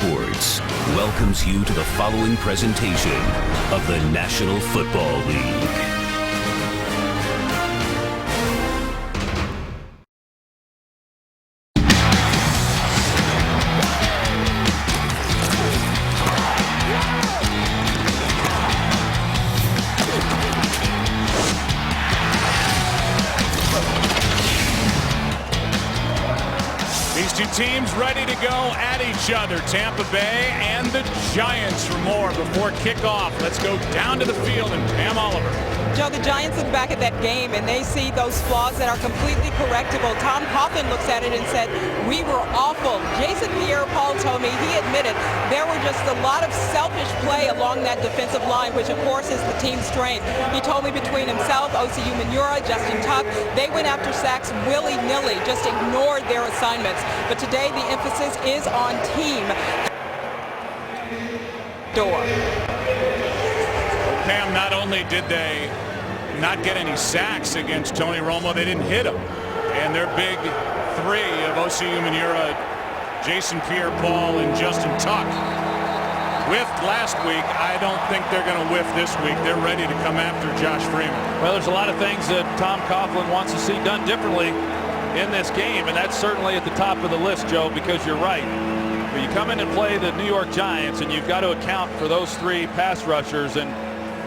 Sports welcomes you to the following presentation of the National Football League. Teams ready to go at each other. Tampa Bay and the Giants for more before kickoff. Let's go down to the field and Pam Oliver. Joe, the Giants look back at that game and they see those flaws that are completely correctable. Tom Coughlin looks at it and said, we were awful. Jason Pierre-Paul told me, he admitted there were just a lot of selfish play along that defensive line, which of course is the team's strength. He told me between himself, Osi Umenyiora, Justin Tuck, they went after sacks willy-nilly, just ignored their assignments. But today the emphasis is on team. Door. Pam, not only did they not get any sacks against Tony Romo, they didn't hit him. And their big three of Osi Umenyiora, Jason Pierre-Paul, and Justin Tuck whiffed last week. I don't think they're going to whiff this week. They're ready to come after Josh Freeman. Well, there's a lot of things that Tom Coughlin wants to see done differently in this game, and that's certainly at the top of the list, Joe, because you're right. But you come in and play the New York Giants, and you've got to account for those three pass rushers, and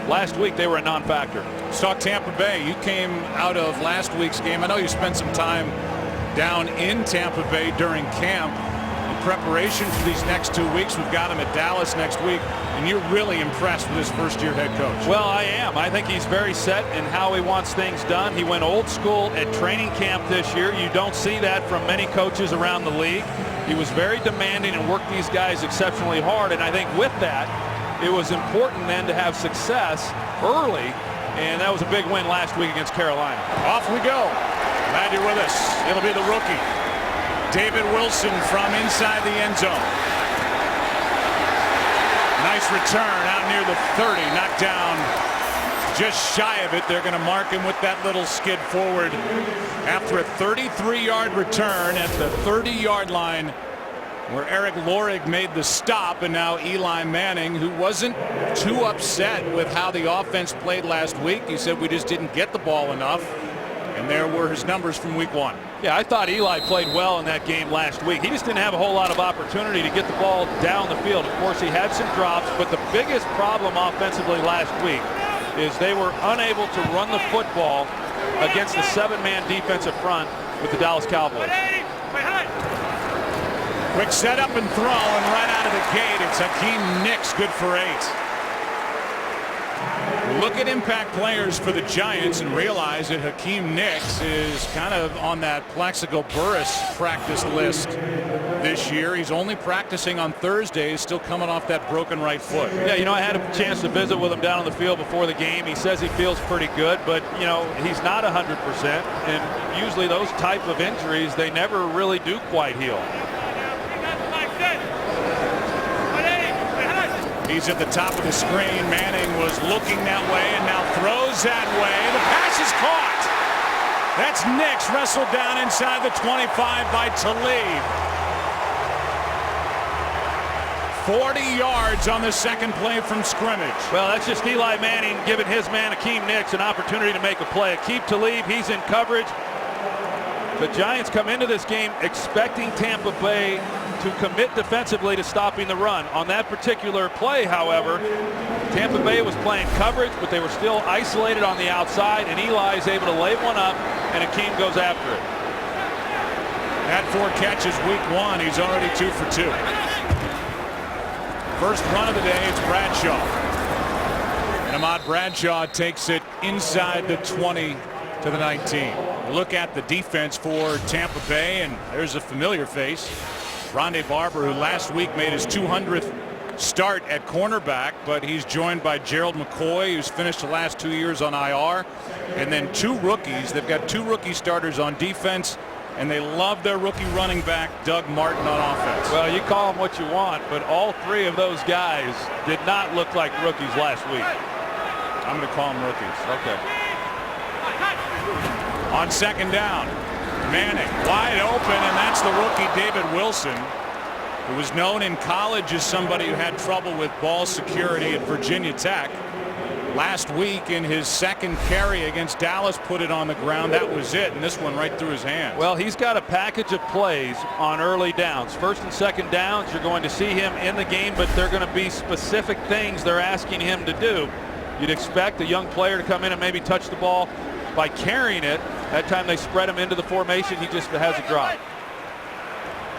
last week they were a non-factor. Let's talk Tampa Bay. You came out of last week's game. I know you spent some time down in Tampa Bay during camp in preparation for these next 2 weeks. We've got him at Dallas next week, and you're really impressed with his first-year head coach. Well, I am. I think he's very set in how he wants things done. He went old school at training camp this year. You don't see that from many coaches around the league. He was very demanding and worked these guys exceptionally hard, and I think with that, it was important then to have success early, and that was a big win last week against Carolina. Off we go. Glad you're with us. It'll be the rookie, David Wilson, from inside the end zone. Nice return out near the 30, knocked down just shy of it. They're going to mark him with that little skid forward after a 33-yard return at the 30-yard line, where Eric Lorig made the stop, and now Eli Manning, who wasn't too upset with how the offense played last week. He said we just didn't get the ball enough, and there were his numbers from week one. Yeah, I thought Eli played well in that game last week. He just didn't have a whole lot of opportunity to get the ball down the field. Of course, he had some drops, but the biggest problem offensively last week is they were unable to run the football against the seven-man defensive front with the Dallas Cowboys. Quick setup and throw, and right out of the gate, it's Hakeem Nicks, good for 8. Look at impact players for the Giants and realize that Hakeem Nicks is kind of on that Plaxico Burress practice list this year. He's only practicing on Thursdays, still coming off that broken right foot. Yeah, you know, I had a chance to visit with him down on the field before the game. He says he feels pretty good, but, you know, he's not 100%. And usually those type of injuries, they never really do quite heal. He's at the top of the screen. Manning was looking that way and now throws that way. The pass is caught. That's Nicks, wrestled down inside the 25 by Talib. 40 yards on the second play from scrimmage. Well, that's just Eli Manning giving his man Hakeem Nicks an opportunity to make a play. Aqib Talib, he's in coverage. The Giants come into this game expecting Tampa Bay to commit defensively to stopping the run. On that particular play, however, Tampa Bay was playing coverage, but they were still isolated on the outside, and Eli is able to lay one up, and Hakeem goes after it. At 4 catches week 1, he's already 2 for 2. First run of the day, it's Bradshaw. And Ahmad Bradshaw takes it inside the 20 to the 19. Look at the defense for Tampa Bay, and there's a familiar face. Rondé Barber, who last week made his 200th start at cornerback, but he's joined by Gerald McCoy, who's finished the last 2 years on IR, and then 2 rookies. They've got 2 rookie starters on defense, and they love their rookie running back, Doug Martin, on offense. Well, you call them what you want, but all 3 of those guys did not look like rookies last week. I'm going to call them rookies. Okay. On second down, Manning wide open, and that's the rookie David Wilson. who was known in college as somebody who had trouble with ball security at Virginia Tech. Last week in his second carry against Dallas, put it on the ground. That was it, and this one right through his hands. Well, he's got a package of plays on early downs. First and second downs, you're going to see him in the game, but they're going to be specific things they're asking him to do. You'd expect a young player to come in and maybe touch the ball by carrying it. That time they spread him into the formation, he just has a drop.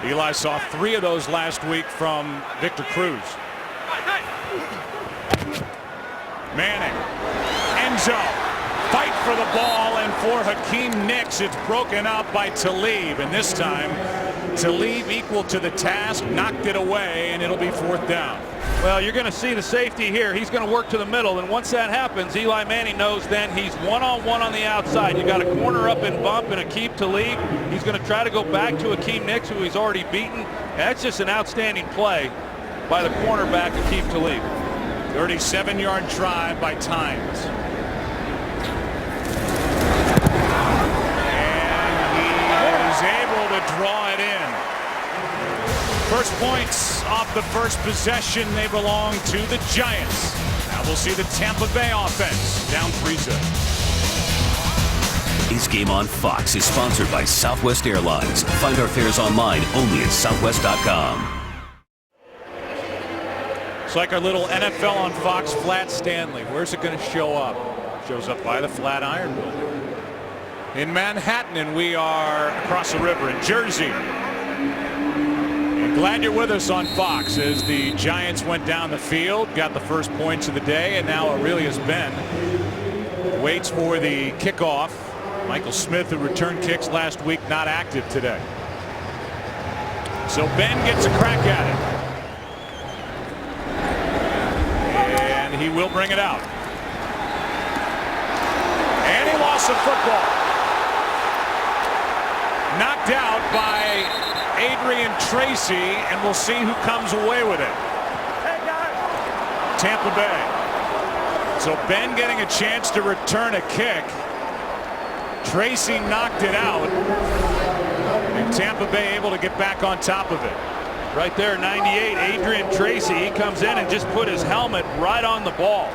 Eli saw 3 of those last week from Victor Cruz. Manning, end zone, fight for the ball, and for Hakeem Nicks, it's broken up by Talib, and this time Talib equal to the task, knocked it away, and it'll be 4th down. Well, you're going to see the safety here. He's going to work to the middle, and once that happens, Eli Manning knows then he's one-on-one on the outside. You got a corner up and bump and Aqib Talib. He's going to try to go back to Hakeem Nicks, who he's already beaten. And that's just an outstanding play by the cornerback Aqib Talib. 37-yard drive by Tynes. And he is able to draw it in. First points off the first possession. They belong to the Giants. Now we'll see the Tampa Bay offense down 3-0. His Game on Fox is sponsored by Southwest Airlines. Find our fares online only at southwest.com. It's like our little NFL on Fox Flat Stanley. Where's it going to show up? Shows up by the Flatiron Building in Manhattan, and we are across the river in Jersey. And glad you're with us on Fox as the Giants went down the field, got the first points of the day, and now Aurelius Ben waits for the kickoff. Michael Smith, who returned kicks last week, not active today. So Ben gets a crack at it. He will bring it out. And he lost the football. Knocked out by Adrian Tracy, and we'll see who comes away with it. Tampa Bay. So Ben getting a chance to return a kick. Tracy knocked it out, and Tampa Bay able to get back on top of it. Right there, 98, Adrian Tracy. He comes in and just put his helmet right on the ball.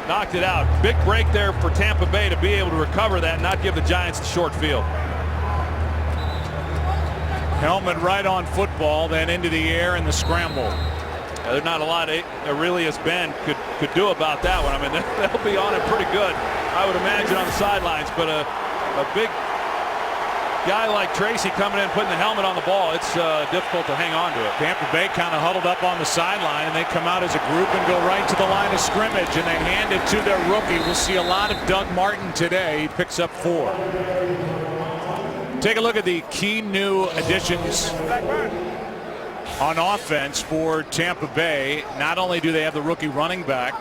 Knocked it out. Big break there for Tampa Bay to be able to recover that and not give the Giants the short field. Helmet right on football, then into the air in the scramble. There's not a lot Aurelius Ben could do about that one. I mean, they'll be on it pretty good, I would imagine, on the sidelines. But a big guy like Tracy coming in, putting the helmet on the ball, it's difficult to hang on to it. Tampa Bay kind of huddled up on the sideline, and they come out as a group and go right to the line of scrimmage, and they hand it to their rookie. We'll see a lot of Doug Martin today. He picks up 4. Take a look at the key new additions on offense for Tampa Bay. Not only do they have the rookie running back,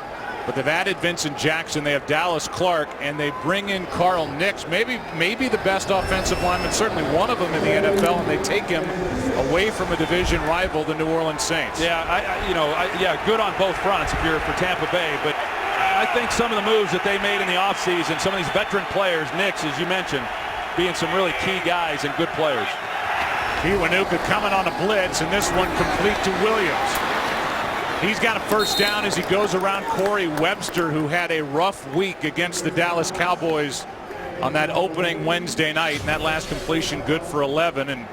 but they've added Vincent Jackson. They have Dallas Clark, and they bring in Carl Nicks, maybe the best offensive lineman, certainly one of them in the NFL, and they take him away from a division rival, the New Orleans Saints. Yeah, good on both fronts if you're for Tampa Bay, but I think some of the moves that they made in the offseason, some of these veteran players, Nicks, as you mentioned, being some really key guys and good players. Kiwanuka coming on a blitz, and this one complete to Williams. He's got a first down as he goes around Corey Webster, who had a rough week against the Dallas Cowboys on that opening Wednesday night, and that last completion good for 11. And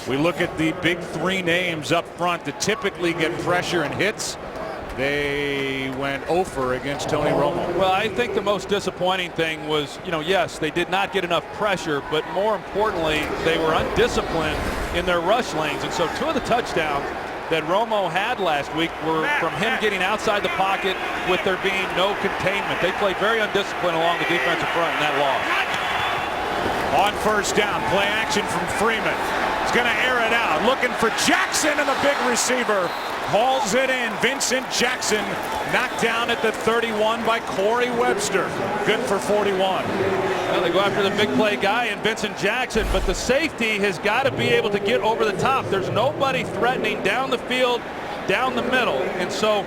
we look at the big 3 names up front that typically get pressure and hits. They went over against Tony Romo. Well, I think the most disappointing thing was, yes, they did not get enough pressure, but more importantly, they were undisciplined in their rush lanes. And so 2 of the touchdowns that Romo had last week were from him getting outside the pocket with there being no containment. They played very undisciplined along the defensive front in that loss. On first down, play action from Freeman. He's going to air it out, looking for Jackson, and the big receiver hauls it in. Vincent Jackson knocked down at the 31 by Corey Webster. Good for 41. Well, they go after the big play guy and Vincent Jackson, but the safety has got to be able to get over the top. There's nobody threatening down the field, down the middle, and so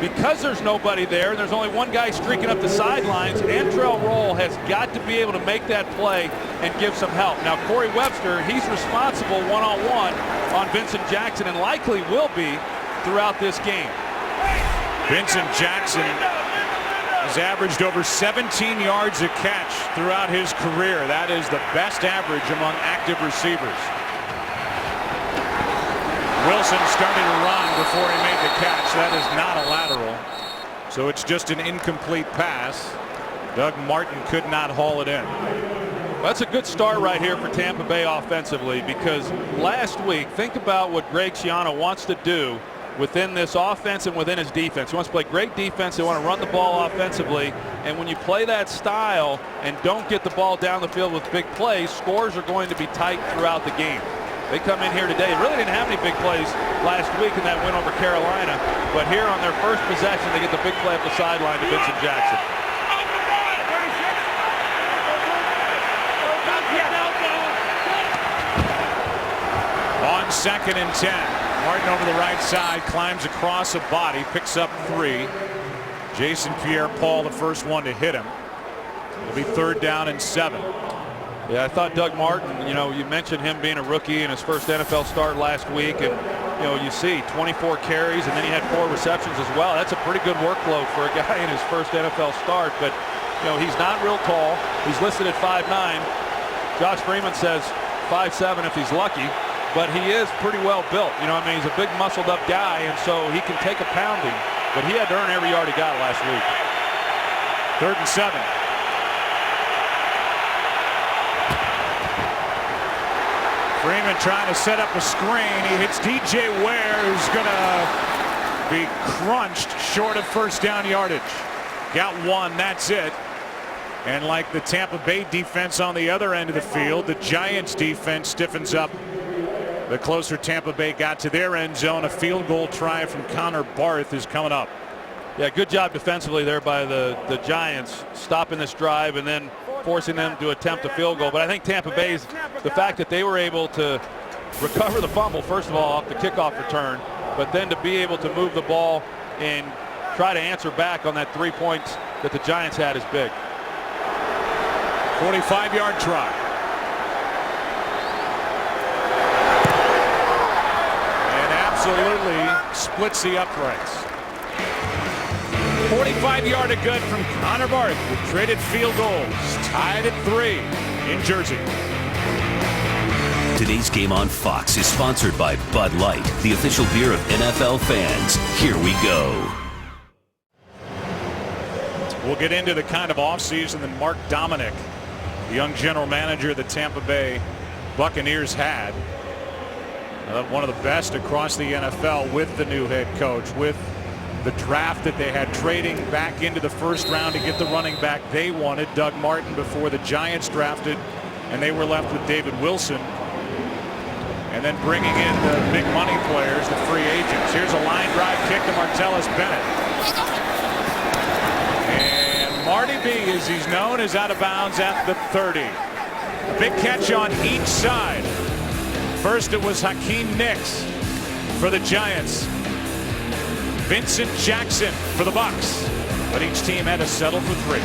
because there's nobody there, and there's only one guy streaking up the sidelines, Antrell Roll has got to be able to make that play and give some help. Now, Corey Webster, he's responsible one-on-one on Vincent Jackson and likely will be throughout this game. Vincent Jackson has averaged over 17 yards a catch throughout his career. That is the best average among active receivers. Wilson started to run before he made the catch. That is not a lateral. So it's just an incomplete pass. Doug Martin could not haul it in. That's a good start right here for Tampa Bay offensively, because last week, think about what Greg Schiano wants to do within this offense and within his defense. He wants to play great defense. They want to run the ball offensively. And when you play that style and don't get the ball down the field with big plays, scores are going to be tight throughout the game. They come in here today. They really didn't have any big plays last week in that win over Carolina. But here on their first possession, they get the big play up the sideline to Vincent Jackson. On 2nd and 10. Martin over the right side, climbs across a body, picks up 3. Jason Pierre-Paul, the first one to hit him. It'll be 3rd down and 7. Yeah, I thought Doug Martin, you mentioned him being a rookie in his first NFL start last week, and you see 24 carries, and then he had 4 receptions as well. That's a pretty good workload for a guy in his first NFL start. But he's not real tall. He's listed at 5'9". Josh Freeman says 5'7" if he's lucky, but he is pretty well built. He's a big muscled up guy, and so he can take a pounding. But he had to earn every yard he got last week. 3rd and 7. Freeman trying to set up a screen. He hits DJ Ware, who's going to be crunched short of 1st down yardage. Got 1, that's it. And like the Tampa Bay defense on the other end of the field, the Giants defense stiffens up. The closer Tampa Bay got to their end zone, a field goal try from Connor Barth is coming up. Yeah, good job defensively there by the Giants, stopping this drive and then forcing them to attempt a field goal. But I think Tampa Bay's, the fact that they were able to recover the fumble, first of all, off the kickoff return, but then to be able to move the ball and try to answer back on that 3 points that the Giants had is big. 45-yard try. And absolutely splits the uprights. 45-yard good from Connor Barth with traded field goals. Tied at 3 in Jersey. Today's game on Fox is sponsored by Bud Light, the official beer of NFL fans. Here we go. We'll get into the kind of offseason that Mark Dominic, the young general manager of the Tampa Bay Buccaneers, had. One of the best across the NFL with the new head coach, with the draft that they had, trading back into the 1st round to get the running back they wanted, Doug Martin, before the Giants drafted, and they were left with David Wilson. And then bringing in the big money players, the free agents. Here's a line drive kick to Martellus Bennett. And Marty B, as he's known, is out of bounds at the 30. A big catch on each side. First it was Hakeem Nicks for the Giants. Vincent Jackson for the Bucs. But each team had to settle for 3.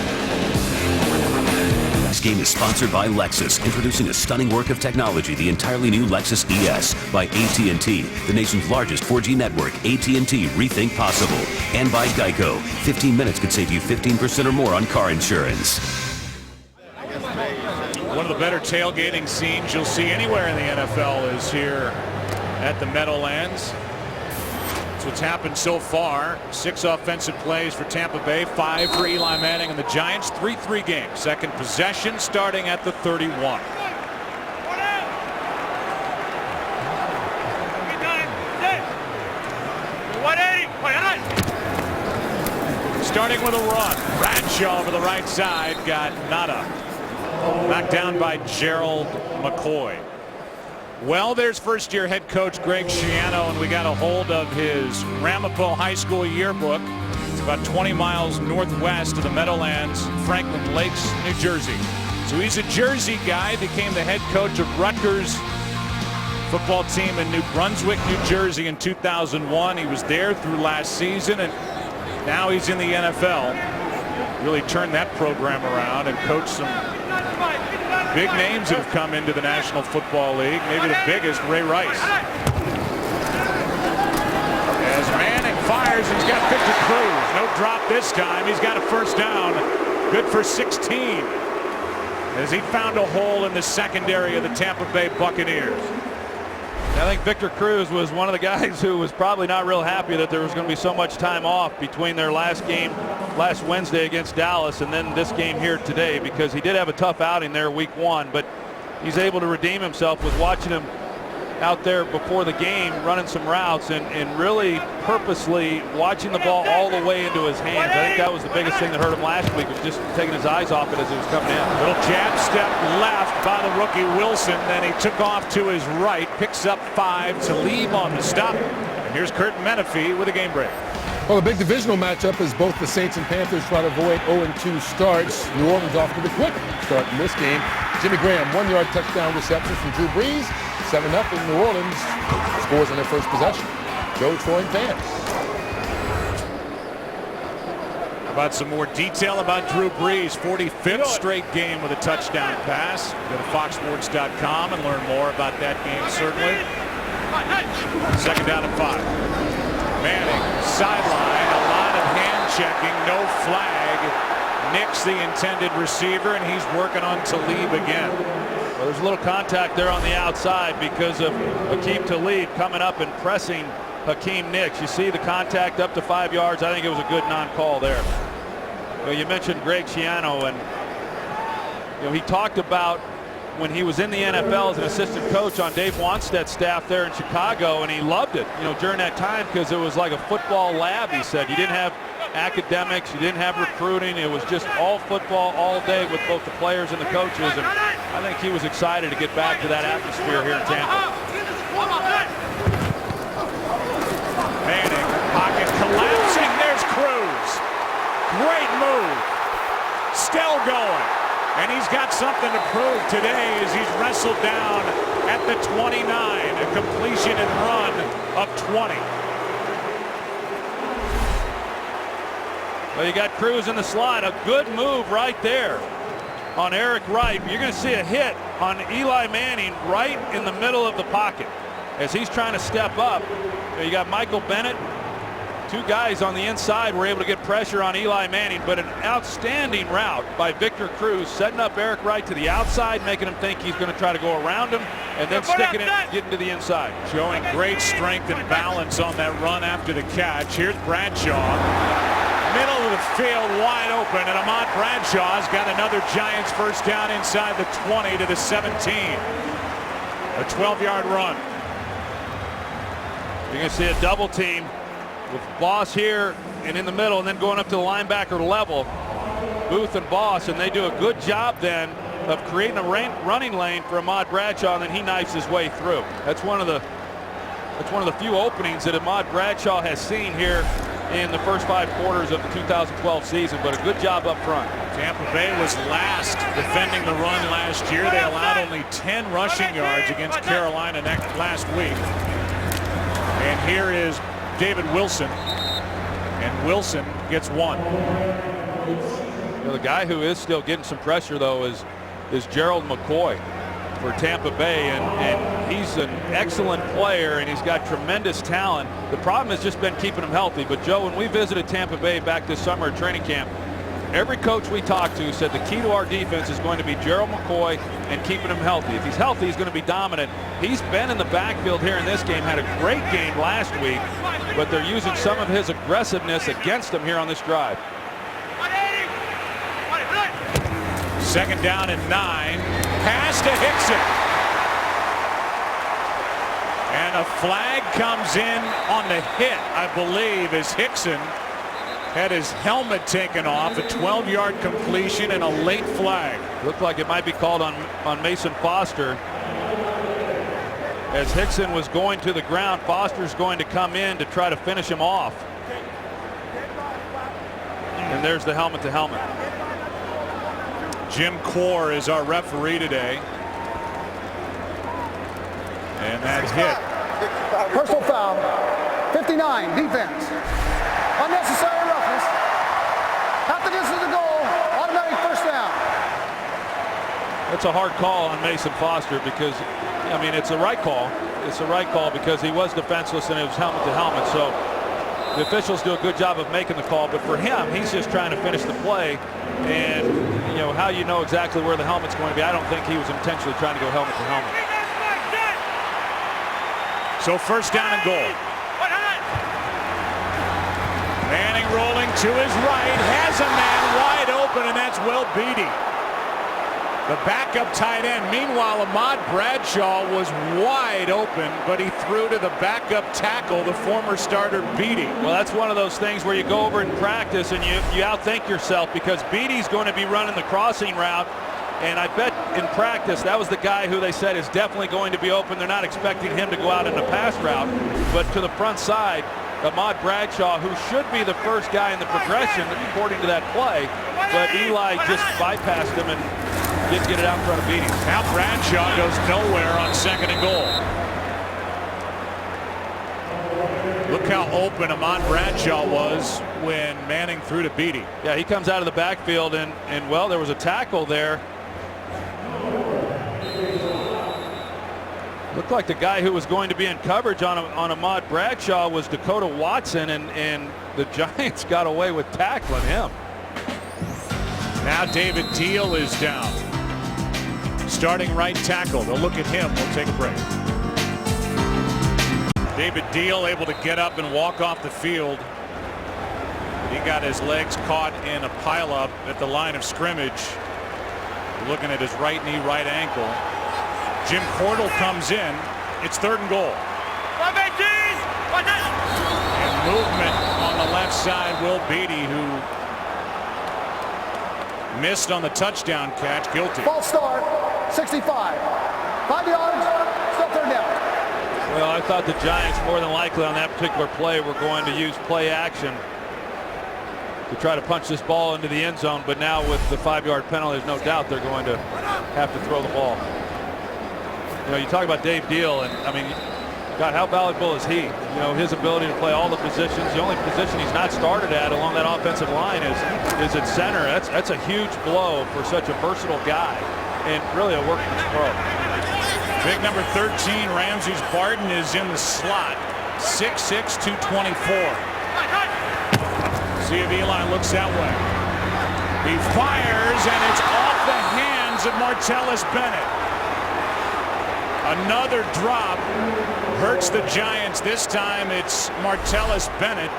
This game is sponsored by Lexus, introducing a stunning work of technology, the entirely new Lexus ES by AT&T, the nation's largest 4G network. AT&T, rethink possible. And by Geico, 15 minutes could save you 15% or more on car insurance. One of the better tailgating scenes you'll see anywhere in the NFL is here at the Meadowlands. That's what's happened so far. 6 offensive plays for Tampa Bay, 5 for Eli Manning and the Giants. 3-3 game. 2nd possession starting at the 31. Starting with a run. Bradshaw over the right side got nada. Knocked down by Gerald McCoy. Well, there's first-year head coach Greg Schiano, and we got a hold of his Ramapo High School yearbook. It's about 20 miles northwest of the Meadowlands, Franklin Lakes, New Jersey. So he's a Jersey guy, became the head coach of Rutgers football team in New Brunswick, New Jersey in 2001. He was there through last season, and Now he's in the NFL. Really turned that program around and coached some big names that have come into the National Football League. Maybe the biggest, Ray Rice. As Manning fires, he's got Victor Cruz. No drop this time. He's got a first down. Good for 16. As he found a hole in the secondary of the Tampa Bay Buccaneers. I think Victor Cruz was one of the guys who was probably not real happy that there was going to be so much time off between their last game last Wednesday against Dallas and then this game here today, because he did have a tough outing there week 1, but he's able to redeem himself with watching him out there before the game running some routes and really purposely watching the ball all the way into his hands. I think that was the biggest thing that hurt him last week, was just taking his eyes off it as it was coming in. Little jab step left by the rookie Wilson. Then he took off to his right, picks up 5 to leave on the stop. And here's Kurt Menefee with a game break. Well, the big divisional matchup is both the Saints and Panthers try to avoid 0-2 starts. New Orleans off to the quick start in this game. Jimmy Graham, 1-yard touchdown reception from Drew Brees. 7-0 New Orleans scores on their first possession. Joe Troy and fans. How about some more detail about Drew Brees? 45th straight game with a touchdown pass. Go to foxsports.com and learn more about that game, certainly. Second down and 5. Manning, sideline, a lot of hand checking, no flag. Nicks the intended receiver, and he's working on Talib again. Well, there's a little contact there on the outside because of Aqib Talib coming up and pressing Hakeem Nicks. You see the contact up to 5 yards. I think it was a good non-call there. Well, you mentioned Greg Schiano, and he talked about when he was in the NFL as an assistant coach on Dave Wanstead's staff there in Chicago, and he loved it, during that time, because it was like a football lab. He said you didn't have academics, you didn't have recruiting, it was just all football all day with both the players and the coaches, and I think he was excited to get back to that atmosphere here in Tampa. Manning, pocket collapsing, there's Cruz. Great move. Still going. And he's got something to prove today as he's wrestled down at the 29. A completion and run of 20. Well, you got Cruz in the slot. A good move right there on Eric Wright. You're going to see a hit on Eli Manning right in the middle of the pocket as he's trying to step up. You got Michael Bennett. 2 guys on the inside were able to get pressure on Eli Manning, but an outstanding route by Victor Cruz, setting up Eric Wright to the outside, making him think he's going to try to go around him, and then sticking it, getting to the inside. Showing great strength and balance on that run after the catch. Here's Bradshaw. Middle of the field wide open, and Ahmad Bradshaw's got another Giants first down inside the 20 to the 17. A 12-yard run. You're going to see a double team with Boss here and in the middle, and then going up to the linebacker level, Booth and Boss, and they do a good job then of creating a running lane for Ahmad Bradshaw, and then he knifes his way through. That's one of the few openings that Ahmad Bradshaw has seen here in the first 5 quarters of the 2012 season, but a good job up front. Tampa Bay was last defending the run last year. They allowed only 10 rushing yards against Carolina last week. And here is David Wilson, and Wilson gets 1. The guy who is still getting some pressure, though, is Gerald McCoy for Tampa Bay, and he's an excellent player, and he's got tremendous talent. The problem has just been keeping him healthy. But Joe, when we visited Tampa Bay back this summer at training camp, every coach we talked to said the key to our defense is going to be Gerald McCoy and keeping him healthy. If he's healthy, he's going to be dominant. He's been in the backfield here in this game, had a great game last week, but they're using some of his aggressiveness against him here on this drive. Second down and 9. Pass to Hickson. And a flag comes in on the hit, I believe, as Hickson had his helmet taken off. A 12-yard completion and a late flag. Looked like it might be called on Mason Foster. As Hickson was going to the ground, Foster's going to come in to try to finish him off. And there's the helmet to helmet. Jim Core is our referee today. And that hit. Personal foul. 59, defense. Unnecessary roughness. seconds to the goal. Automatic first down. It's a hard call on Mason Foster because, I mean, it's the right call. It's the right call because he was defenseless and it was helmet to helmet. So the officials do a good job of making the call. But for him, he's just trying to finish the play. And, you know, how you know exactly where the helmet's going to be, I don't think he was intentionally trying to go helmet to helmet. So first down and goal. Manning rolling to his right, has a man wide open, and that's Will Beatty, the backup tight end. Meanwhile, Ahmad Bradshaw was wide open, but he threw to the backup tackle, the former starter Beatty. Well, that's one of those things where you go over in practice and you outthink yourself because Beatty's going to be running the crossing route. And I bet in practice that was the guy who they said is definitely going to be open. They're not expecting him to go out in the pass route, but to the front side, Ahmad Bradshaw, who should be the first guy in the progression according to that play, but Eli just bypassed him and didn't get it out in front of Beatty. Now Bradshaw goes nowhere on second and goal. Look how open Ahmad Bradshaw was when Manning threw to Beatty. Yeah, he comes out of the backfield and well, there was a tackle there. Looked like the guy who was going to be in coverage on Ahmad Bradshaw was Dakota Watson, and the Giants got away with tackling him. Now David Deal is down. Starting right tackle. They'll look at him. We'll take a break. David Deal able to get up and walk off the field. He got his legs caught in a pileup at the line of scrimmage. Looking at his right knee, right ankle. Jim Cordell comes in. It's third and goal. And movement on the left side. Will Beatty, who missed on the touchdown catch, guilty. False start, 65. 5 yards, still third down. Well, I thought the Giants more than likely on that particular play were going to use play action to try to punch this ball into the end zone, but now with the 5-yard penalty, there's no doubt they're going to have to throw the ball. You know, you talk about Dave Deal, and I mean, God, how valuable is he? You know, his ability to play all the positions. The only position he's not started at along that offensive line is at center. That's a huge blow for such a versatile guy, and really a working pro. Big number 13, Ramses Barden, is in the slot. 6'6", 224. See if Eli looks that way. He fires, and it's off the hands of Martellus Bennett. Another drop hurts the Giants. This time it's Martellus Bennett.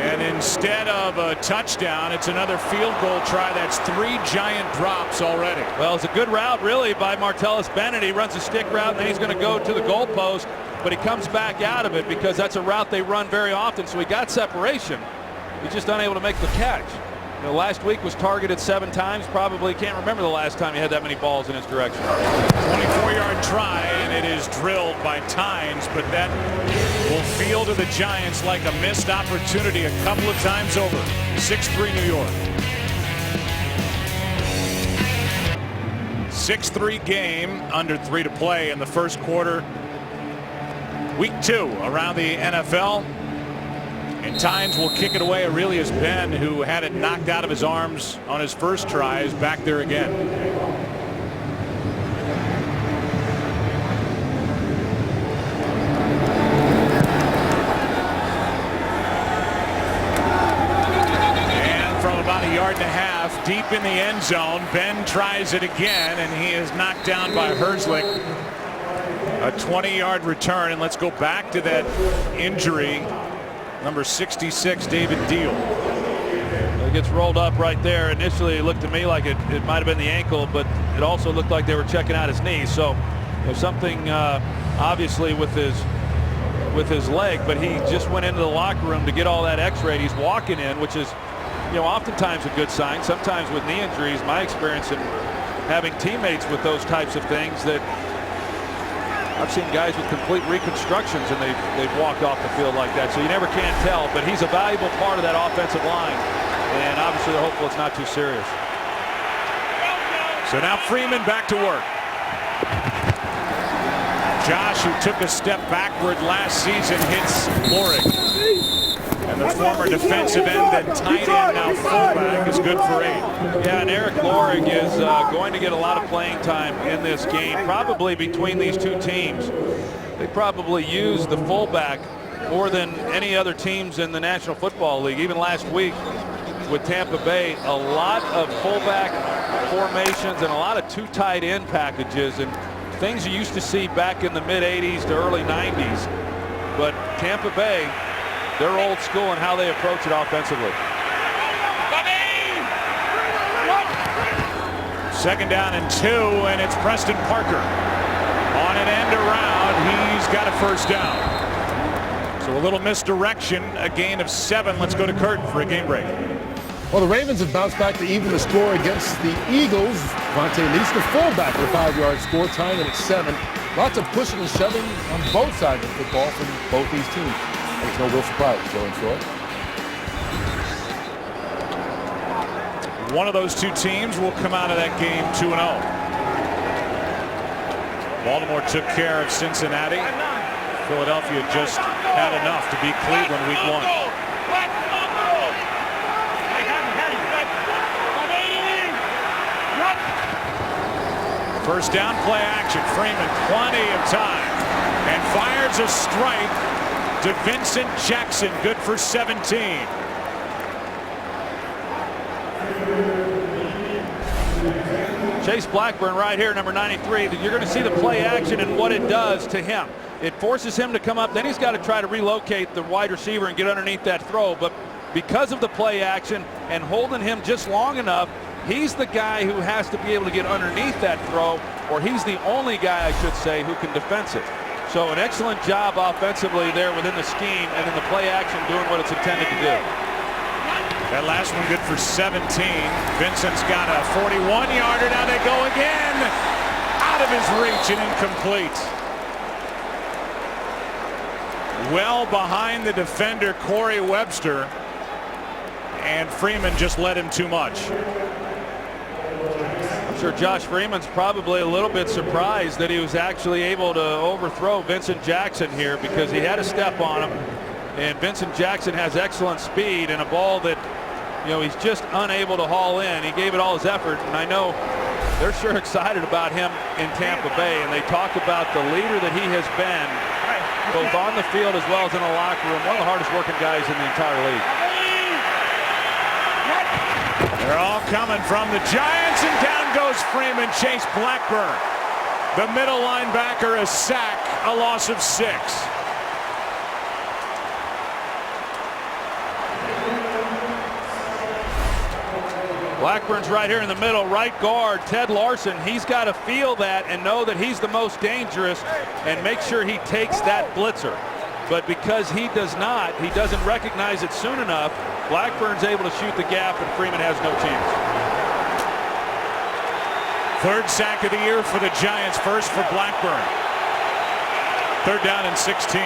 And instead of a touchdown, it's another field goal try. That's 3 Giant drops already. Well, it's a good route, really, by Martellus Bennett. He runs a stick route, and then he's going to go to the goalpost, but he comes back out of it because that's a route they run very often. So he got separation. He's just unable to make the catch. You know, last week was targeted 7 times. Probably can't remember the last time he had that many balls in his direction. 24-yard try, and it is drilled by Tynes, but that will feel to the Giants like a missed opportunity a couple of times over. 6-3 New York. 6-3 game, under 3 to play in the first quarter. Week 2 around the NFL. And Tynes will kick it away. Aurelius Ben, who had it knocked out of his arms on his first try, is back there again. And from about 1.5 yards deep in the end zone, Ben tries it again, and he is knocked down by Herzlich. A 20-yard return, and let's go back to that injury. Number 66, David Deal. It gets rolled up right there. Initially, it looked to me like it might have been the ankle, but it also looked like they were checking out his knee. So there's something obviously with his leg, but he just went into the locker room to get all that X-ray. He's walking in, which is, you know, oftentimes a good sign. Sometimes with knee injuries, my experience in having teammates with those types of things, that I've seen guys with complete reconstructions and they've walked off the field like that. So you never can tell, but he's a valuable part of that offensive line. And obviously they're hopeful it's not too serious. So now Freeman back to work. Josh, who took a step backward last season, hits Lorig. And the former defensive end and tight end, now fullback, is good for 8. Yeah, and Eric Lorig is going to get a lot of playing time in this game. Probably between these two teams, they probably use the fullback more than any other teams in the National Football League. Even last week with Tampa Bay, a lot of fullback formations and a lot of 2 tight end packages and things you used to see back in the mid-'80s to early '90s. But Tampa Bay, they're old school in how they approach it offensively. 2nd down and 2, and it's Preston Parker on an end around. He's got a 1st down. So a little misdirection, a gain of 7. Let's go to Curtin for a game break. Well, the Ravens have bounced back to even the score against the Eagles. Vontae Lees, the fullback, with a 5-yard score, tying it at 7. Lots of pushing and shoving on both sides of the football from both these teams. There's no real surprise, Joe and Troy. One of those 2 teams will come out of that game 2-0. Baltimore took care of Cincinnati. Philadelphia just had enough to beat Cleveland week 1. First down, play action. Freeman, plenty of time, and fires a strike to Vincent Jackson, good for 17. Chase Blackburn right here, number 93. You're going to see the play action and what it does to him. It forces him to come up. Then he's got to try to relocate the wide receiver and get underneath that throw. But because of the play action and holding him just long enough, he's the guy who has to be able to get underneath that throw, or he's the only guy, I should say, who can defense it. So an excellent job offensively there within the scheme, and then the play action doing what it's intended to do. That last one good for 17. Vincent's got a 41-yarder. Now they go again. Out of his reach and incomplete. Well behind the defender, Corey Webster. And Freeman just led him too much. I'm sure Josh Freeman's probably a little bit surprised that he was actually able to overthrow Vincent Jackson here, because he had a step on him. And Vincent Jackson has excellent speed and a ball that, he's just unable to haul in. He gave it all his effort, and I know they're sure excited about him in Tampa Bay, and they talk about the leader that he has been, both on the field as well as in the locker room. One of the hardest working guys in the entire league. They're all coming from the Giants, and down goes Freeman. Chase Blackburn, the middle linebacker, a sack, a loss of 6. Blackburn's right here in the middle, right guard, Ted Larson. He's got to feel that and know that he's the most dangerous and make sure he takes that blitzer. But because he does not, he doesn't recognize it soon enough, Blackburn's able to shoot the gap, and Freeman has no chance. 3rd sack of the year for the Giants, first for Blackburn. 3rd down and 16.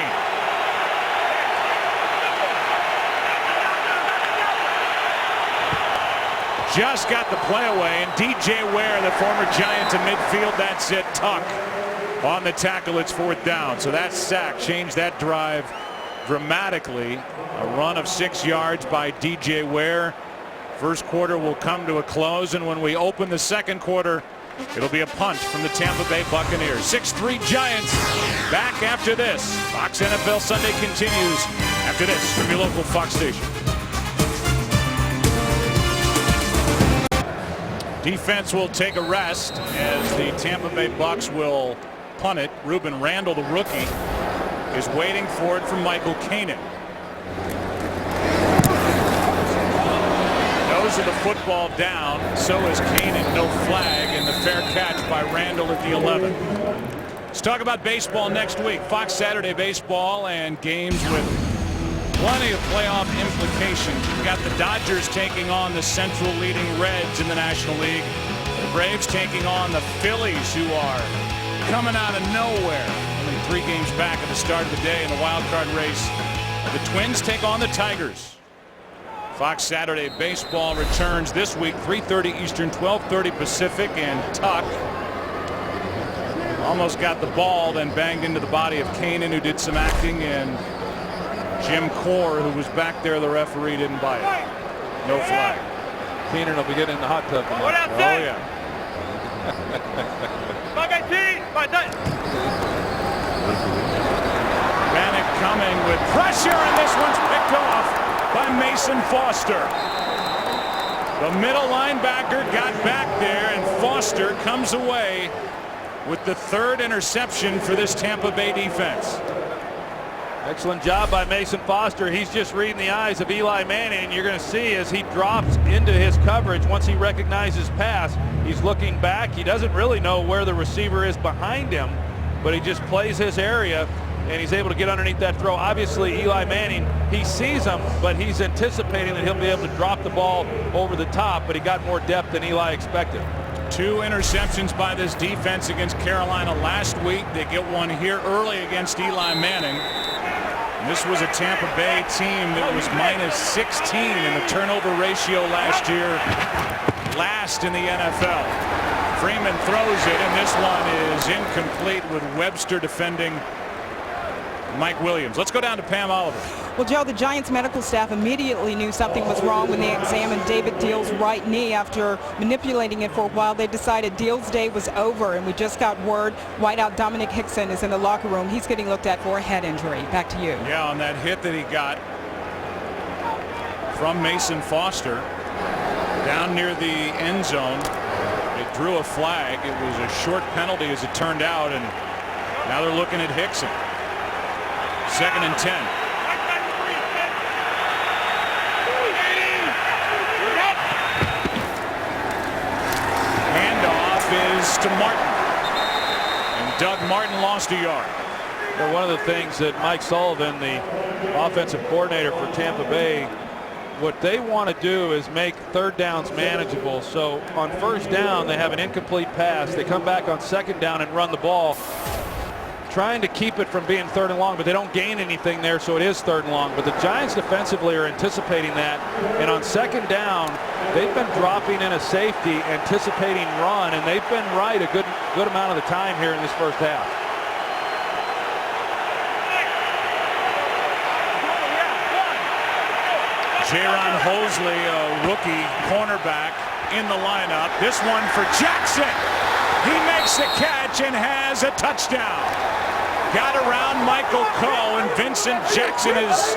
Just got the play away, and DJ Ware, the former Giant, to midfield. That's it. Tuck on the tackle. It's 4th down. So that sack changed that drive dramatically. A run of 6 yards by DJ Ware. First quarter will come to a close, and when we open the second quarter, it'll be a punt from the Tampa Bay Buccaneers. 6-3 Giants back after this. Fox NFL Sunday continues after this from your local Fox station. Defense will take a rest as the Tampa Bay Bucs will punt it. Ruben Randall, the rookie, is waiting for it from Michael Kanan. Nose of the football down. So is Kanan. No flag, and the fair catch by Randall at the 11. Let's talk about baseball next week. Fox Saturday Baseball and games with plenty of playoff implications. We've got the Dodgers taking on the Central leading Reds in the National League. The Braves taking on the Phillies, who are coming out of nowhere. Only 3 games back at the start of the day in the wild card race. The Twins take on the Tigers. Fox Saturday Baseball returns this week, 3:30 Eastern, 12:30 Pacific, and Tuck almost got the ball, then banged into the body of Kanan, who did some acting, and Jim Core, who was back there, the referee didn't buy it. No flag. Keenan will be getting in the hot tub tonight. Oh, yeah. Manning coming with pressure, and this one's picked off by Mason Foster. The middle linebacker got back there, and Foster comes away with the third interception for this Tampa Bay defense. Excellent job by Mason Foster. He's just reading the eyes of Eli Manning, and you're going to see as he drops into his coverage, once he recognizes pass, he's looking back. He doesn't really know where the receiver is behind him, but he just plays his area, and he's able to get underneath that throw. Obviously, Eli Manning, he sees him, but he's anticipating that he'll be able to drop the ball over the top, but he got more depth than Eli expected. 2 interceptions by this defense against Carolina last week. They get one here early against Eli Manning. This was a Tampa Bay team that was -16 in the turnover ratio last year, last in the NFL. Freeman throws it, and this one is incomplete with Webster defending Mike Williams. Let's go down to Pam Oliver. Well, Joe, the Giants medical staff immediately knew something was wrong when they examined David Deal's right knee. After manipulating it for a while, they decided Deal's day was over, and we just got word wideout Dominic Hickson is in the locker room. He's getting looked at for a head injury. Back to you. Yeah, on that hit that he got from Mason Foster down near the end zone, it drew a flag. It was a short penalty as it turned out, and now they're looking at Hickson. 2nd and 10. Handoff is to Martin, and Doug Martin lost a yard. Well, one of the things that Mike Sullivan, the offensive coordinator for Tampa Bay, what they want to do is make third downs manageable. So on first down, they have an incomplete pass. They come back on second down and run the ball, trying to keep it from being 3rd and long, but they don't gain anything there, so it is 3rd and long. But the Giants defensively are anticipating that, and on second down, they've been dropping in a safety, anticipating run, and they've been right a good amount of the time here in this first half. Jaron Hosley, a rookie cornerback, in the lineup. This one for Jackson. He makes the catch and has a touchdown. Got around Michael Coe, and Vincent Jackson is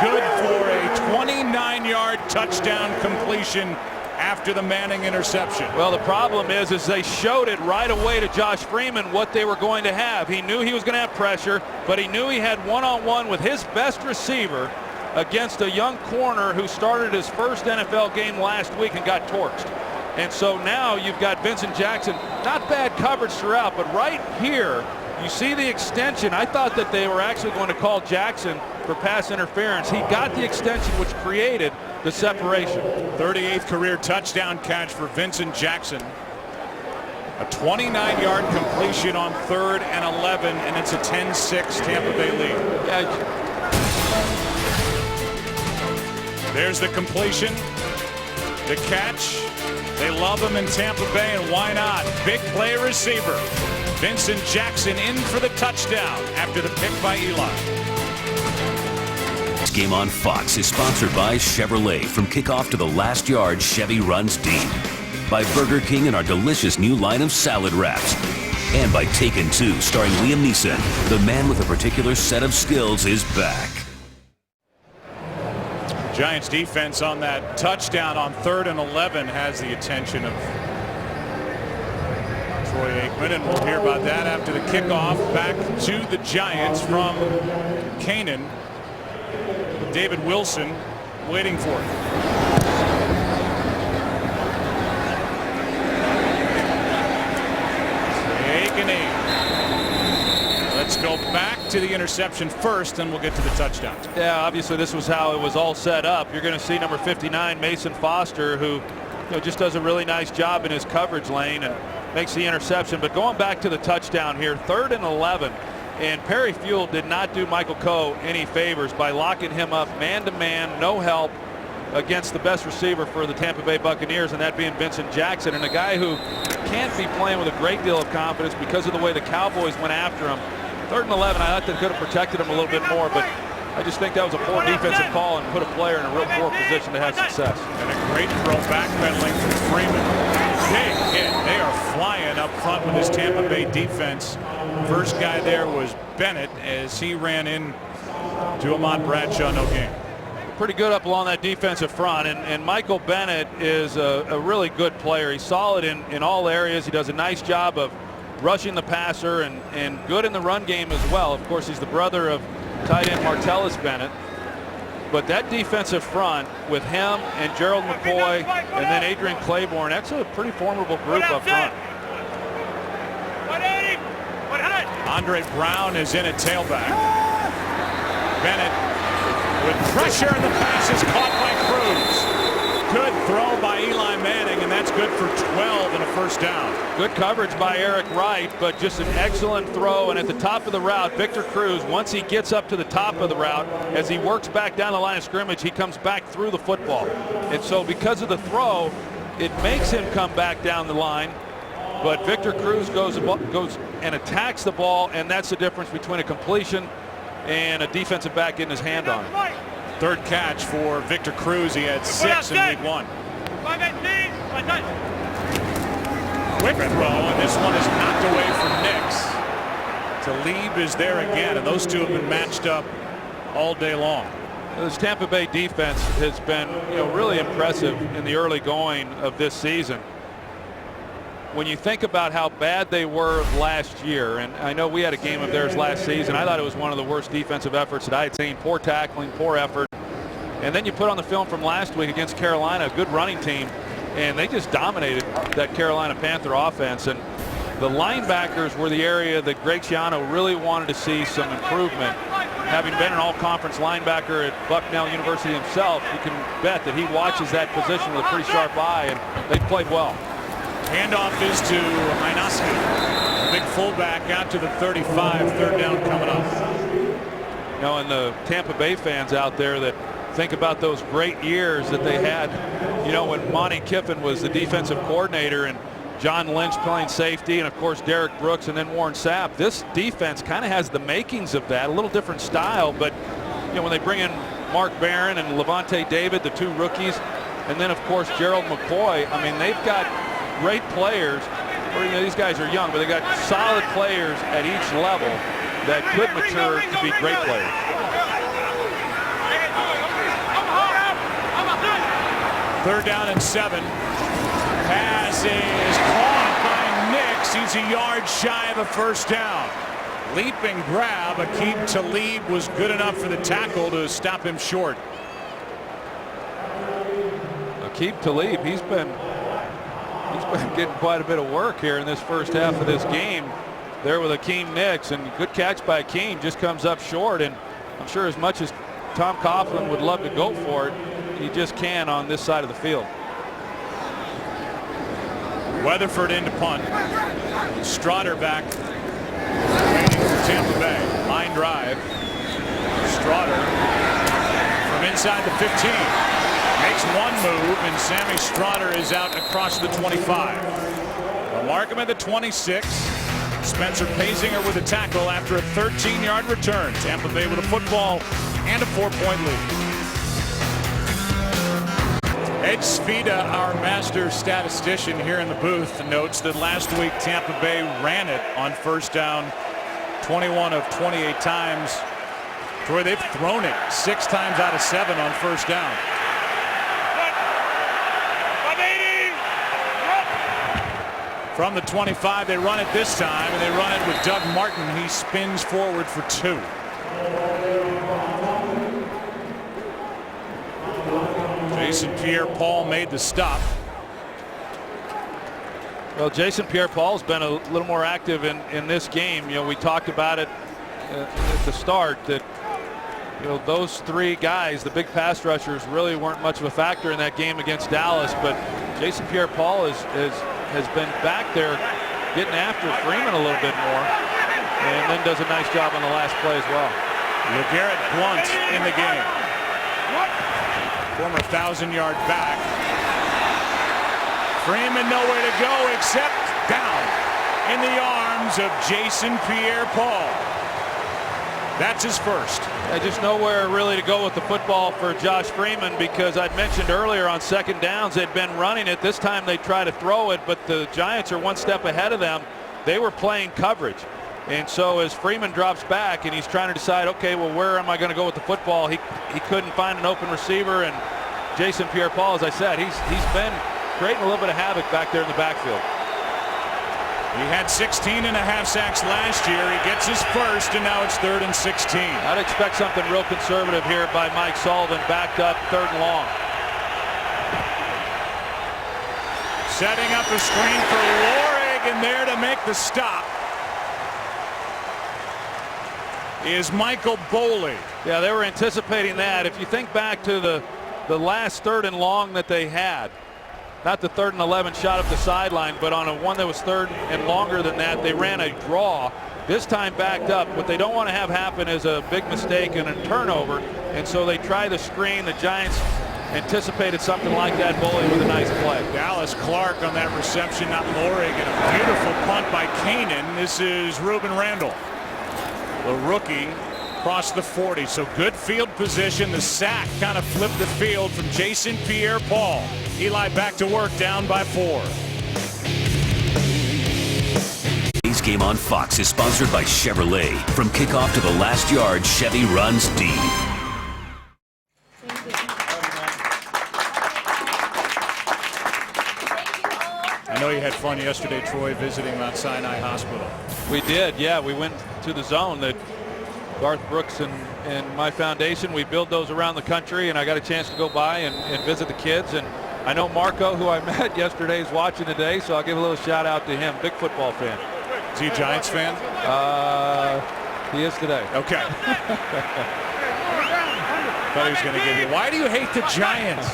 good for a 29-yard touchdown completion after the Manning interception. Well, the problem is they showed it right away to Josh Freeman what they were going to have. He knew he was going to have pressure, but he knew he had one-on-one with his best receiver against a young corner who started his first NFL game last week and got torched. And so now you've got Vincent Jackson. Not bad coverage throughout, but right here you see the extension. I thought that they were actually going to call Jackson for pass interference. He got the extension, which created the separation. 38th career touchdown catch for Vincent Jackson. A 29-yard completion on 3rd and 11, and it's a 10-6 Tampa Bay lead. Yeah. There's the completion, the catch. They love him in Tampa Bay, and why not? Big play receiver. Vincent Jackson in for the touchdown after the pick by Eli. This game on Fox is sponsored by Chevrolet. From kickoff to the last yard, Chevy runs deep. By Burger King and our delicious new line of salad wraps. And by Taken 2, starring Liam Neeson. The man with a particular set of skills is back. Giants defense on that touchdown on 3rd and 11 has the attention of Troy Aikman, and we'll hear about that after the kickoff. Back to the Giants from Canaan. David Wilson waiting for it. Let's go back to the interception first, and we'll get to the touchdown. Yeah, obviously this was how it was all set up. You're going to see number 59, Mason Foster, who just does a really nice job in his coverage lane and makes the interception. But going back to the touchdown here, 3rd and 11, and Perry Fuel did not do Michael Coe any favors by locking him up man-to-man, no help, against the best receiver for the Tampa Bay Buccaneers, and that being Vincent Jackson, and a guy who can't be playing with a great deal of confidence because of the way the Cowboys went after him. 3rd and 11, I thought they could have protected him a little bit more, but I just think that was a poor defensive call and put a player in a real poor position to have success. And a great throw backpedaling from Freeman. Big hit. They are flying up front with this Tampa Bay defense. First guy there was Bennett as he ran in to Ahmad Bradshaw. No gain. Pretty good up along that defensive front, and Michael Bennett is a really good player. He's solid in all areas. He does a nice job of rushing the passer and good in the run game as well. Of course, he's the brother of tight end Martellus Bennett. But that defensive front with him and Gerald McCoy and then Adrian Claiborne, that's a pretty formidable group up front. Andre Brown is in at tailback. Bennett with pressure, and the pass is caught by Cruz. Good throw by Eli Manning, and that's good for 12 and a first down. Good coverage by Eric Wright, but just an excellent throw. And at the top of the route, Victor Cruz, once he gets up to the top of the route, as he works back down the line of scrimmage, he comes back through the football. And so because of the throw, it makes him come back down the line. But Victor Cruz goes and attacks the ball, and that's the difference between a completion and a defensive back getting his hand on it. Third catch for Victor Cruz. He had 6 in week 1. Quick throw, and this one is knocked away from Nix. Talib is there again, and those two have been matched up all day long. This Tampa Bay defense has been, really impressive in the early going of this season. When you think about how bad they were last year, and I know we had a game of theirs last season, I thought it was one of the worst defensive efforts that I had seen. Poor tackling, poor effort. And then you put on the film from last week against Carolina, a good running team, and they just dominated that Carolina Panther offense. And the linebackers were the area that Greg Schiano really wanted to see some improvement. Having been an all-conference linebacker at Bucknell University himself, you can bet that he watches that position with a pretty sharp eye, and they played well. Handoff is to Hynoski. Big fullback out to the 35. Third down coming up. And the Tampa Bay fans out there that think about those great years that they had, when Monty Kiffin was the defensive coordinator and John Lynch playing safety, and of course Derek Brooks and then Warren Sapp. This defense kind of has the makings of that, a little different style, but when they bring in Mark Barron and Levante David, the two rookies, and then of course Gerald McCoy, I mean, they've got great players. These guys are young, but they got solid players at each level that could mature to be great players. Third down and 7. Pass is caught by Nix. He's a yard shy of a first down. Leaping grab. Aqib Talib was good enough for the tackle to stop him short. Aqib Talib, he's been getting quite a bit of work here in this first half of this game. There with Akeem Nix, and good catch by Akeem, just comes up short. And I'm sure as much as Tom Coughlin would love to go for it, he just can't on this side of the field. Weatherford into punt. Strotter back, waiting for Tampa Bay. Line drive. Strotter from inside the 15. Makes one move, and Sammy Strotter is out across the 25. They'll mark him at the 26. Spencer Pazinger with a tackle after a 13-yard return. Tampa Bay with a football and a 4-point lead. Ed Svita, our master statistician here in the booth, notes that last week Tampa Bay ran it on first down 21 of 28 times. Troy, they've thrown it 6 times out of 7 on first down. From the 25, they run it this time, and they run it with Doug Martin. He spins forward for 2. Jason Pierre-Paul made the stop. Well, Jason Pierre-Paul's been a little more active in this game. We talked about it at the start that those 3 guys, the big pass rushers, really weren't much of a factor in that game against Dallas. But Jason Pierre-Paul has been back there getting after Freeman a little bit more, and then does a nice job on the last play as well. LeGarrette Blount in the game. Former 1,000-yard back. Freeman nowhere to go except down in the arms of Jason Pierre-Paul. That's his first. Just nowhere really to go with the football for Josh Freeman, because I'd mentioned earlier on second downs they'd been running it. This time they try to throw it, but the Giants are one step ahead of them. They were playing coverage. And so as Freeman drops back and he's trying to decide, okay, well, where am I going to go with the football? He couldn't find an open receiver, and Jason Pierre-Paul, as I said, he's been creating a little bit of havoc back there in the backfield. He had 16.5 sacks last year. He gets his first, and now it's 3rd and 16. I'd expect something real conservative here by Mike Sullivan, backed up 3rd and long. Setting up a screen for Lorig, and there to make the stop is Michael Boley. Yeah, they were anticipating that. If you think back to the last 3rd and long that they had, not the 3rd and 11 shot up the sideline, but on a one that was 3rd and longer than that, they ran a draw. This time backed up. What they don't want to have happen is a big mistake and a turnover, and so they try the screen. The Giants anticipated something like that. Boley with a nice play. Dallas Clark on that reception, not Lorig, and a beautiful punt by Kanan. This is Ruben Randall, the rookie, across the 40. So good field position. The sack kind of flipped the field from Jason Pierre-Paul. Eli back to work, down by 4. Today's game on Fox is sponsored by Chevrolet. From kickoff to the last yard, Chevy runs deep. I know you had fun yesterday, Troy, visiting Mount Sinai Hospital. We did, yeah. We went to the zone that Garth Brooks and my foundation, we build those around the country, and I got a chance to go by and visit the kids. And I know Marco, who I met yesterday, is watching today, so I'll give a little shout out to him. Big football fan. Is he a Giants fan? He is today. Okay. Thought he was going to give you. Why do you hate the Giants?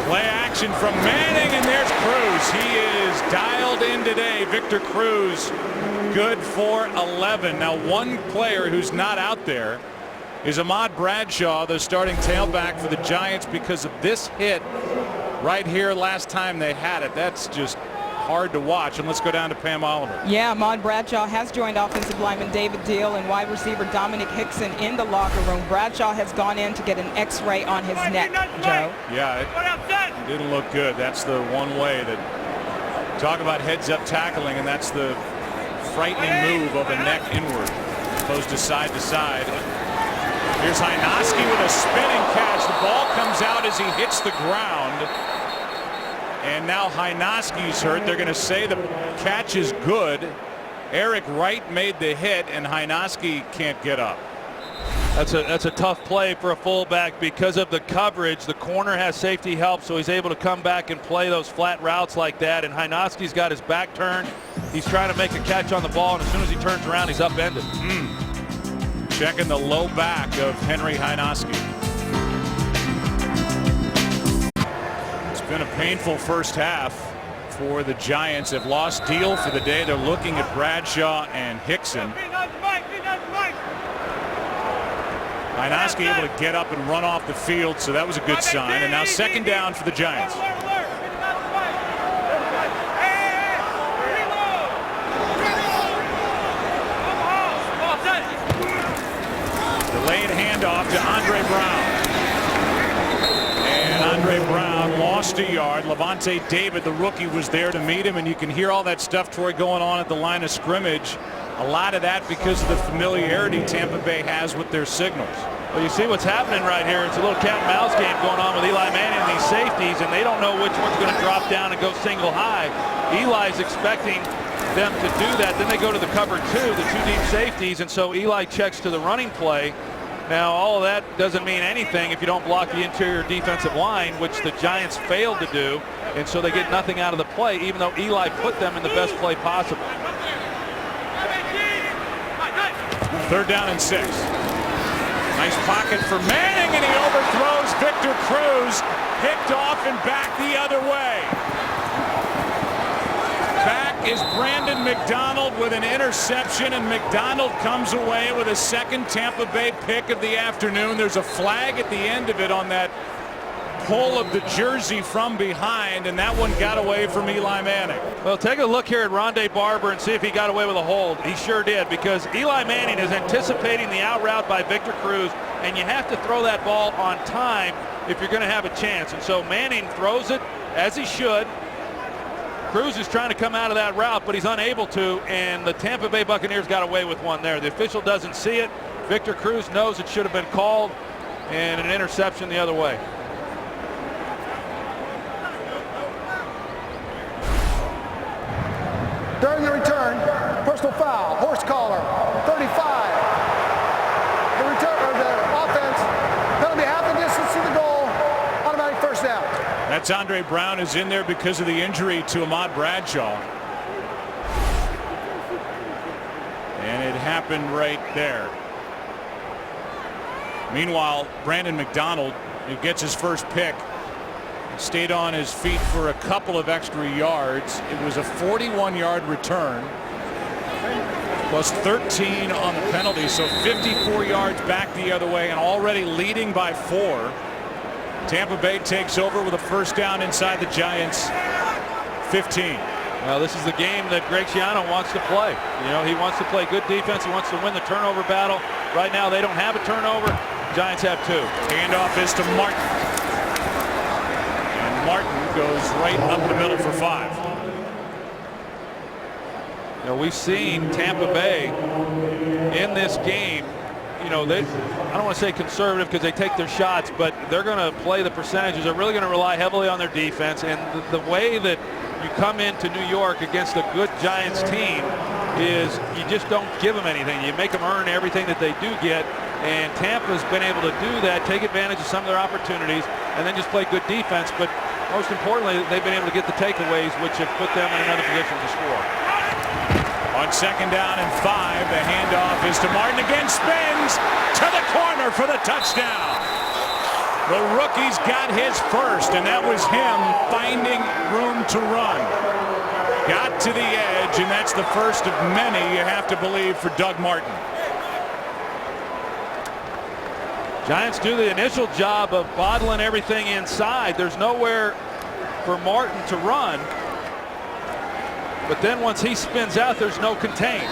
Play action from Manning, and there's Cruz. He is dialed in today. Victor Cruz, good for 11. Now, one player who's not out there is Ahmad Bradshaw, the starting tailback for the Giants, because of this hit right here last time they had it. That's just hard to watch. And let's go down to Pam Oliver. Yeah, Ahmad Bradshaw has joined offensive lineman David Deal and wide receiver Dominic Hickson in the locker room. Bradshaw has gone in to get an x-ray on his neck, Joe. Yeah, it didn't look good. That's the one way that, talk about heads-up tackling, and that's the frightening move of a neck inward as opposed to side to side. Here's Hynoski with a spinning catch. The ball comes out as he hits the ground. And now Hynoski's hurt. They're going to say the catch is good. Eric Wright made the hit, and Hynoski can't get up. That's a tough play for a fullback because of the coverage. The corner has safety help, so he's able to come back and play those flat routes like that. And Hynoski's got his back turned. He's trying to make a catch on the ball, and as soon as he turns around, he's upended. Checking the low back of Henry Hynoski. It's been a painful first half for the Giants. Have lost Deal for the day. They're looking at Bradshaw and Hickson. Hynoski able to get up and run off the field, so that was a good sign. And now second down for the Giants. Delayed handoff to Andre Brown. And Andre Brown lost a yard. Levante David, the rookie, was there to meet him, and you can hear all that stuff, Troy, going on at the line of scrimmage. A lot of that because of the familiarity Tampa Bay has with their signals. Well, you see what's happening right here. It's a little cat and mouse game going on with Eli Manning and these safeties, and they don't know which one's going to drop down and go single high. Eli's expecting them to do that. Then they go to the cover two, the two deep safeties, and so Eli checks to the running play. Now, all of that doesn't mean anything if you don't block the interior defensive line, which the Giants failed to do, and so they get nothing out of the play, even though Eli put them in the best play possible. 3rd down and 6. Nice pocket for Manning, and he overthrows Victor Cruz. Picked off and back the other way. Back is Brandon McDonald with an interception, and McDonald comes away with a second Tampa Bay pick of the afternoon. There's a flag at the end of it on that pull of the jersey from behind, and that one got away from Eli Manning. Well, take a look here at Rondé Barber and see if he got away with a hold. He sure did, because Eli Manning is anticipating the out route by Victor Cruz, and you have to throw that ball on time if you're going to have a chance. And so Manning throws it as he should. Cruz is trying to come out of that route, but he's unable to, and the Tampa Bay Buccaneers got away with one there. The official doesn't see it. Victor Cruz knows it should have been called, and an interception the other way. During the return, personal foul, horse collar, 35. The return, or the offense, penalty half the distance to the goal, automatic first down. That's Andre Brown is in there because of the injury to Ahmad Bradshaw. And it happened right there. Meanwhile, Brandon McDonald, who gets his first pick, stayed on his feet for a couple of extra yards. It was a 41-yard return, plus 13 on the penalty, so 54 yards back the other way, and already leading by 4. Tampa Bay takes over with a first down inside the Giants 15. Well, this is the game that Greg Schiano wants to play. You know, he wants to play good defense. He wants to win the turnover battle. Right now, they don't have a turnover. Giants have 2. Handoff is to Martin. And Martin goes right up the middle for 5. You know, we've seen Tampa Bay in this game. You know, I don't want to say conservative because they take their shots, but they're going to play the percentages. They're really going to rely heavily on their defense. And the way that you come into New York against a good Giants team is you just don't give them anything. You make them earn everything that they do get. And Tampa's been able to do that, take advantage of some of their opportunities, and then just play good defense. But most importantly, they've been able to get the takeaways, which have put them in another position to score. On second down and 5, the handoff is to Martin. Again, spins to the corner for the touchdown. The rookie's got his first, and that was him finding room to run. Got to the edge, and that's the first of many, you have to believe, for Doug Martin. Giants do the initial job of bottling everything inside. There's nowhere for Martin to run. But then once he spins out, there's no contain.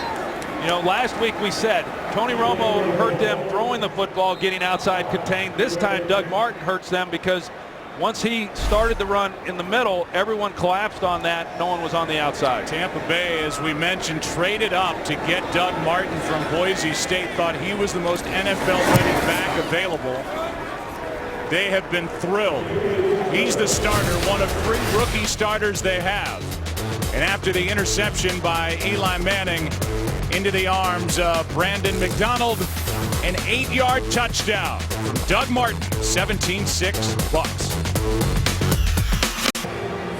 You know, last week we said Tony Romo hurt them throwing the football, getting outside contained. This time Doug Martin hurts them because once he started the run in the middle, everyone collapsed on that. No one was on the outside. Tampa Bay, as we mentioned, traded up to get Doug Martin from Boise State. Thought he was the most NFL-ready back available. They have been thrilled. He's the starter, one of 3 rookie starters they have. And after the interception by Eli Manning into the arms of Brandon McDonald, an 8-yard touchdown from Doug Martin, 17-6 Bucs.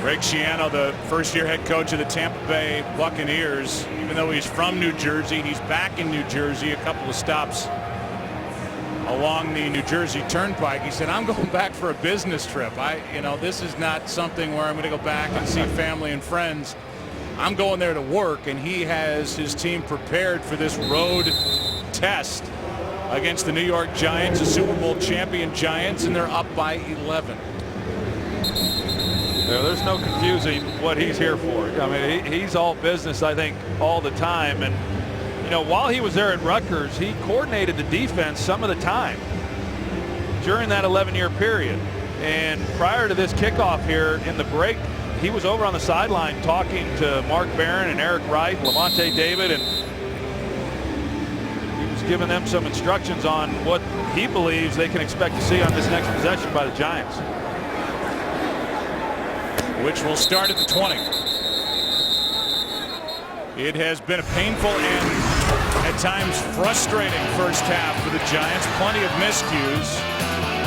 Greg Schiano, the first-year head coach of the Tampa Bay Buccaneers, even though he's from New Jersey, he's back in New Jersey, a couple of stops along the New Jersey Turnpike. He said, I'm going back for a business trip. This is not something where I'm going to go back and see family and friends. I'm going there to work, and he has his team prepared for this road test against the New York Giants, the Super Bowl champion Giants, and they're up by 11. There's no confusing what he's here for. I mean, he's all business, I think, all the time. And you know, while he was there at Rutgers, he coordinated the defense some of the time during that 11-year period. And prior to this kickoff here in the break, he was over on the sideline talking to Mark Barron and Eric Wright, Lavonte David, and he was giving them some instructions on what he believes they can expect to see on this next possession by the Giants. Which will start at the 20. It has been a painful and at times frustrating first half for the Giants. Plenty of miscues.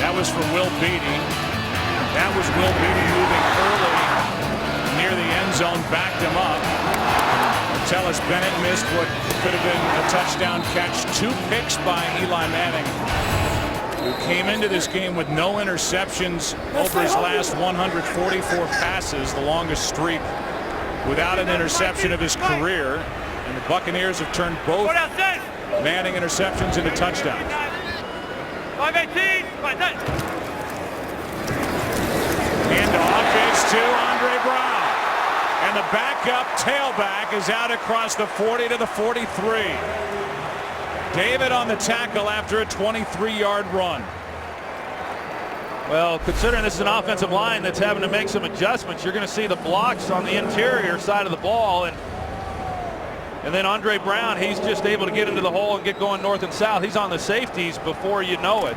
That was for Will Beatty. That was Will Beatty moving early near the end zone, backed him up. Martellus Bennett missed what could have been a touchdown catch. 2 picks by Eli Manning, who came into this game with no interceptions over his last 144 passes, the longest streak without an interception of his career. And the Buccaneers have turned both Manning interceptions into touchdowns. 5-18, Handoff is to Andre Brown. And the backup tailback is out across the 40 to the 43. David on the tackle after a 23-yard run. Well, considering this is an offensive line that's having to make some adjustments, you're going to see the blocks on the interior side of the ball. And then Andre Brown, he's just able to get into the hole and get going north and south. He's on the safeties before you know it.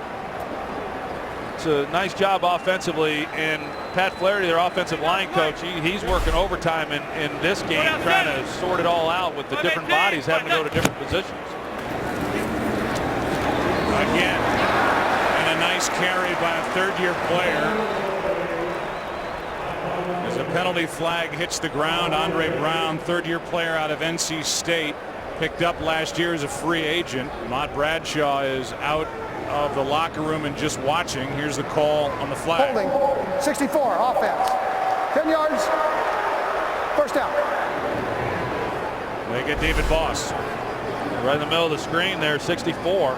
It's a nice job offensively. And Pat Flaherty, their offensive line coach, he's working overtime in this game, trying to sort it all out with the different bodies having to go to different positions. Again, and a nice carry by a third-year player. As a penalty flag hits the ground, Andre Brown, third-year player out of NC State, picked up last year as a free agent. Ahmad Bradshaw is out of the locker room and just watching. Here's the call on the flag. Holding, 64, offense. 10 yards, first down. They get David Boss. Right in the middle of the screen there, 64.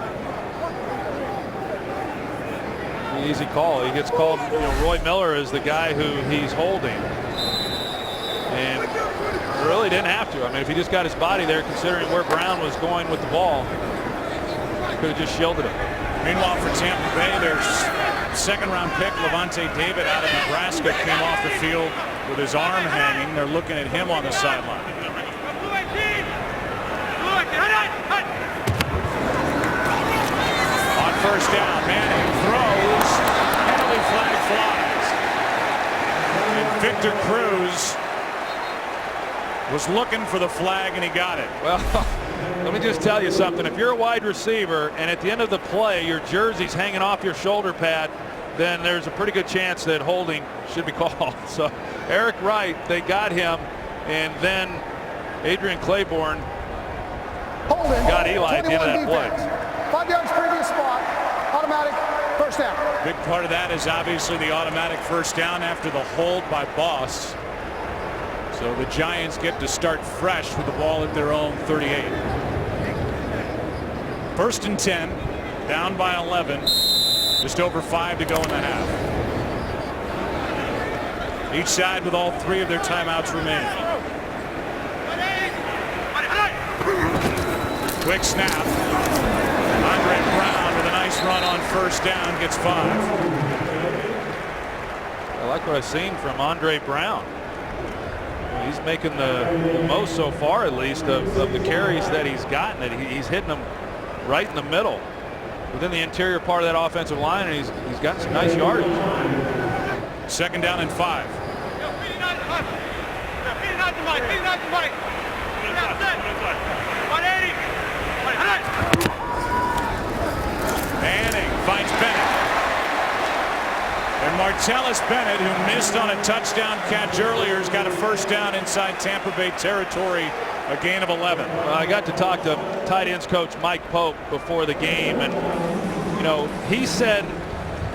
Easy call. He gets called. Roy Miller is the guy who he's holding, and really didn't have to. I mean, if he just got his body there, considering where Brown was going with the ball, could have just shielded him. Meanwhile, for Tampa Bay, their second-round pick Levante David out of Nebraska came off the field with his arm hanging. They're looking at him on the sideline. On first down, Manning throws, penalty flag flies. And Victor Cruz was looking for the flag, and he got it. Well, let me just tell you something. If you're a wide receiver and at the end of the play your jersey's hanging off your shoulder pad, then there's a pretty good chance that holding should be called. So Eric Wright, they got him, and then Adrian Claiborne got Eli at the end of that play. 5 yards previous spot, automatic first down. Big part of that is obviously the automatic first down after the hold by Boss. So the Giants get to start fresh with the ball at their own 38. First and 10, down by 11, just over 5 to go in the half. Each side with all 3 of their timeouts remaining. Quick snap. Andre Brown with a nice run on first down, gets 5. I like what I've seen from Andre Brown. He's making the most so far, at least, of the carries that he's gotten. He's hitting them right in the middle, within the interior part of that offensive line, and he's got some nice yardage. Second down and 5. Manning finds Bennett. And Martellus Bennett, who missed on a touchdown catch earlier, has got a first down inside Tampa Bay territory, a gain of 11. Well, I got to talk to tight ends coach Mike Pope before the game, and he said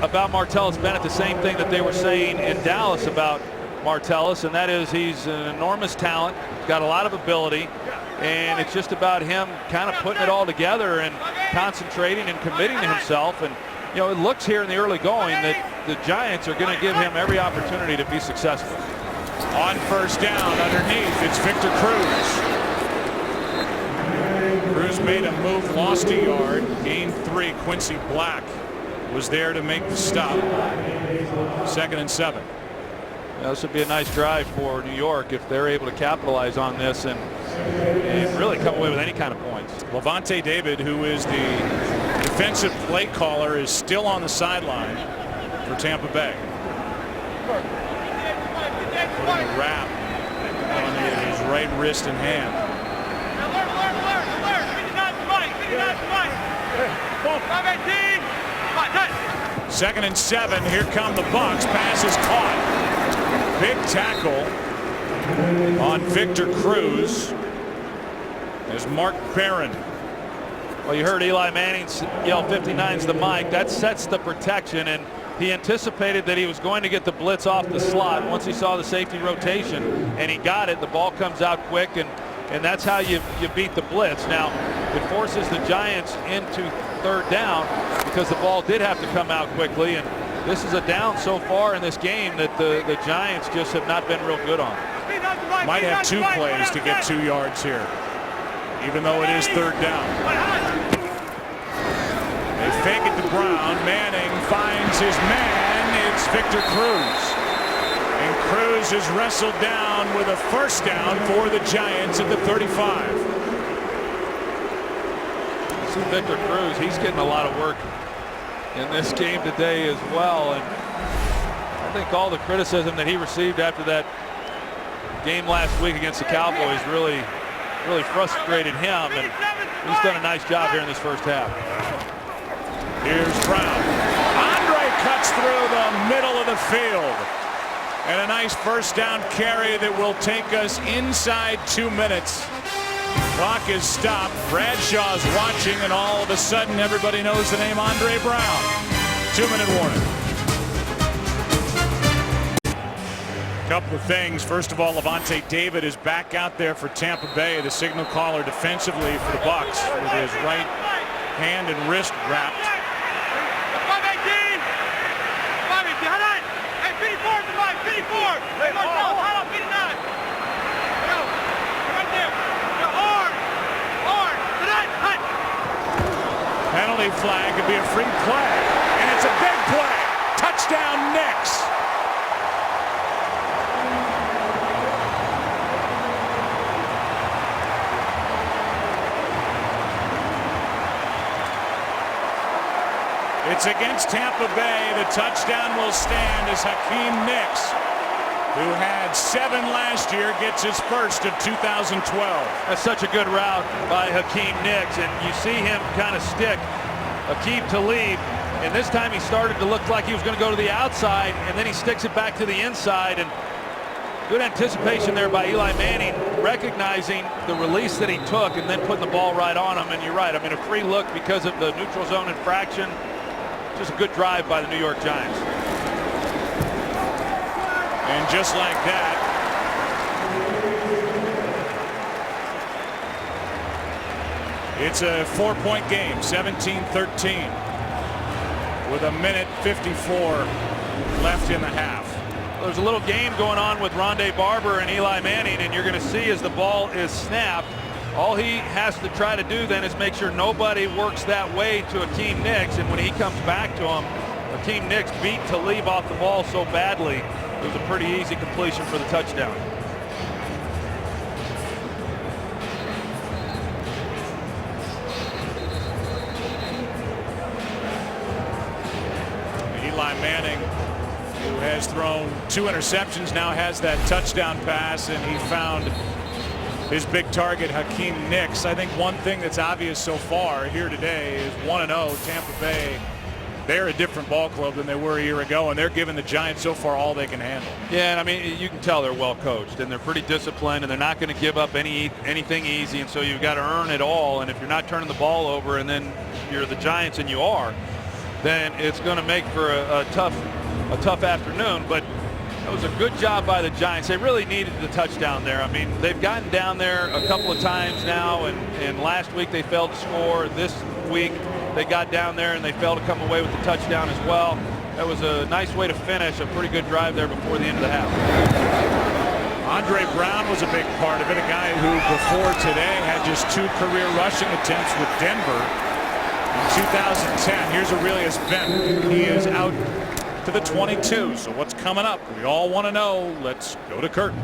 about Martellus Bennett the same thing that they were saying in Dallas about Martellus, and that is he's an enormous talent, got a lot of ability, and it's just about him kind of putting it all together and concentrating and committing to himself. And it looks here in the early going that the Giants are going to give him every opportunity to be successful. On first down, underneath, it's Victor Cruz. Cruz made a move, lost a yard, gained 3. Quincy Black was there to make the stop. Second and 7. This would be a nice drive for New York if they're able to capitalize on this and really come away with any kind of points. Levante David, who is the defensive play caller, is still on the sideline for Tampa Bay. Putting a wrap on his right wrist and hand. Second and 7. Here come the Bucs. Pass is caught. Big tackle on Victor Cruz as Mark Barron. Well, you heard Eli Manning yell 59's the mic. That sets the protection, and he anticipated that he was going to get the blitz off the slot once he saw the safety rotation, and he got it. The ball comes out quick, and that's how you beat the blitz. Now, it forces the Giants into third down because the ball did have to come out quickly, and this is a down so far in this game that the Giants just have not been real good on. Might have 2 plays to get 2 yards here, even though it is 3rd down. They fake it to Brown. Manning finds his man. It's Victor Cruz. And Cruz is wrestled down with a 1st down for the Giants at the 35. See Victor Cruz, he's getting a lot of work in this game today as well. And I think all the criticism that he received after that game last week against the Cowboys really frustrated him. And he's done a nice job here in this 1st half. Here's Brown. Andre cuts through the middle of the field. And a nice 1st down carry that will take us inside 2 minutes. Clock is stopped. Bradshaw's watching, and all of a sudden everybody knows the name Andre Brown. 2-minute warning. Couple of things. First of all, Levante David is back out there for Tampa Bay, the signal caller defensively for the Bucs, with his right hand and wrist wrapped. Penalty flag could be a free play, and it's a big play. Touchdown Knicks. It's against Tampa Bay. The touchdown will stand as Hakeem Nicks, who had 7 last year, gets his 1st of 2012. That's such a good route by Hakeem Nicks, and you see him kind of stick Aqib Talib, and this time he started to look like he was going to go to the outside, and then he sticks it back to the inside. And good anticipation there by Eli Manning, recognizing the release that he took and then putting the ball right on him. And you're right, I mean, a free look because of the neutral zone infraction. Just a good drive by the New York Giants. And just like that, it's a 4-point game, 17-13, with 1:54 left in the half. There's a little game going on with Rondé Barber and Eli Manning, and you're going to see as the ball is snapped, all he has to try to do then is make sure nobody works that way to Hakeem Nicks. And when he comes back to him, Hakeem Nicks beat Talib off the ball so badly, it was a pretty easy completion for the touchdown. Eli Manning, who has thrown 2 interceptions, now has that touchdown pass, and he found his big target, Hakeem Nicks. I think one thing that's obvious so far here today is 1-0 Tampa Bay. They're a different ball club than they were a year ago, and they're giving the Giants so far all they can handle. Yeah, and I mean, you can tell they're well coached, and they're pretty disciplined, and they're not going to give up anything easy, and so you've got to earn it all. And if you're not turning the ball over, and then you're the Giants, and you are, then it's going to make for a tough afternoon. But it was a good job by the Giants. They really needed the touchdown there. I mean, they've gotten down there a couple of times now, and last week they failed to score. This week they got down there and they failed to come away with the touchdown as well. That was a nice way to finish a pretty good drive there before the end of the half. Andre Brown was a big part of it, a guy who before today had just 2 career rushing attempts with Denver in 2010. Here's Aurelius Benton. He is out to the 22. So what's coming up? We all want to know. Let's go to Curtin.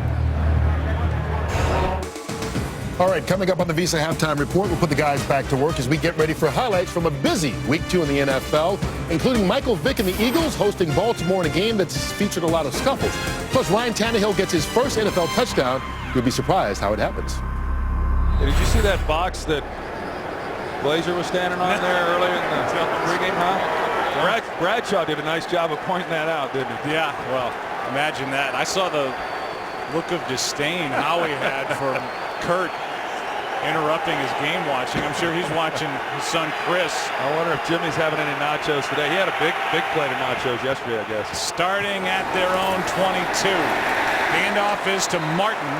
All right, coming up on the Visa Halftime Report, we'll put the guys back to work as we get ready for highlights from a busy Week 2 in the NFL, including Michael Vick and the Eagles hosting Baltimore in a game that's featured a lot of scuffles. Plus, Ryan Tannehill gets his first NFL touchdown. You'll be surprised how it happens. Hey, did you see that box that Glazer was standing on there earlier in the pregame, huh? Bradshaw did a nice job of pointing that out, didn't he? Yeah, well, imagine that. I saw the look of disdain Howie had for Kurt interrupting his game watching. I'm sure he's watching his son Chris. I wonder if Jimmy's having any nachos today. He had a big plate of nachos yesterday, I guess. Starting at their own 22. Handoff is to Martin.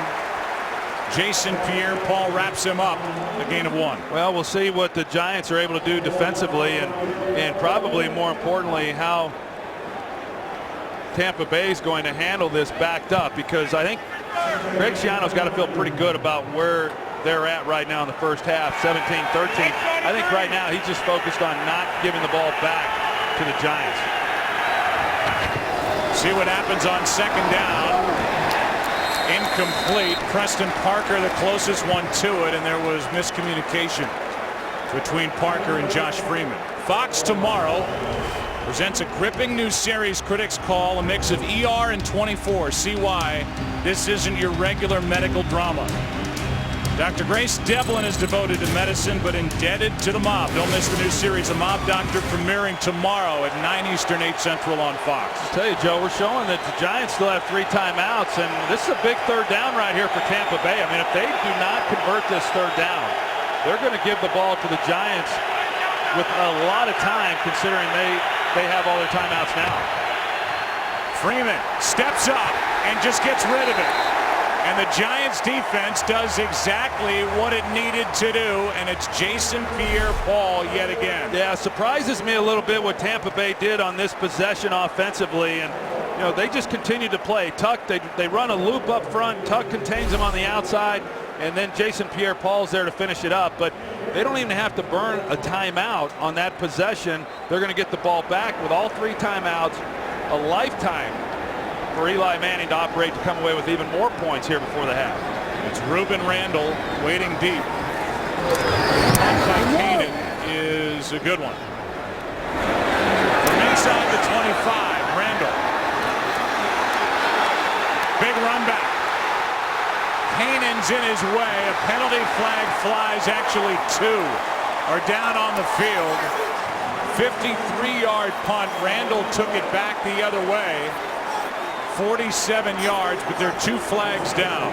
Jason Pierre-Paul wraps him up. A gain of 1. Well, we'll see what the Giants are able to do defensively, and probably more importantly how Tampa Bay is going to handle this backed up, because I think Greg Schiano's got to feel pretty good about where they're at right now in the first half, 17-13. I think right now he's just focused on not giving the ball back to the Giants. See what happens on second down. Incomplete. Preston Parker, the closest one to it, and there was miscommunication between Parker and Josh Freeman. Fox tomorrow presents a gripping new series critics call a mix of ER and 24. See why this isn't your regular medical drama. Dr. Grace Devlin is devoted to medicine but indebted to the mob. Don't miss the new series The Mob Doctor, premiering tomorrow at 9 Eastern, 8 Central on Fox. I'll tell you, Joe, we're showing that the Giants still have 3 timeouts, and this is a big third down right here for Tampa Bay. I mean, if they do not convert this third down, they're going to give the ball to the Giants with a lot of time, considering they have all their timeouts now. Freeman steps up and just gets rid of it. And the Giants defense does exactly what it needed to do, and it's Jason Pierre-Paul yet again. Yeah, surprises me a little bit what Tampa Bay did on this possession offensively, and you know, they just continue to play. Tuck, they run a loop up front. Tuck contains them on the outside, and then Jason Pierre-Paul's there to finish it up. But they don't even have to burn a timeout on that possession. They're going to get the ball back with all 3 timeouts, a lifetime for Eli Manning to operate to come away with even more points here before the half. It's Ruben Randall waiting deep. Keenan is a good one. From inside the 25, Randall. Big run back. Kane's in his way. A penalty flag flies. Actually 2 are down on the field. 53-yard punt. Randall took it back the other way. 47 yards, but there are 2 flags down.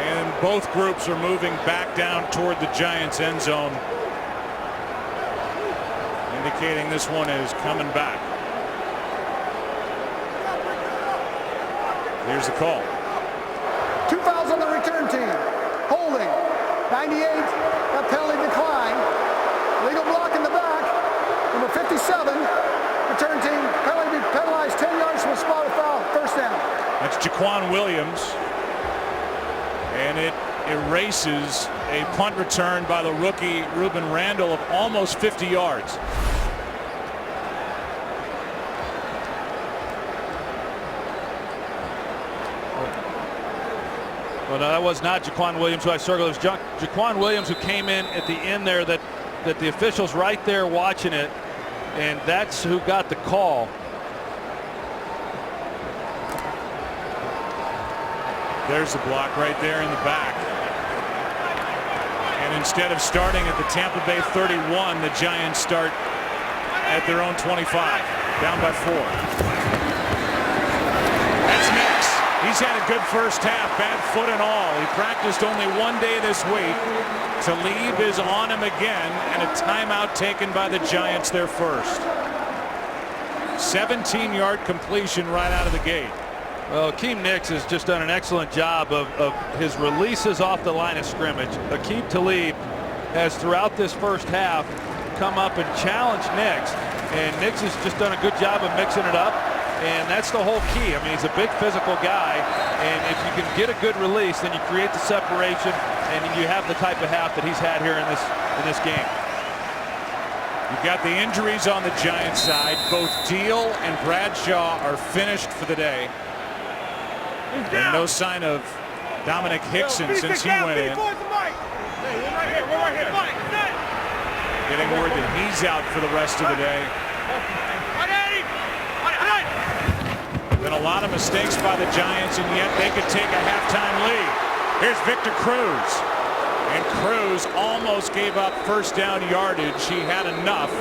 And both groups are moving back down toward the Giants' end zone, indicating this one is coming back. Here's the call. 2 fouls on the return team. Holding. 98. That penalty decline. Legal block in the back. Number 57. Return team penalty penalized 10 yards from a spot of foul. First down. That's Jaquan Williams. And it erases a punt return by the rookie Ruben Randall of almost 50 yards. Well, no, that was not Jaquan Williams who I circled. It was Jaquan Williams who came in at the end there, that the officials right there watching it, and that's who got the call. There's the block right there in the back. And instead of starting at the Tampa Bay 31, the Giants start at their own 25, down by 4. That's Nix. He's had a good first half, bad foot and all. He practiced only 1 day this week. Talib is on him again, and a timeout taken by the Giants, their first. 17-yard completion right out of the gate. Well, Akeem Nicks has just done an excellent job of his releases off the line of scrimmage. Aqib Talib has throughout this first half come up and challenged Nicks, and Nicks has just done a good job of mixing it up. And that's the whole key. I mean, he's a big physical guy, and if you can get a good release, then you create the separation, and you have the type of half that he's had here in this game. You've got the injuries on the Giants side. Both Deal and Bradshaw are finished for the day. And no sign of Dominic Hickson since he went in. Getting word that he's out for the rest of the day. Been a lot of mistakes by the Giants, and yet they could take a halftime lead. Here's Victor Cruz. And Cruz almost gave up first down yardage. He had enough.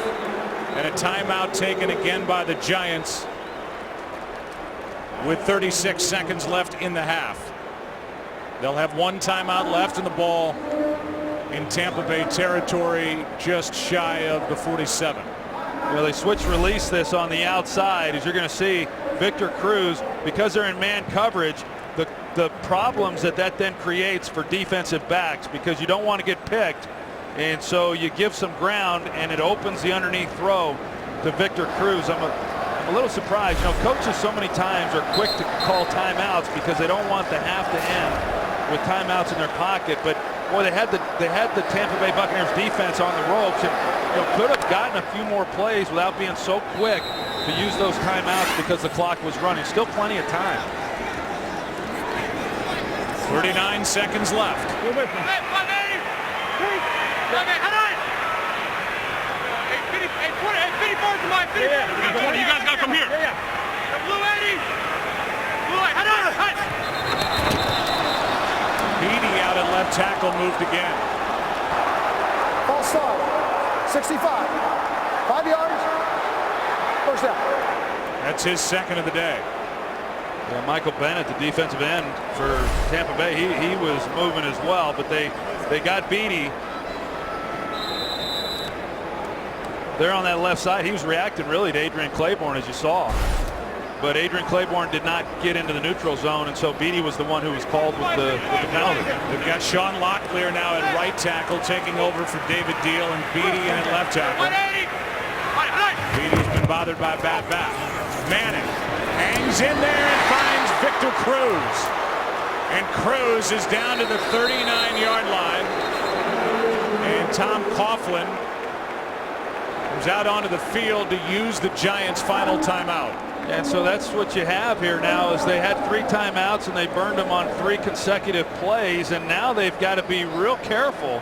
And a timeout taken again by the Giants with 36 seconds left in the half. They'll have 1 timeout left, and the ball in Tampa Bay territory, just shy of the 47. Well, they switch release this on the outside, as you're going to see Victor Cruz, because they're in man coverage. the problems that then creates for defensive backs, because you don't want to get picked, and so you give some ground and it opens the underneath throw to Victor Cruz. I'm a little surprised. You know, coaches so many times are quick to call timeouts because they don't want the half to end with timeouts in their pocket. But boy, they had the Tampa Bay Buccaneers defense on the ropes, and could have gotten a few more plays without being so quick to use those timeouts because the clock was running. Still plenty of time. 39 seconds left. You guys got to come here. Beatty out at left tackle, moved again. False start. 65. 5 yards. First down. That's his second of the day. Yeah, Michael Bennett, the defensive end for Tampa Bay, he was moving as well, but they got Beatty there on that left side. He was reacting really to Adrian Claiborne, as you saw. But Adrian Claiborne did not get into the neutral zone, and so Beatty was the one who was called with the penalty. They've got Sean Locklear now at right tackle, taking over for David Deal, and Beatty in at left tackle. Beatty's been bothered by a bad back. Manning hangs in there and finds Victor Cruz. And Cruz is down to the 39-yard line. And Tom Coughlin comes out onto the field to use the Giants' final timeout. And so that's what you have here now, is they had 3 timeouts and they burned them on 3 consecutive plays, and now they've got to be real careful.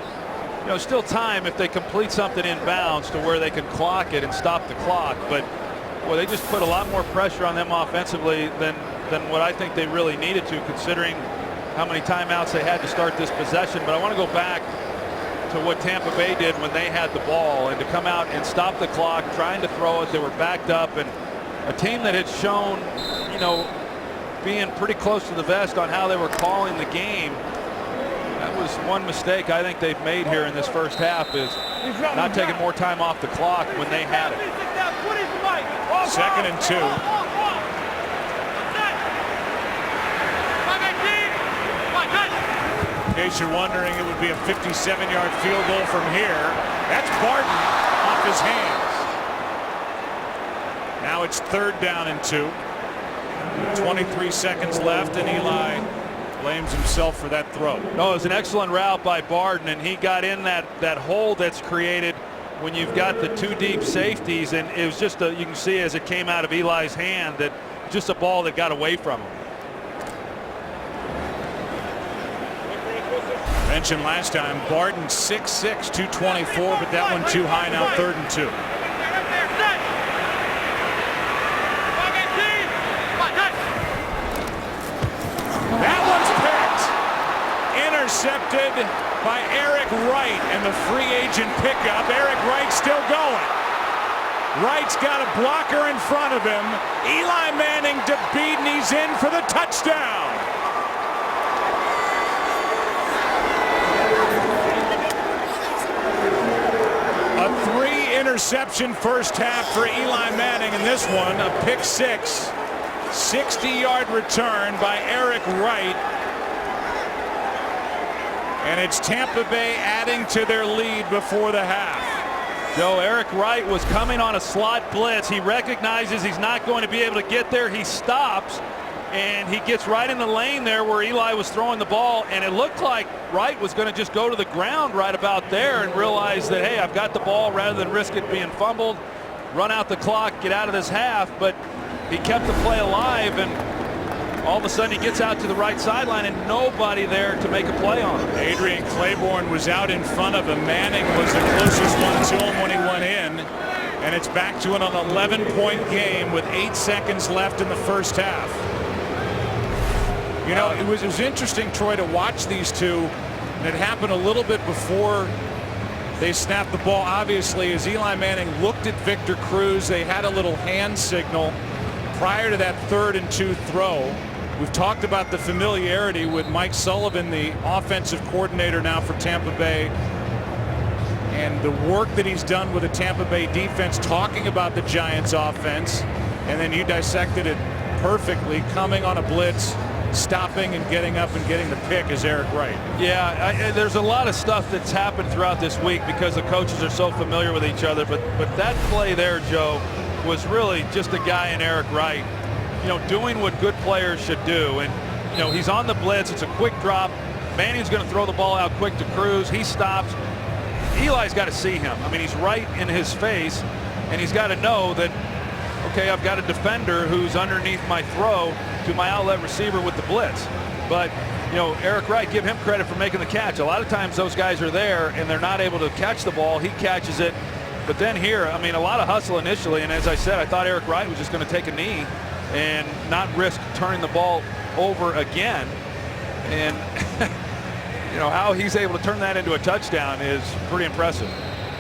You know, still time if they complete something in bounds to where they can clock it and stop the clock, but well, they just put a lot more pressure on them offensively than what I think they really needed to, considering how many timeouts they had to start this possession. But I want to go back to what Tampa Bay did when they had the ball, and to come out and stop the clock, trying to throw it. They were backed up, and a team that had shown, you know, being pretty close to the vest on how they were calling the game. That was one mistake I think they've made here in this first half, is not taking more time off the clock when they had it. 2nd and 2. In case you're wondering, it would be a 57-yard field goal from here. That's Barton off his hands. Now it's 3rd down and 2. 23 seconds left, and Eli blames himself for that throw. No, it was an excellent route by Barton, and he got in that hole that's created when you've got the 2 deep safeties, and it was just you can see as it came out of Eli's hand that just a ball that got away from him. Mentioned last time, Barton 6'6", 224, but that one too high now, 3rd and 2. That one's picked. Intercepted by Eric Wright, and the free agent pickup. Eric Wright still going. Wright's got a blocker in front of him. Eli Manning to beat, and he's in for the touchdown. A 3-interception first half for Eli Manning, and this one a pick 6. 60-yard return by Eric Wright. And it's Tampa Bay adding to their lead before the half. Joe, Eric Wright was coming on a slot blitz. He recognizes he's not going to be able to get there. He stops, and he gets right in the lane there where Eli was throwing the ball, and it looked like Wright was going to just go to the ground right about there and realize that, hey, I've got the ball, rather than risk it being fumbled, run out the clock, get out of this half. But he kept the play alive, and all of a sudden he gets out to the right sideline and nobody there to make a play on him. Adrian Claiborne was out in front of him. Manning was the closest one to him when he went in. And it's back to an 11-point game with 8 seconds left in the first half. You know, it was interesting, Troy, to watch these two. And it happened a little bit before they snapped the ball. Obviously, as Eli Manning looked at Victor Cruz, they had a little hand signal prior to that 3rd and 2 throw. We've talked about the familiarity with Mike Sullivan, the offensive coordinator now for Tampa Bay, and the work that he's done with the Tampa Bay defense, talking about the Giants offense. And then you dissected it perfectly, coming on a blitz, stopping and getting up and getting the pick is Eric Wright. Yeah, there's a lot of stuff that's happened throughout this week because the coaches are so familiar with each other. But that play there, Joe, was really just a guy in Eric Wright, doing what good players should do. And, he's on the blitz. It's a quick drop. Manning's going to throw the ball out quick to Cruz. He stops. Eli's got to see him. I mean, he's right in his face, and he's got to know that, okay, I've got a defender who's underneath my throw to my outlet receiver with the blitz. But, Eric Wright, give him credit for making the catch. A lot of times those guys are there and they're not able to catch the ball. He catches it. But then here, I mean, a lot of hustle initially. And as I said, I thought Eric Wright was just going to take a knee and not risk turning the ball over again. And, how he's able to turn that into a touchdown is pretty impressive.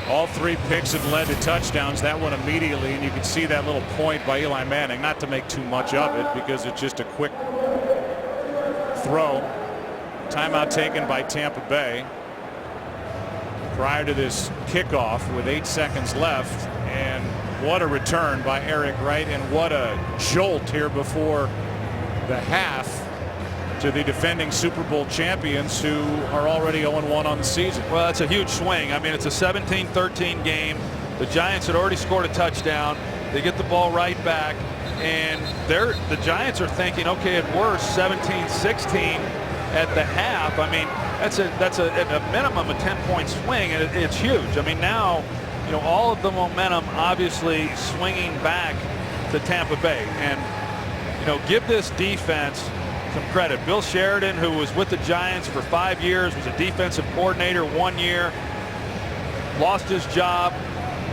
All 3 picks have led to touchdowns. That one immediately, and you can see that little point by Eli Manning, not to make too much of it because it's just a quick throw. Timeout taken by Tampa Bay prior to this kickoff with 8 seconds left, and what a return by Eric Wright, and what a jolt here before the half to the defending Super Bowl champions, who are already 0-1 on the season. Well, that's a huge swing. I mean, it's a 17-13 game. The Giants had already scored a touchdown. They get the ball right back, and the Giants are thinking, okay, at worst 17-16 at the half. I mean, that's a minimum a 10-point swing, and it's huge. I mean, now, all of the momentum obviously swinging back to Tampa Bay, and give this defense some credit. Bill Sheridan, who was with the Giants for 5 years, was a defensive coordinator 1 year, lost his job.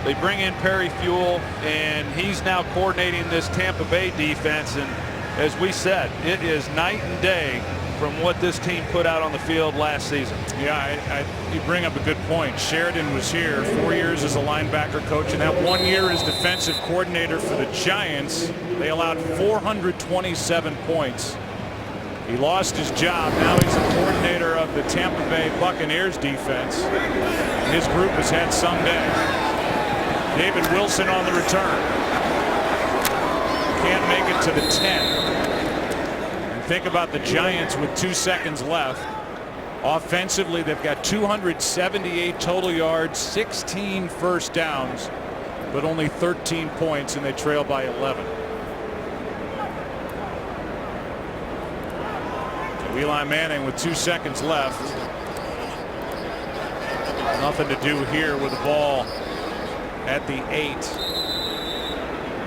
They bring in Perry Fuel, and he's now coordinating this Tampa Bay defense. And as we said, it is night and day from what this team put out on the field last season. Yeah, you bring up a good point. Sheridan was here 4 years as a linebacker coach, and that 1 year as defensive coordinator for the Giants. They allowed 427 points. He lost his job. Now he's the coordinator of the Tampa Bay Buccaneers defense. His group has had some day. David Wilson on the return. Can't make it to the 10. And think about the Giants with 2 seconds left. Offensively, they've got 278 total yards, 16 first downs, but only 13 points, and they trail by 11. Eli Manning with 2 seconds left. Nothing to do here with the ball at the 8.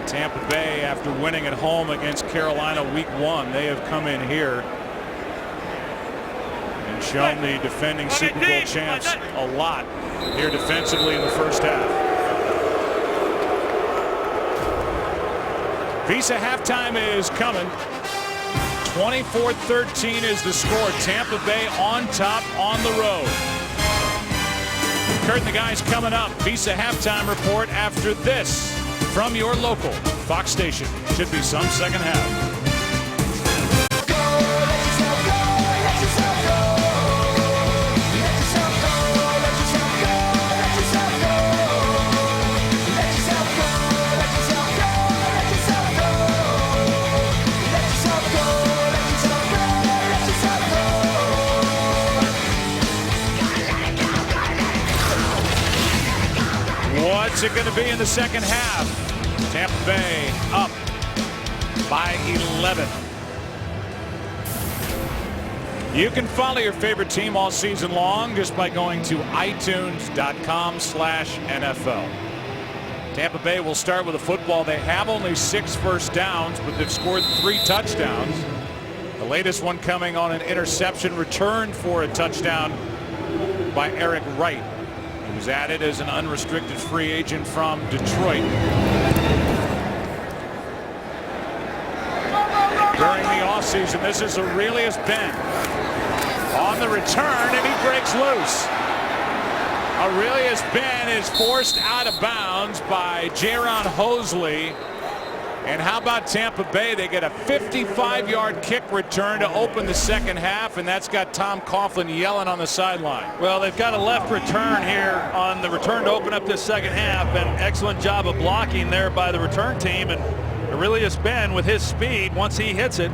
Tampa Bay, after winning at home against Carolina week 1, they have come in here and shown the defending Super Bowl champs a lot here defensively in the first half. Visa halftime is coming. 24-13 is the score. Tampa Bay on top on the road. Kurt and the guys coming up. Visa halftime report after this from your local Fox station. Should be some second half. What's it going to be in the second half? Tampa Bay up by 11. You can follow your favorite team all season long just by going to itunes.com/NFL. Tampa Bay will start with a football. They have only 6 first downs, but they've scored 3 touchdowns. The latest one coming on an interception return for a touchdown by Eric Wright. He was added as an unrestricted free agent from Detroit. During the offseason, this is Aurelius Ben on the return, and he breaks loose. Aurelius Ben is forced out of bounds by Jaron Hosley. And how about Tampa Bay? They get a 55-yard kick return to open the second half, and that's got Tom Coughlin yelling on the sideline. Well, they've got a left return here on the return to open up this second half, and excellent job of blocking there by the return team. And Aurelius Ben, with his speed, once he hits it,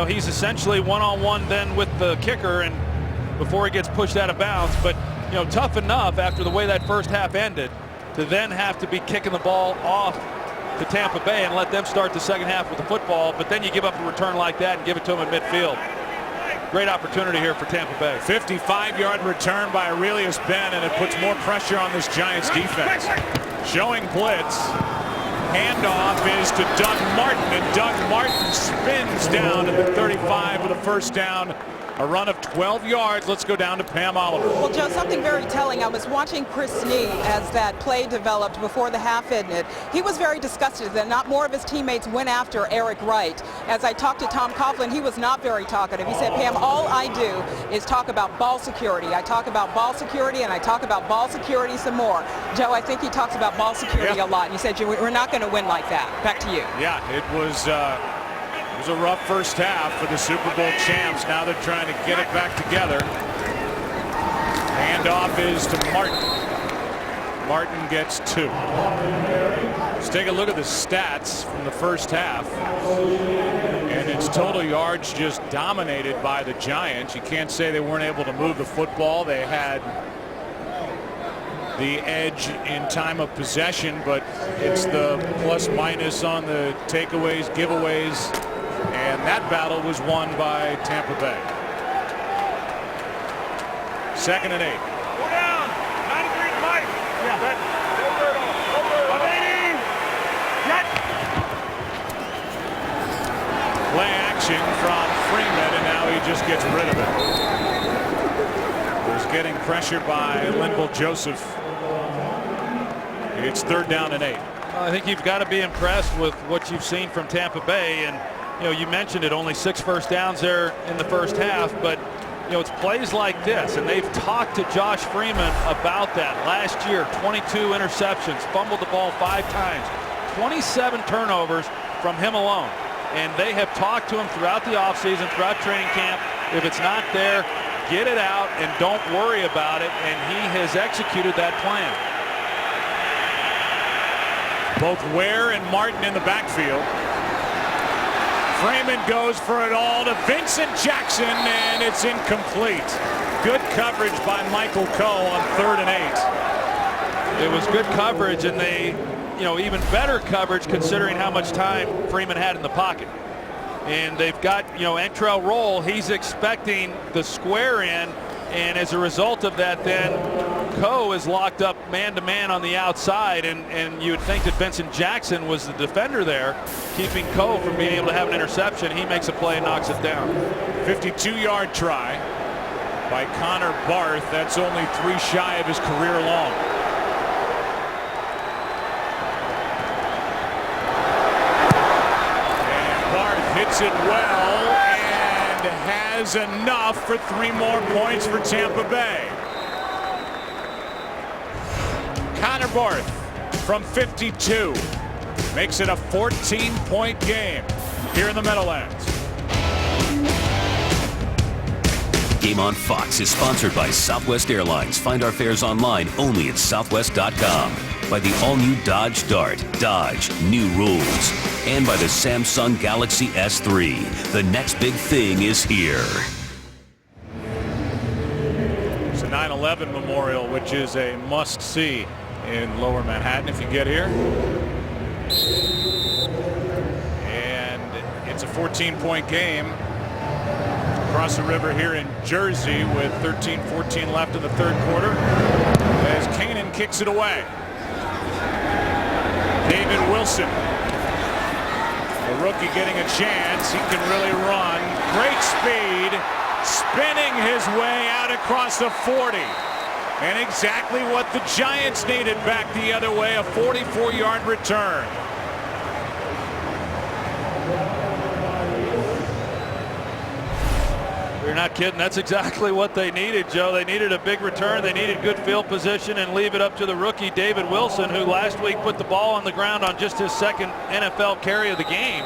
he's essentially one-on-one then with the kicker, and before he gets pushed out of bounds. But tough enough after the way that first half ended to then have to be kicking the ball off to Tampa Bay and let them start the second half with the football. But then you give up a return like that and give it to them in midfield. Great opportunity here for Tampa Bay. 55-yard return by Aurelius Ben, and it puts more pressure on this Giants defense. Showing blitz. Handoff is to Doug Martin, and Doug Martin spins down to the 35 with a first down. A run of 12 yards. Let's go down to Pam Oliver. Well, Joe, something very telling. I was watching Chris Snee as that play developed before the half ended. He was very disgusted that not more of his teammates went after Eric Wright. As I talked to Tom Coughlin, he was not very talkative. He said, Pam, all I do is talk about ball security. I talk about ball security, and I talk about ball security some more. Joe, I think he talks about ball security a lot. And he said, we're not going to win like that. Back to you. Yeah, it was a rough first half for the Super Bowl champs. Now they're trying to get it back together. Handoff is to Martin. Martin gets 2. Let's take a look at the stats from the first half. And it's total yards just dominated by the Giants. You can't say they weren't able to move the football. They had the edge in time of possession, but it's the plus minus on the takeaways, giveaways. And that battle was won by Tampa Bay. 2nd and 8. Go down. 93 to Mike. Yeah. Play action from Freeman, and now he just gets rid of it. Was getting pressured by Linval Joseph. It's 3rd down and 8. I think you've got to be impressed with what you've seen from Tampa Bay, and you mentioned it, only 6 first downs there in the first half, but it's plays like this, and they've talked to Josh Freeman about that. Last year, 22 interceptions, fumbled the ball 5 times, 27 turnovers from him alone, and they have talked to him throughout the offseason, throughout training camp. If it's not there, get it out and don't worry about it, and he has executed that plan. Both Ware and Martin in the backfield. Freeman goes for it all to Vincent Jackson, and it's incomplete. Good coverage by Michael Coe on 3rd and 8. It was good coverage, and they, even better coverage considering how much time Freeman had in the pocket. And they've got, Entrell roll. He's expecting the square in, and as a result of that, then Coe is locked up man-to-man on the outside, and you would think that Vincent Jackson was the defender there, keeping Coe from being able to have an interception. He makes a play and knocks it down. 52-yard try by Connor Barth. That's only 3 shy of his career long. And Barth hits it well and has enough for 3 more points for Tampa Bay. Connor Barth from 52 makes it a 14-point game here in the Meadowlands. Game on Fox is sponsored by Southwest Airlines. Find our fares online only at southwest.com. By the all-new Dodge Dart. Dodge, new rules. And by the Samsung Galaxy S3. The next big thing is here. It's a 9/11 memorial, which is a must-see in Lower Manhattan if you get here. And it's a 14-point game across the river here in Jersey with 13-14 left in the 3rd quarter as Kanan kicks it away. David Wilson, the rookie, getting a chance. He can really run. Great speed, spinning his way out across the 40. And exactly what the Giants needed back the other way, a 44-yard return. You're not kidding. That's exactly what they needed, Joe. They needed a big return. They needed good field position and leave it up to the rookie, David Wilson, who last week put the ball on the ground on just his 2nd NFL carry of the game.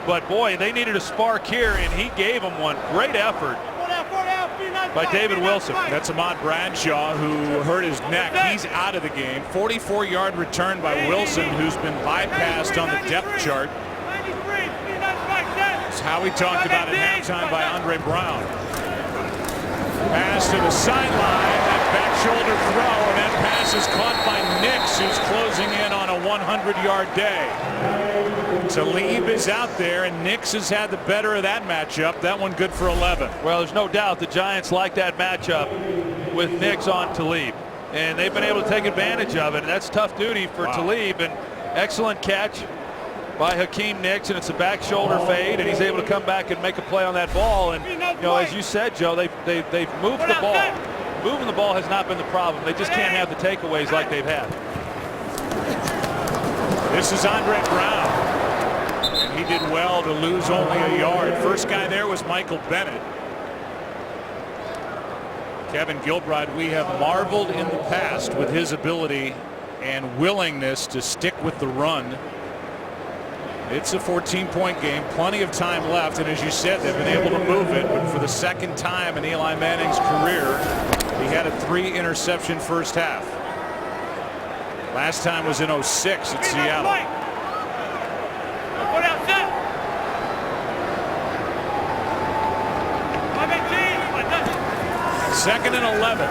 But, boy, they needed a spark here, and he gave them one. Great effort by David Wilson. That's Ahmad Bradshaw, who hurt his neck. He's out of the game. 44-yard return by Wilson, who's been bypassed on the depth chart. Howie talked about at halftime by Andre Brown. Pass to the sideline, that back shoulder throw, and that pass is caught by Nix, who's closing in on a 100-yard day. Talib is out there, and Nix has had the better of that matchup. That one good for 11. Well, there's no doubt the Giants like that matchup with Nix on Talib, and they've been able to take advantage of it. And that's tough duty for Talib, and excellent catch by Hakeem Nix, and it's a back shoulder fade, and he's able to come back and make a play on that ball. And you know, as you said, Joe, they've moved the ball. Moving the ball has not been the problem. They just can't have the takeaways like they've had. This is Andre Brown, and he did well to lose only a yard. First guy there was Michael Bennett. Kevin Gilbride, we have marveled in the past with his ability and willingness to stick with the run. It's a 14-point game, plenty of time left, and as you said, they've been able to move it, but for the second time in Eli Manning's career, he had a 3-interception first half. Last time was in 06 at Seattle. Second and 11.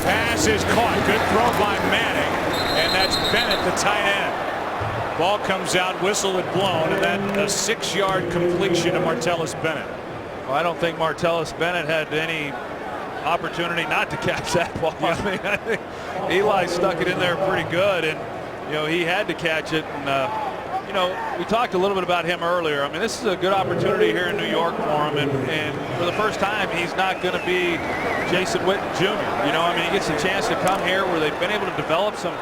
Pass is caught. Good throw by Manning, and that's Bennett, the tight end. Ball comes out, whistle had blown, and then a 6-yard completion to Martellus Bennett. Well, I don't think Martellus Bennett had any opportunity not to catch that ball. I mean, I think Eli stuck it in there pretty good, and you know, he had to catch it. And you know, we talked a little bit about him earlier. I mean, this is a good opportunity here in New York for him, and for the first time, he's not going to be Jason Witten Jr. You know, I mean, he gets a chance to come here where they've been able to develop some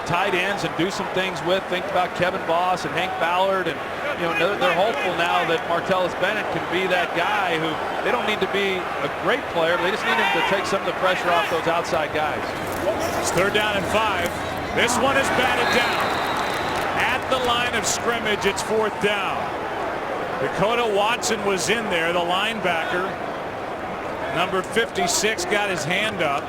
tight ends and do some things with. Think about Kevin Boss and Hank Ballard, and you know, they're hopeful now that Martellus Bennett can be that guy who they don't need to be a great player, but they just need him to take some of the pressure off those outside guys. It's 3rd down and 5. This one is batted down. At the line of scrimmage, it's 4th down. Dakota Watson was in there, the linebacker. Number 56 got his hand up.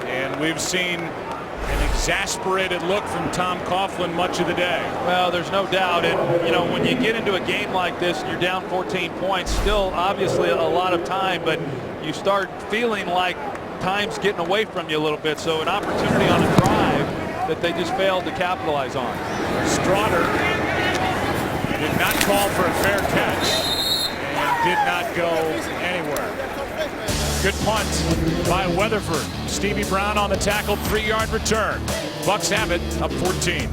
And we've seen an exasperated look from Tom Coughlin much of the day. Well, there's no doubt. And, you know, when you get into a game like this and you're down 14 points, still obviously a lot of time, but you start feeling like time's getting away from you a little bit. So an opportunity on a drive that they just failed to capitalize on. Straughter did not call for a fair catch and did not go anywhere. Good punt by Weatherford. Stevie Brown on the tackle, 3-yard return. Bucs have it, up 14.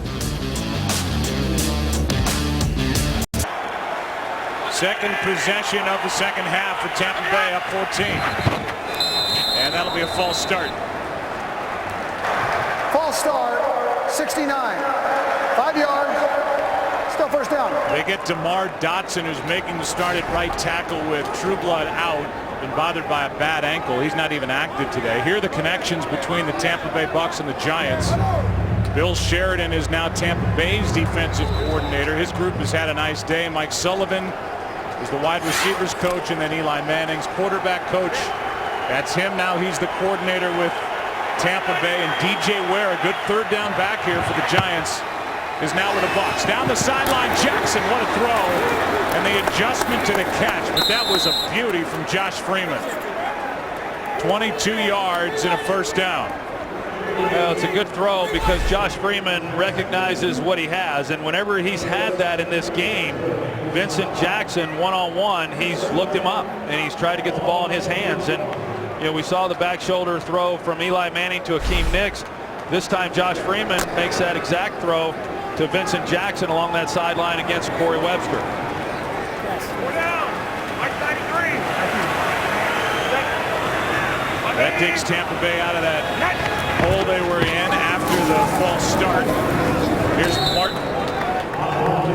Second possession of the second half for Tampa Bay, up 14. And that'll be a false start. False start, 69. 5 yards, still first down. They get DeMar Dotson, who's making the start at right tackle with Trueblood out. Been bothered by a bad ankle. He's not even active today. Here are the connections between the Tampa Bay Bucs and the Giants. Bill Sheridan is now Tampa Bay's defensive coordinator. His group has had a nice day. Mike Sullivan is the wide receivers coach, and then Eli Manning's quarterback coach. That's him now. He's the coordinator with Tampa Bay, and DJ Ware, a good 3rd down back here for the Giants, is now with the Bucs. Down the sideline, Jackson, what a throw. And the adjustment to the catch, but that was a beauty from Josh Freeman. 22 yards and a first down. Well, it's a good throw because Josh Freeman recognizes what he has, and whenever he's had that in this game, Vincent Jackson one-on-one, he's looked him up and he's tried to get the ball in his hands. And you know, we saw the back shoulder throw from Eli Manning to Hakeem Nicks. This time Josh Freeman makes that exact throw to Vincent Jackson along that sideline against Corey Webster. That takes Tampa Bay out of that hole they were in after the false start. Here's Martin.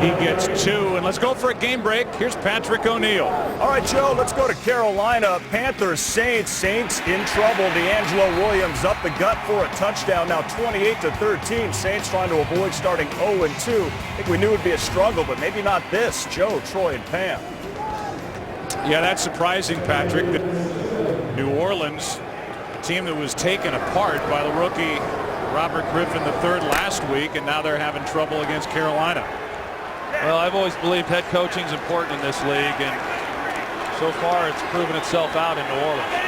He gets 2, and let's go for a game break. Here's Patrick O'Neill. All right, Joe, let's go to Carolina. Panthers, Saints. Saints in trouble. D'Angelo Williams up the gut for a touchdown. Now 28-13. Saints trying to avoid starting 0-2. I think we knew it would be a struggle, but maybe not this. Joe, Troy, and Pam. Yeah, that's surprising, Patrick. That New Orleans, a team that was taken apart by the rookie Robert Griffin III last week, and now they're having trouble against Carolina. Well, I've always believed head coaching is important in this league, and so far it's proven itself out in New Orleans.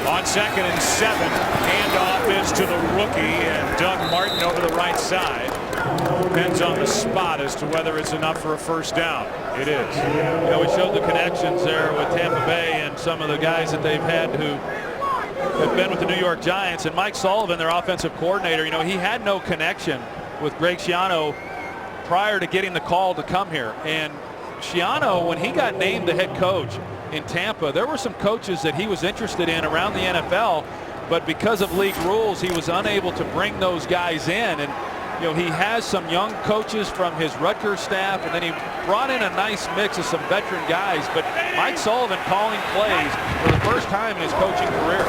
On 2nd and 7, handoff is to the rookie, and Doug Martin over the right side. Depends on the spot as to whether it's enough for a first down. It is. You know, we showed the connections there with Tampa Bay and some of the guys that they've had who have been with the New York Giants. And Mike Sullivan, their offensive coordinator, you know, he had no connection with Greg Schiano prior to getting the call to come here. And Schiano, when he got named the head coach in Tampa, there were some coaches that he was interested in around the NFL, but because of league rules, he was unable to bring those guys in. And you know, he has some young coaches from his Rutgers staff, and then he brought in a nice mix of some veteran guys. But Mike Sullivan calling plays for the first time in his coaching career.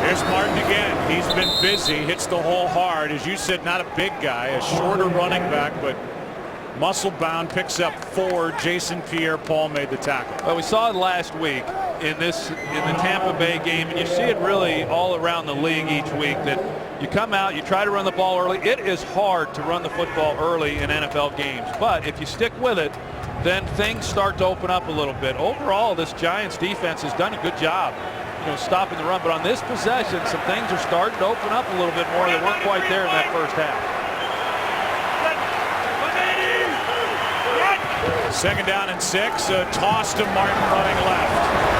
Here's Martin again. He's been busy, hits the hole hard. As you said, not a big guy, a shorter running back, but muscle bound, picks up 4. Jason Pierre-Paul made the tackle. Well, we saw it last week in the Tampa Bay game, and you see it really all around the league each week, that you come out, you try to run the ball early. It is hard to run the football early in NFL games, but if you stick with it, then things start to open up a little bit. Overall, this Giants defense has done a good job, you know, stopping the run, but on this possession, some things are starting to open up a little bit more that weren't quite there in that first half. 2nd down and 6, a toss to Martin running left.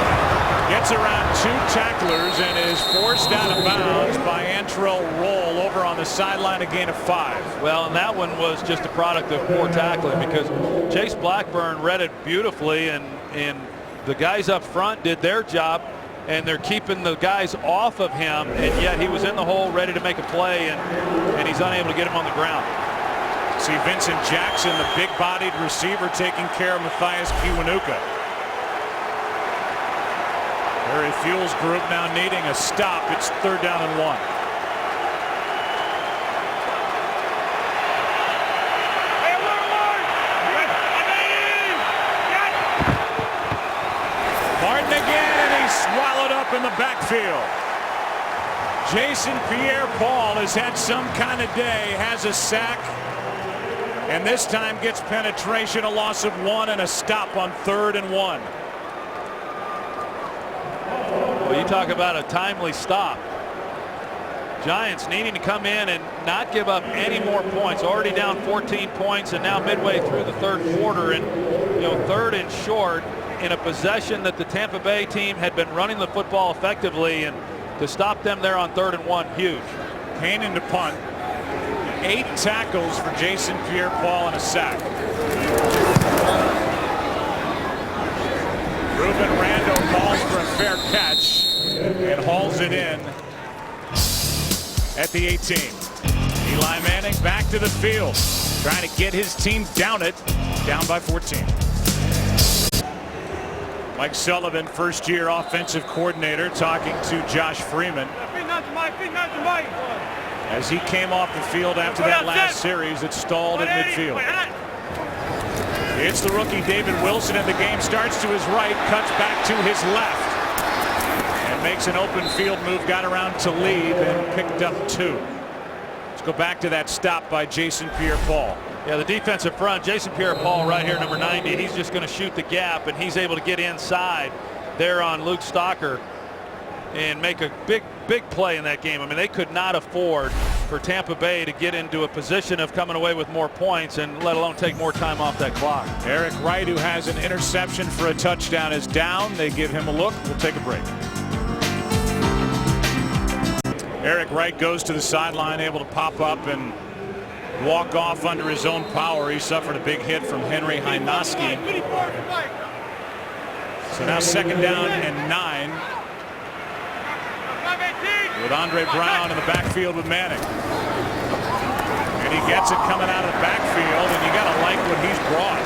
Gets around 2 tacklers and is forced out of bounds by Antrell Roll over on the sideline, a gain of 5. Well, and that one was just a product of poor tackling, because Chase Blackburn read it beautifully, and the guys up front did their job, and they're keeping the guys off of him, and yet he was in the hole ready to make a play, and he's unable to get him on the ground. See Vincent Jackson, the big-bodied receiver, taking care of Matthias Kiwanuka. Harry Fuels group now needing a stop. It's 3rd down and 1. Martin again, and he's swallowed up in the backfield. Jason Pierre-Paul has had some kind of day, has a sack, and this time gets penetration, a loss of 1, and a stop on 3rd and 1. Well, you talk about a timely stop. Giants needing to come in and not give up any more points. Already down 14 points, and now midway through the 3rd quarter, and you know, 3rd and short in a possession that the Tampa Bay team had been running the football effectively, and to stop them there on 3rd and 1, huge. Payne into punt. 8 tackles for Jason Pierre-Paul and a sack. Ruben Rando calls for a fair catch and hauls it in at the 18. Eli Manning back to the field, trying to get his team down by 14. Mike Sullivan, first-year offensive coordinator, talking to Josh Freeman as he came off the field after that last series. It stalled at midfield. It's the rookie David Wilson, and the game starts to his right, cuts back to his left, and makes an open field move, got around to lead and picked up 2. Let's go back to that stop by Jason Pierre-Paul. Yeah, the defensive front, Jason Pierre-Paul right here, number 90, he's just going to shoot the gap, and he's able to get inside there on Luke Stocker and make a big play in that game. I mean, they could not afford for Tampa Bay to get into a position of coming away with more points, and let alone take more time off that clock. Eric Wright, who has an interception for a touchdown, is down. They give him a look. We'll take a break. Eric Wright goes to the sideline, able to pop up and walk off under his own power. He suffered a big hit from Henry Hynoski. So now 2nd down and 9. With Andre Brown in the backfield with Manning. And he gets it coming out of the backfield, and you got to like what he's brought.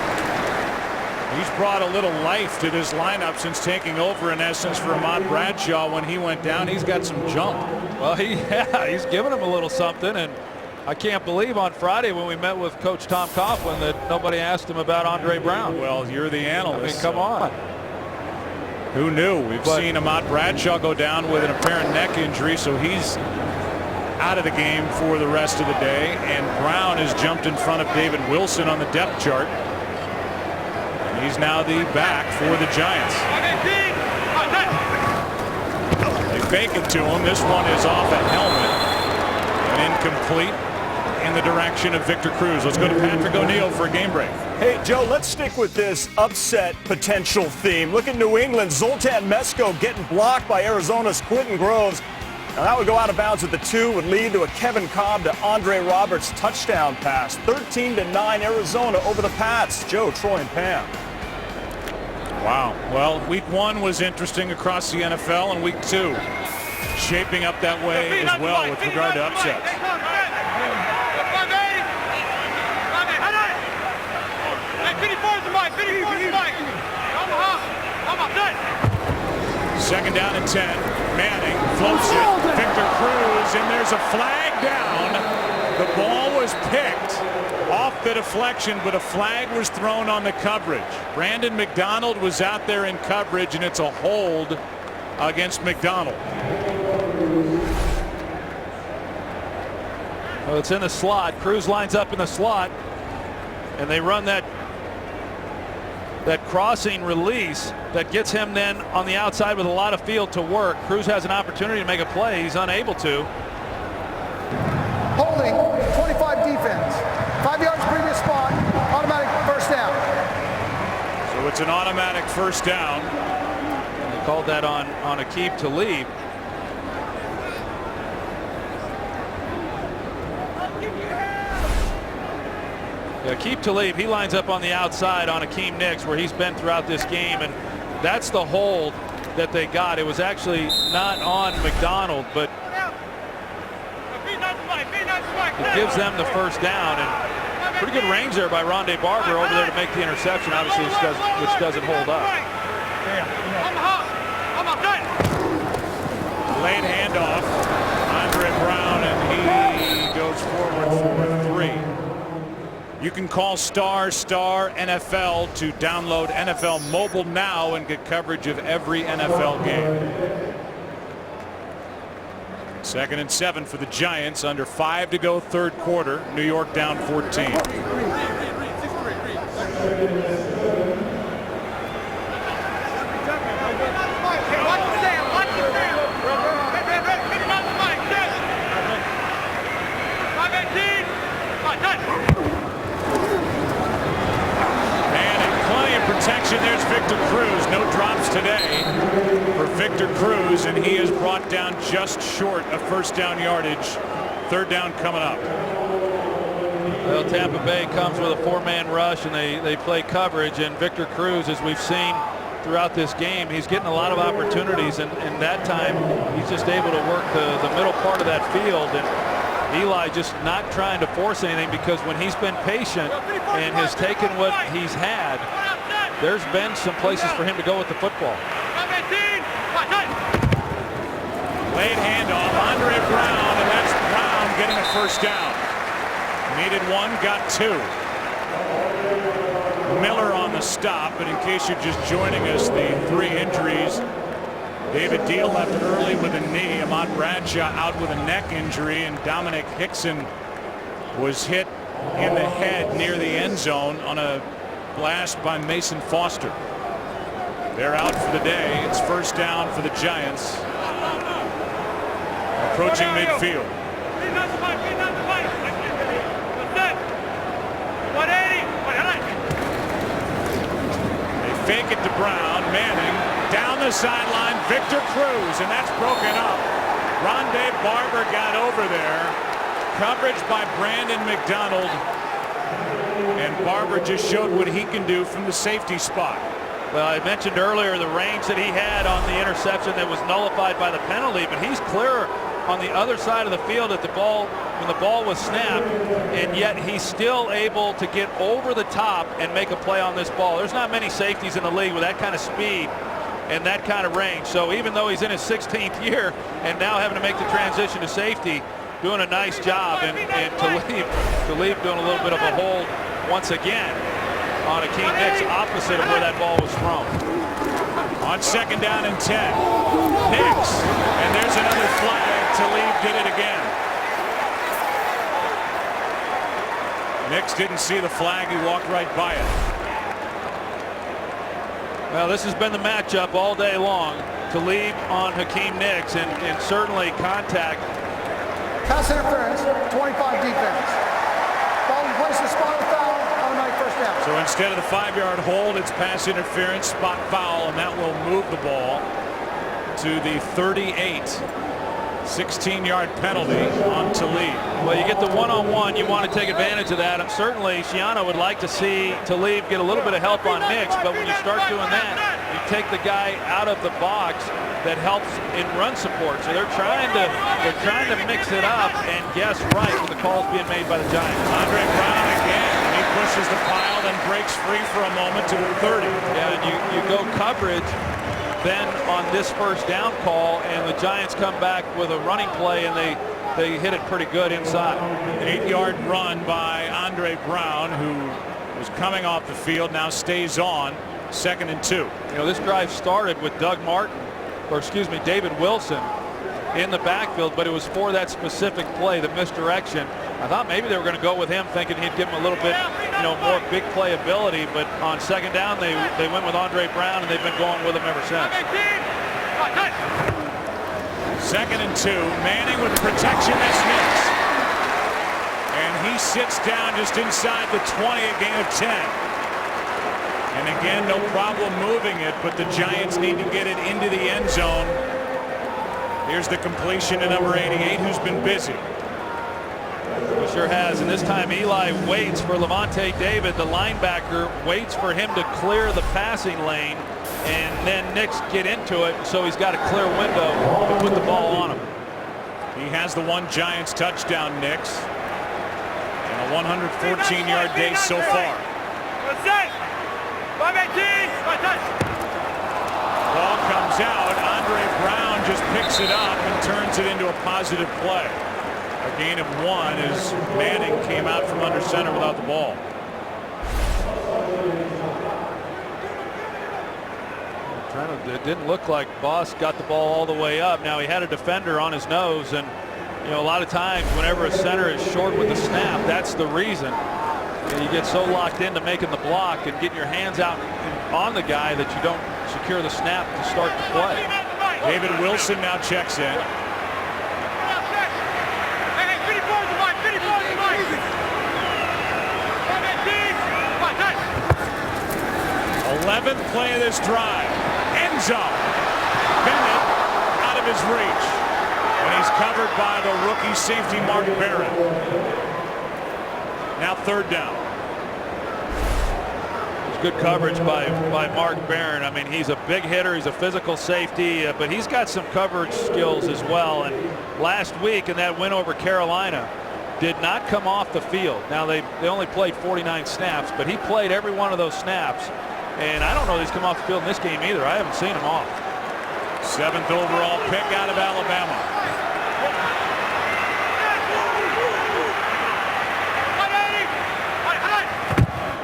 He's brought a little life to this lineup since taking over, in essence, for Ahmad Bradshaw. When he went down, he's got some jump. Well, he's given him a little something, and I can't believe on Friday when we met with Coach Tom Coughlin that nobody asked him about Andre Brown. Well, you're the analyst. I mean, come on. Who knew? We've seen Ahmad Bradshaw go down with an apparent neck injury, so he's out of the game for the rest of the day, and Brown has jumped in front of David Wilson on the depth chart. And he's now the back for the Giants. They fake it to him. This one is off a helmet and incomplete in the direction of Victor Cruz. Let's go to Patrick O'Neill for a game break. Hey, Joe, let's stick with this upset potential theme. Look at New England. Zoltan Mesko getting blocked by Arizona's Quentin Groves. Now that would go out of bounds at the 2, would lead to a Kevin Cobb to Andre Roberts touchdown pass. 13-9 Arizona over the Pats. Joe, Troy, and Pam. Wow. Well, week 1 was interesting across the NFL, and week 2 shaping up that way as well with regard to upsets. Second down and 10. Manning floats it. Victor Cruz, and there's a flag down. The ball was picked off the deflection, but a flag was thrown on the coverage. Brandon McDonald was out there in coverage, and it's a hold against McDonald. Well, it's in the slot. Cruz lines up in the slot, and they run that crossing release that gets him then on the outside with a lot of field to work. Cruz has an opportunity to make a play. He's unable to. Holding, 25 defense. 5 yards previous spot, automatic first down. So it's an automatic first down. And they called that on Aqib Talib. Aqib Talib, he lines up on the outside on Akeem Nicks, where he's been throughout this game, and that's the hold that they got. It was actually not on McDonald, but it gives them the first down, and pretty good range there by Rondé Barber over there to make the interception, obviously, which doesn't hold up. Late handoff. Andre Brown, and he goes forward for 3. You can call *** NFL to download NFL Mobile now and get coverage of every NFL game. Second and 7 for the Giants, under 5 to go, third quarter. New York down 14. Protection. There's Victor Cruz. No drops today for Victor Cruz, and he is brought down just short of first down yardage. Third down coming up. Well, Tampa Bay comes with a 4-man rush, and they play coverage, and Victor Cruz, as we've seen throughout this game, he's getting a lot of opportunities, and that time he's just able to work the middle part of that field, and Eli just not trying to force anything, because when he's been patient and has taken what he's had, there's been some places for him to go with the football. Late handoff, Andre Brown, and that's Brown getting a first down. Needed 1, got 2. Miller on the stop, but in case you're just joining us, the 3 injuries. David Deal left early with a knee. Ahmad Bradshaw out with a neck injury, and Dominic Hickson was hit in the head near the end zone on a blast by Mason Foster. They're out for the day. It's first down for the Giants. Approaching midfield. They fake it to Brown. Manning down the sideline. Victor Cruz, and that's broken up. Rondé Barber got over there. Coverage by Brandon McDonald. And Barber just showed what he can do from the safety spot. Well, I mentioned earlier the range that he had on the interception that was nullified by the penalty, but he's clear on the other side of the field at the ball when the ball was snapped, and yet he's still able to get over the top and make a play on this ball. There's not many safeties in the league with that kind of speed and that kind of range. So even though he's in his 16th year and now having to make the transition to safety, doing a nice job, and Talib doing a little bit of a hold once again on Akeem Nicks, opposite of where that ball was thrown. On second down and 10, Nicks, and there's another flag. Talib did it again. Nix didn't see the flag. He walked right by it. Well, this has been the matchup all day long. Talib on Hakeem Nicks, and certainly contact. Pass interference, 25 defense. Ball in place, a spot foul, automatic first down. So instead of the 5-yard hold, it's pass interference, spot foul, and that will move the ball to the 38. 16-yard penalty on Talib. Well, you get the one-on-one. You want to take advantage of that. And certainly, Schiano would like to see Talib get a little bit of help on Nicks. But when you start doing that, you take the guy out of the box that helps in run support. So they're trying to mix it up and guess right when the call's being made by the Giants. Andre Brown again. He pushes the pile, then breaks free for a moment to the 30. Yeah, and you go coverage then on this first down call, and the Giants come back with a running play, and they hit it pretty good inside. An 8-yard run by Andre Brown, who was coming off the field, now stays on. 2nd and 2. You know, this drive started with David Wilson in the backfield, but it was for that specific play, the misdirection. I thought maybe they were going to go with him, thinking he'd give him a little bit, more big play ability. But on 2nd down, they went with Andre Brown, and they've been going with him ever since. 2nd and 2. Manning with protection. That's Nicks, and he sits down just inside the 20, a gain of 10. And again, no problem moving it, but the Giants need to get it into the end zone. Here's the completion to number 88, who's been busy. He sure has, and this time Eli waits for Levante David, the linebacker, waits for him to clear the passing lane, and then Nicks get into it, so he's got a clear window to put the ball on him. He has the one Giants touchdown, Nicks, and a 114-yard day so far. Ball comes out. Andre Brown just picks it up and turns it into a positive play. A gain of 1 as Manning came out from under center without the ball. It didn't look like Boss got the ball all the way up. Now he had a defender on his nose, and a lot of times whenever a center is short with the snap, that's the reason. You get so locked into making the block and getting your hands out on the guy that you don't secure the snap to start the play. David Wilson now checks in. 11th play of this drive. End zone. Bennett out of his reach. And he's covered by the rookie safety Mark Barron. Now 3rd down. It's good coverage by Mark Barron. I mean, he's a big hitter. He's a physical safety, but he's got some coverage skills as well. And last week in that win over Carolina, did not come off the field. Now they only played 49 snaps, but he played every one of those snaps. And I don't know that he's come off the field in this game either. I haven't seen him off. 7th overall pick out of Alabama.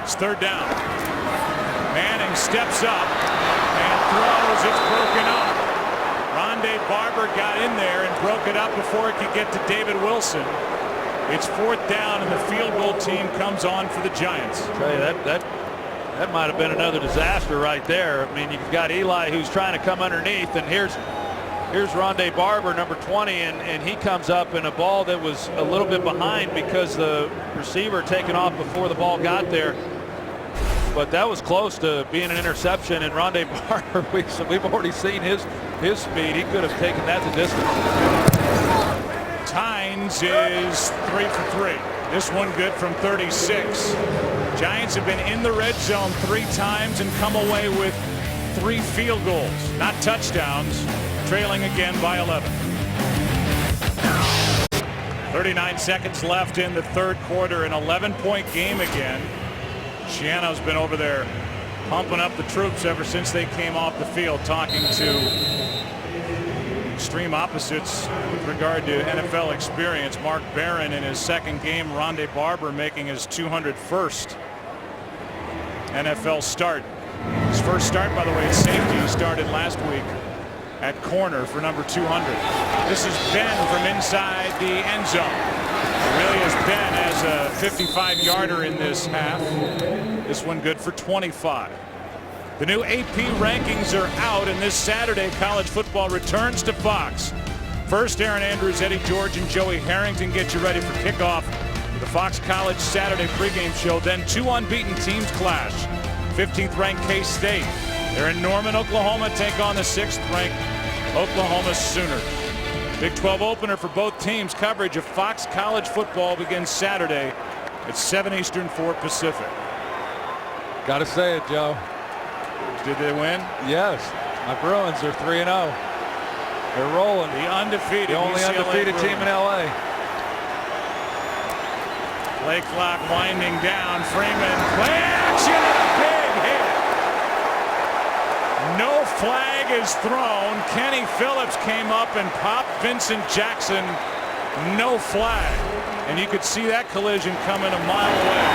It's 3rd down. Manning steps up and throws. It's broken up. Rondé Barber got in there and broke it up before it could get to David Wilson. It's 4th down, and the field goal team comes on for the Giants. I'll tell you, that might have been another disaster right there. I mean, you've got Eli who's trying to come underneath, and here's Rondé Barber, number 20, and he comes up in a ball that was a little bit behind because the receiver taken off before the ball got there. But that was close to being an interception, and Rondé Barber, we've already seen his speed. He could have taken that the distance. Tynes is 3 for 3. This one good from 36. Giants have been in the red zone 3 times and come away with 3 field goals, not touchdowns, trailing again by 11. 39 seconds left in the 3rd quarter, an 11-point game again. Schiano's been over there pumping up the troops ever since they came off the field, talking to extreme opposites with regard to NFL experience. Mark Barron in his 2nd game, Rondé Barber making his 201st NFL start. His first start, by the way, at safety. He started last week at corner for number 200. This is Ben from inside the end zone. It really has been as has a 55-yarder in this half. This one good for 25. The new AP rankings are out, and this Saturday college football returns to Fox. First, Aaron Andrews, Eddie George, and Joey Harrington get you ready for kickoff with the Fox College Saturday pregame show. Then 2 unbeaten teams clash. 15th ranked K-State. They're in Norman, Oklahoma, take on the 6th ranked Oklahoma Sooners. Big 12 opener for both teams. Coverage of Fox College football begins Saturday at 7 Eastern, 4 Pacific. Got to say it, Joe. Did they win? Yes. My Bruins are 3-0. They're rolling. The undefeated. The only UCLA undefeated team in LA. Play clock winding down. Freeman. Play action. A big hit. No flag is thrown. Kenny Phillips came up and popped Vincent Jackson. No flag. And you could see that collision coming a mile away.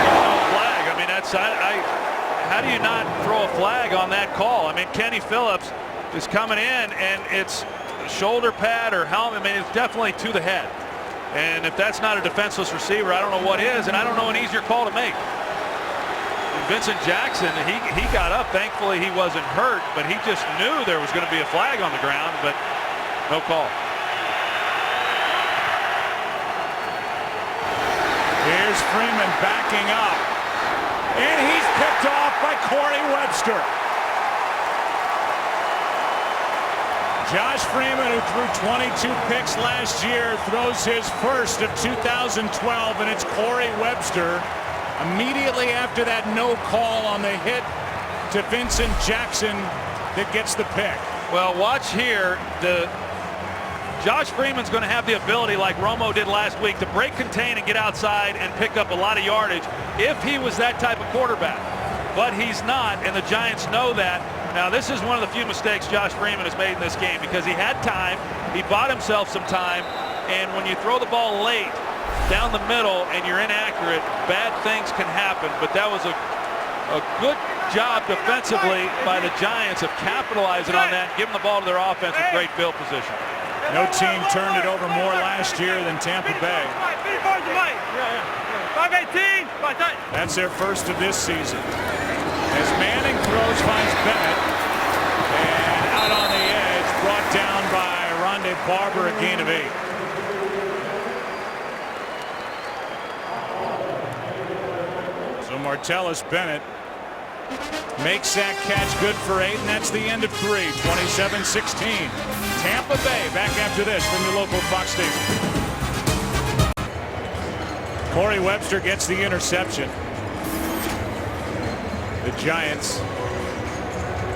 No flag. I mean, that's how do you not throw a flag on that call? I mean, Kenny Phillips is coming in, and it's shoulder pad or helmet. I mean, it's definitely to the head. And if that's not a defenseless receiver, I don't know what is, and I don't know an easier call to make. Vincent Jackson, he got up. Thankfully, he wasn't hurt, but he just knew there was going to be a flag on the ground, but no call. Here's Freeman backing up, and he's picked off by Corey Webster. Josh Freeman, who threw 22 picks last year, throws his first of 2012, and it's Corey Webster. Immediately after that no call on the hit to Vincent Jackson that gets the pick. Well, watch here. Josh Freeman's going to have the ability, like Romo did last week, to break, contain, and get outside and pick up a lot of yardage if he was that type of quarterback. But he's not, and the Giants know that. Now, this is one of the few mistakes Josh Freeman has made in this game because he had time. He bought himself some time, and when you throw the ball late down the middle and you're inaccurate, bad things can happen. But that was a good job defensively by the Giants of capitalizing on that, giving the ball to their offense with great field position. No team turned it over more last year than Tampa Bay. 518. That's their first of this season. As Manning throws, finds Bennett, and out on the edge, brought down by Rondé Barber, a gain of 8. So Martellus Bennett makes that catch, good for 8, and that's the end of 3. 27-16. Tampa Bay back after this from your local Fox station. Corey Webster gets the interception. The Giants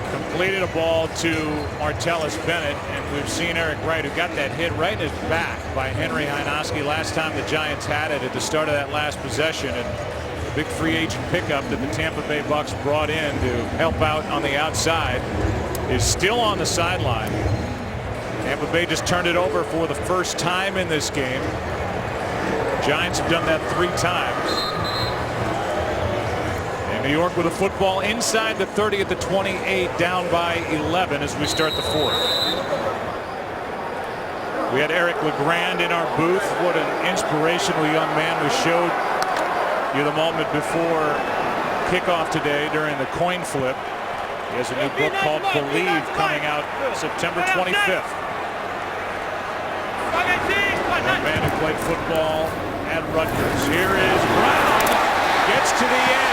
completed a ball to Martellus Bennett, and we've seen Eric Wright, who got that hit right in his back by Henry Hynoski last time the Giants had it at the start of that last possession. And the big free agent pickup that the Tampa Bay Bucs brought in to help out on the outside is still on the sideline. Tampa Bay just turned it over for the first time in this game. Giants have done that 3 times. New York with a football inside the 30 at the 28, down by 11 as we start the 4th. We had Eric LeGrand in our booth. What an inspirational young man. We showed you the moment before kickoff today during the coin flip. He has a new book called Believe coming out September 25th. A man who played football at Rutgers. Here is Brown. Gets to the edge.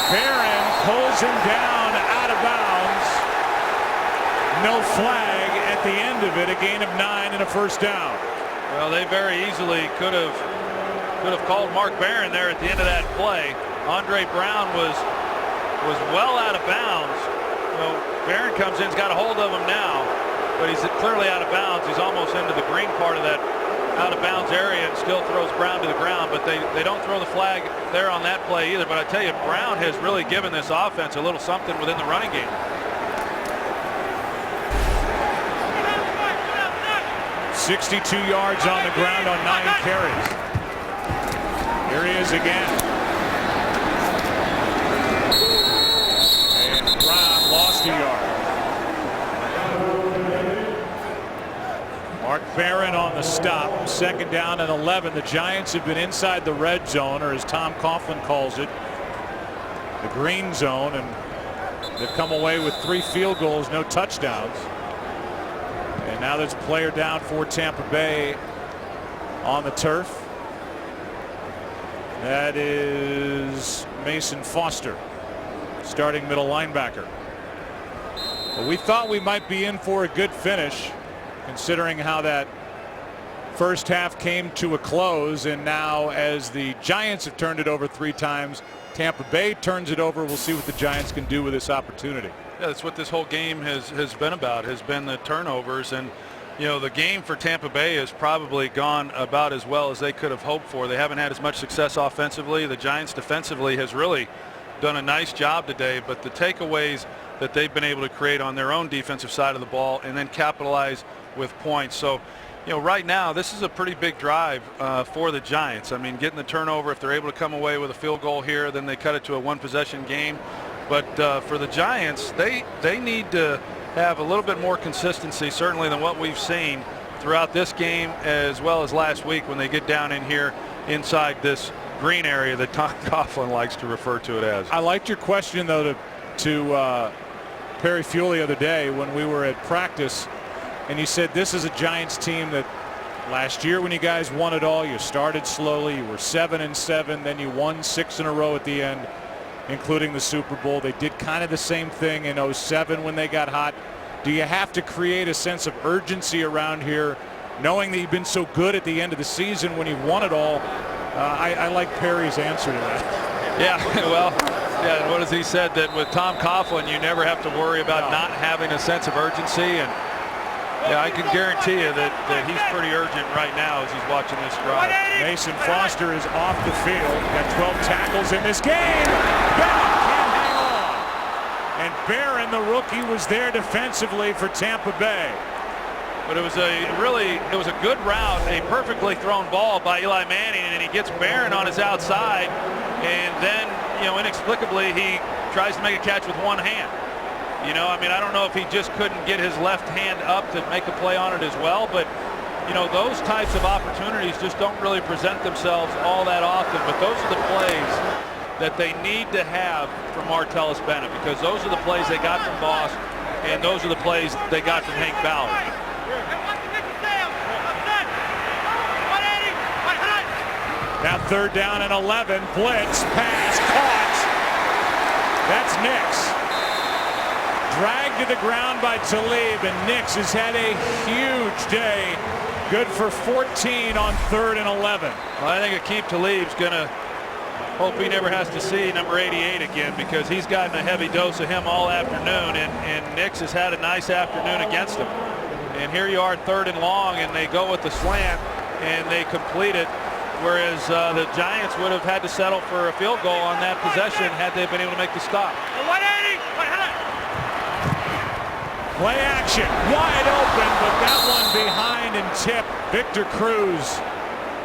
Barron pulls him down out of bounds. No flag at the end of it. A gain of 9 and a first down. Well, they very easily could have called Mark Barron there at the end of that play. Andre Brown was well out of bounds. You know, Barron comes in, he's got a hold of him now, but he's clearly out of bounds. He's almost into the green part of that out of bounds area and still throws Brown to the ground, but they don't throw the flag there on that play either. But I tell you, Brown has really given this offense a little something within the running game. 62 yards on the ground on 9 carries. Here he is again. And Brown lost a yard. Mark Barron on the stop. 2nd down and 11. The Giants have been inside the red zone, or as Tom Coughlin calls it, the green zone, and they've come away with 3 field goals, no touchdowns. And now there's a player down for Tampa Bay on the turf. That is Mason Foster, starting middle linebacker. Well, we thought we might be in for a good finish, considering how that first half came to a close, and now as the Giants have turned it over 3 times, Tampa Bay turns it over. We'll see what the Giants can do with this opportunity. Yeah, that's what this whole game has been about, has been the turnovers. And you know, the game for Tampa Bay has probably gone about as well as they could have hoped for. They haven't had as much success offensively. The Giants defensively has really done a nice job today, but the takeaways that they've been able to create on their own defensive side of the ball and then capitalize with points. So, you know, right now this is a pretty big drive for the Giants. I mean, getting the turnover, if they're able to come away with a field goal here, then they cut it to a 1-possession game. But for the Giants, they need to have a little bit more consistency, certainly, than what we've seen throughout this game as well as last week when they get down in here inside this green area that Tom Coughlin likes to refer to it as. I liked your question, though, to Perry Fuel the other day when we were at practice, and you said this is a Giants team that last year when you guys won it all, you started slowly, you were 7-7, then you won 6 in a row at the end, including the Super Bowl. They did kind of the same thing in 07 when they got hot. Do you have to create a sense of urgency around here, knowing that you've been so good at the end of the season when you've won it all? I like Perry's answer to that. Yeah, well, yeah, what has he said? That with Tom Coughlin, you never have to worry about not having a sense of urgency. And yeah, I can guarantee you that he's pretty urgent right now as he's watching this drive. Mason Foster is off the field. Got 12 tackles in this game. Bennett can't hang on. And Barron, the rookie, was there defensively for Tampa Bay. But it was a good route, a perfectly thrown ball by Eli Manning, and he gets Barron on his outside, and then, you know, inexplicably he tries to make a catch with one hand. You know, I mean, I don't know if he just couldn't get his left hand up to make a play on it as well, but you know, those types of opportunities just don't really present themselves all that often. But those are the plays that they need to have from Martellus Bennett, because those are the plays they got from Boss, and those are the plays they got from Hank Ballard. Now 3rd down and 11. Blitz, pass, caught. That's Nix. Dragged to the ground by Talib, and Nix has had a huge day. Good for 14 on 3rd and 11. Well, I think Aqib Talib's going to hope he never has to see number 88 again, because he's gotten a heavy dose of him all afternoon, and Nix has had a nice afternoon against him. And here you are, 3rd and long, and they go with the slant, and they complete it, whereas the Giants would have had to settle for a field goal on that possession had they been able to make the stop. 180! Play action, wide open, but that one behind and tipped. Victor Cruz,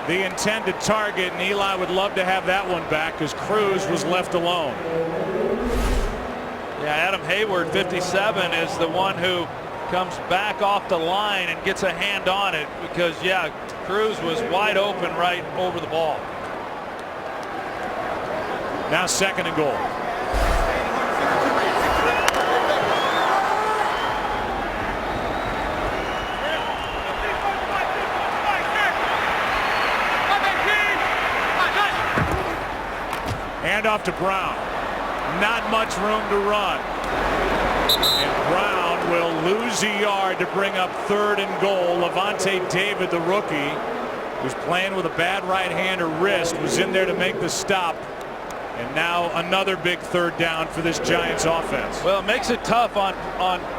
the intended target, and Eli would love to have that one back because Cruz was left alone. Yeah, Adam Hayward, 57, is the one who comes back off the line and gets a hand on it, because, yeah, Cruz was wide open right over the ball. Now 2nd and goal. Hand off to Brown. Not much room to run. And Brown will lose a yard to bring up 3rd and goal. Levante David, the rookie, who's playing with a bad right hand or wrist, was in there to make the stop. And now another big 3rd down for this Giants offense. Well, it makes it tough on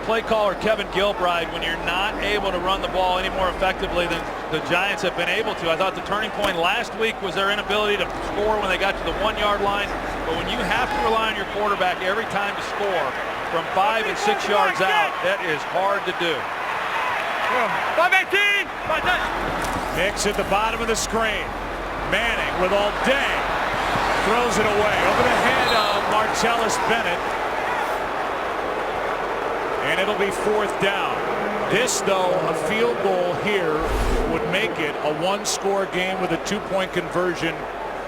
play caller Kevin Gilbride when you're not able to run the ball any more effectively than the Giants have been able to. I thought the turning point last week was their inability to score when they got to the 1-yard line. But when you have to rely on your quarterback every time to score from 5 and 6 yards out, that is hard to do. 518! Nix at the bottom of the screen. Manning with all day. Throws it away over the head of Martellus Bennett. And it'll be 4th down. This, though, a field goal here would make it a one-score game with a 2-point conversion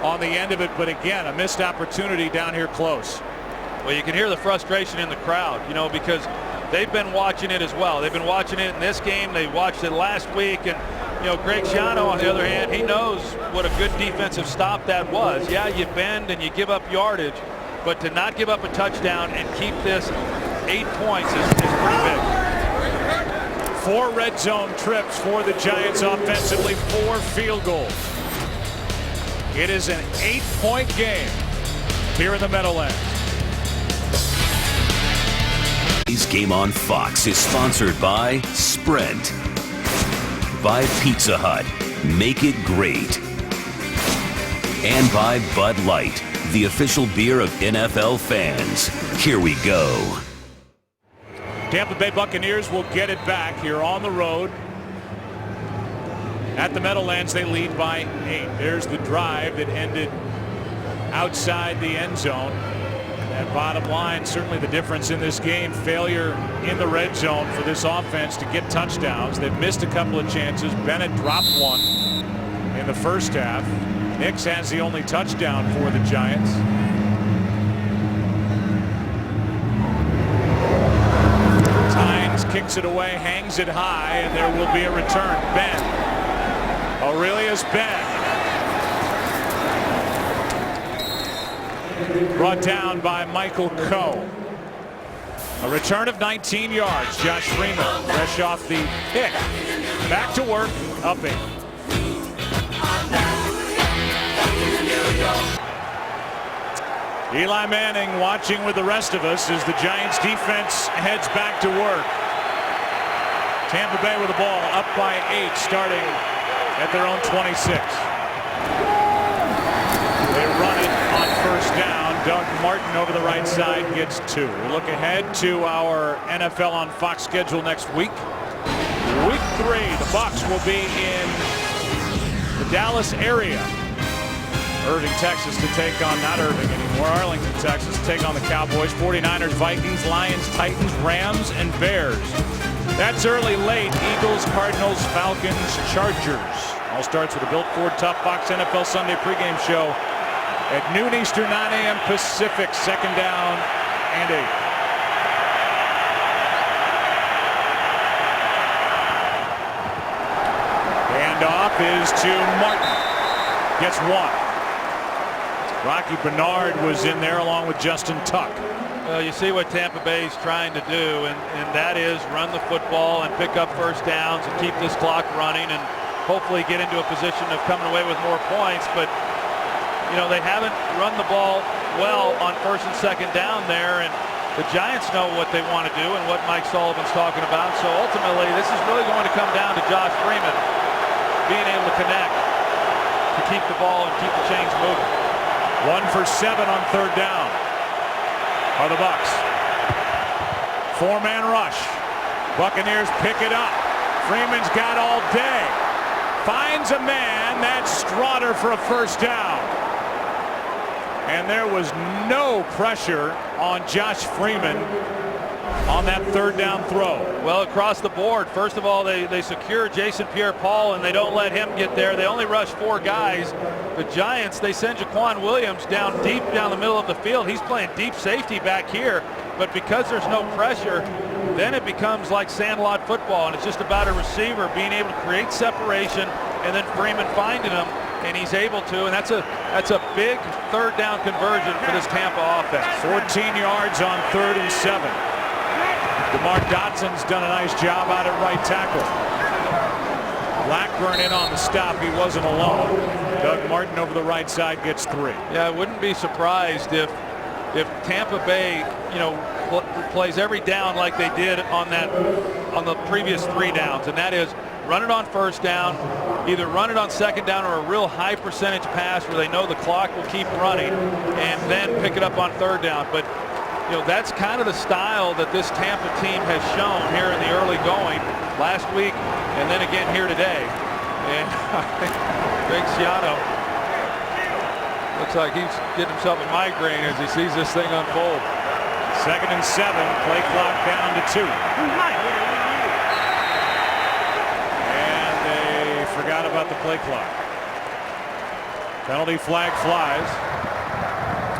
on the end of it. But again, a missed opportunity down here close. Well, you can hear the frustration in the crowd, because they've been watching it as well. They've been watching it in this game. They watched it last week. And, Greg Schiano, on the other hand, he knows what a good defensive stop that was. Yeah, you bend and you give up yardage, but to not give up a touchdown and keep this 8 points is pretty big. 4 red zone trips for the Giants offensively, 4 field goals. It is an 8-point game here in the Meadowlands. Today's Game on Fox is sponsored by Sprint, by Pizza Hut, make it great, and by Bud Light, the official beer of NFL fans. Here we go. Tampa Bay Buccaneers will get it back here on the road. At the Meadowlands, they lead by 8. There's the drive that ended outside the end zone. And bottom line, certainly the difference in this game, failure in the red zone for this offense to get touchdowns. They've missed a couple of chances. Bennett dropped one in the first half. Nix has the only touchdown for the Giants. Tynes kicks it away, hangs it high, and there will be a return. Ben. Aurelius Ben. Brought down by Michael Coe. A return of 19 yards. Josh Freeman, fresh off the pick. Back to work, up 8. Eli Manning watching with the rest of us as the Giants defense heads back to work. Tampa Bay with the ball up by 8, starting at their own 26. They run it on first down. Doug Martin over the right side gets 2. We look ahead to our NFL on Fox schedule next week. Week 3, the Bucs will be in the Dallas area. Irving, Texas to take on, not Irving anymore, Arlington, Texas to take on the Cowboys. 49ers, Vikings, Lions, Titans, Rams, and Bears. That's early, late. Eagles, Cardinals, Falcons, Chargers. All starts with a Built Ford Tough Box NFL Sunday pregame show at noon Eastern, 9 a.m. Pacific. Second down and 8. Handoff is to Martin. Gets 1. Rocky Bernard was in there along with Justin Tuck. Well, you see what Tampa Bay's trying to do, and that is run the football and pick up first downs and keep this clock running and hopefully get into a position of coming away with more points. But they haven't run the ball well on first and second down there, and the Giants know what they want to do and what Mike Sullivan's talking about. So ultimately, this is really going to come down to Josh Freeman being able to connect to keep the ball and keep the chains moving. 1 for 7 on third down are the Bucs. 4-man rush. Buccaneers pick it up. Freeman's got all day. Finds a man. That's Strotter for a first down. And there was no pressure on Josh Freeman on that third down throw. Well, across the board, first of all, they secure Jason Pierre-Paul and they don't let him get there. They only rush 4 guys. The Giants, they send Jaquan Williams down deep down the middle of the field. He's playing deep safety back here, but because there's no pressure, then it becomes like sandlot football, and it's just about a receiver being able to create separation and then Freeman finding him, and he's able to, and that's a big third down conversion for this Tampa offense. 14 yards on 3rd and 7. DeMar Dotson's done a nice job out at right tackle. Blackburn in on the stop. He wasn't alone. Doug Martin over the right side gets 3. Yeah, I wouldn't be surprised if Tampa Bay, plays every down like they did on the previous 3 downs, and that is run it on first down, either run it on second down or a real high percentage pass where they know the clock will keep running, and then pick it up on third down. But that's kind of the style that this Tampa team has shown here in the early going last week and then again here today. And Greg Schiano looks like he's getting himself a migraine as he sees this thing unfold. 2nd and 7, play clock down to 2. about the play clock? Penalty flag flies.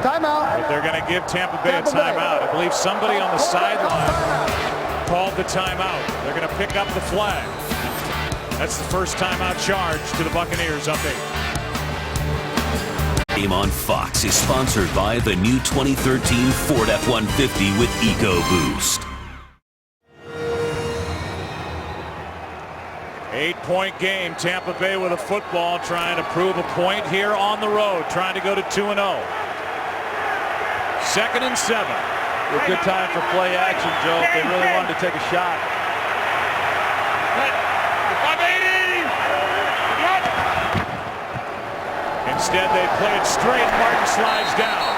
Timeout. But they're going to give Tampa Bay a timeout. I believe somebody on the sideline called the timeout. They're going to pick up the flag. That's the first timeout charge to the Buccaneers up 8. Game on Fox is sponsored by the new 2013 Ford F-150 with EcoBoost. 8-point game. Tampa Bay with a football, trying to prove a point here on the road, trying to go to 2-0. 2nd and 7. A good time for play action, Joe. If they really wanted to take a shot. Instead, they play it straight. Martin slides down.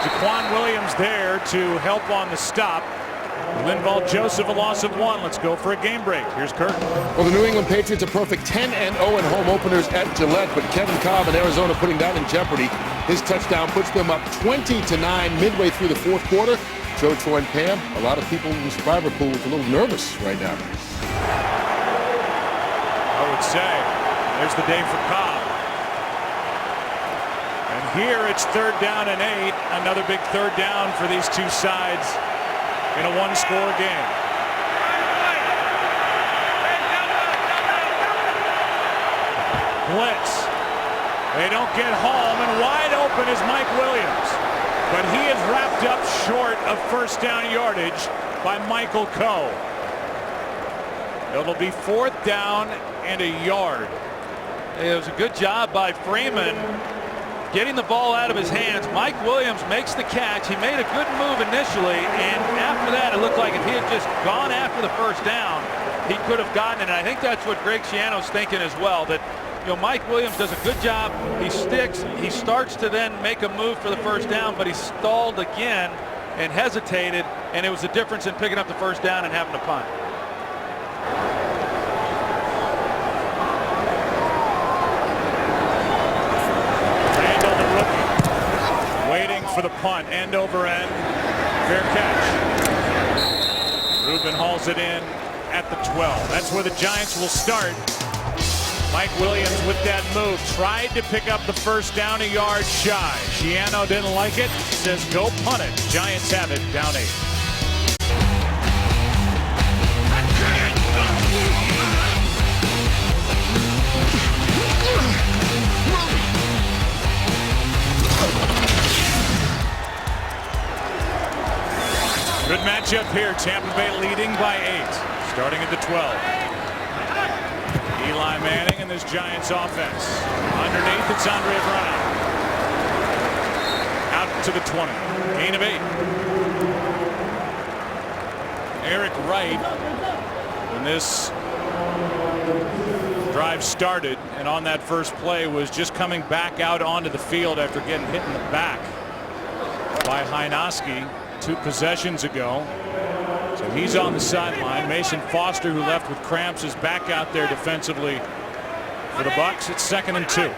Jaquan Williams there to help on the stop. Linval Joseph, a loss of 1. Let's go for a game break. Here's Kurt. Well, the New England Patriots are perfect 10-0 in home openers at Gillette, but Kevin Cobb in Arizona putting that in jeopardy. His touchdown puts them up 20-9 midway through the fourth quarter. Joe, Troy, and Pam, a lot of people in the subscriber pool are a little nervous right now. I would say there's the day for Cobb. And here it's 3rd down and 8. Another big 3rd down for these two sides in a one-score game. Blitz. They don't get home, and wide open is Mike Williams. But he is wrapped up short of first down yardage by Michael Coe. It'll be 4th down and a yard. It was a good job by Freeman getting the ball out of his hands. Mike Williams makes the catch. He made a good move initially, and after that it looked like if he had just gone after the first down, he could have gotten it. And I think that's what Greg Schiano's thinking as well, that Mike Williams does a good job. He sticks. He starts to then make a move for the first down, but he stalled again and hesitated, and it was the difference in picking up the first down and having to punt. Randall, the rookie, waiting for the punt, end over end, fair catch. Reuben hauls it in at the 12. That's where the Giants will start. Mike Williams with that move tried to pick up the first down, a yard shy. Schiano didn't like it, says go punt it. Giants have it, down 8. Good matchup here. Tampa Bay leading by 8, starting at the 12. Eli Manning and this Giants offense. Underneath, it's Andre Brown. Out to the 20. Gain of 8. Eric Wright, when this drive started and on that first play, was just coming back out onto the field after getting hit in the back by Hynoski 2 possessions ago. So he's on the sideline. Mason Foster, who left with cramps, is back out there defensively for the Bucs. It's 2nd and 2.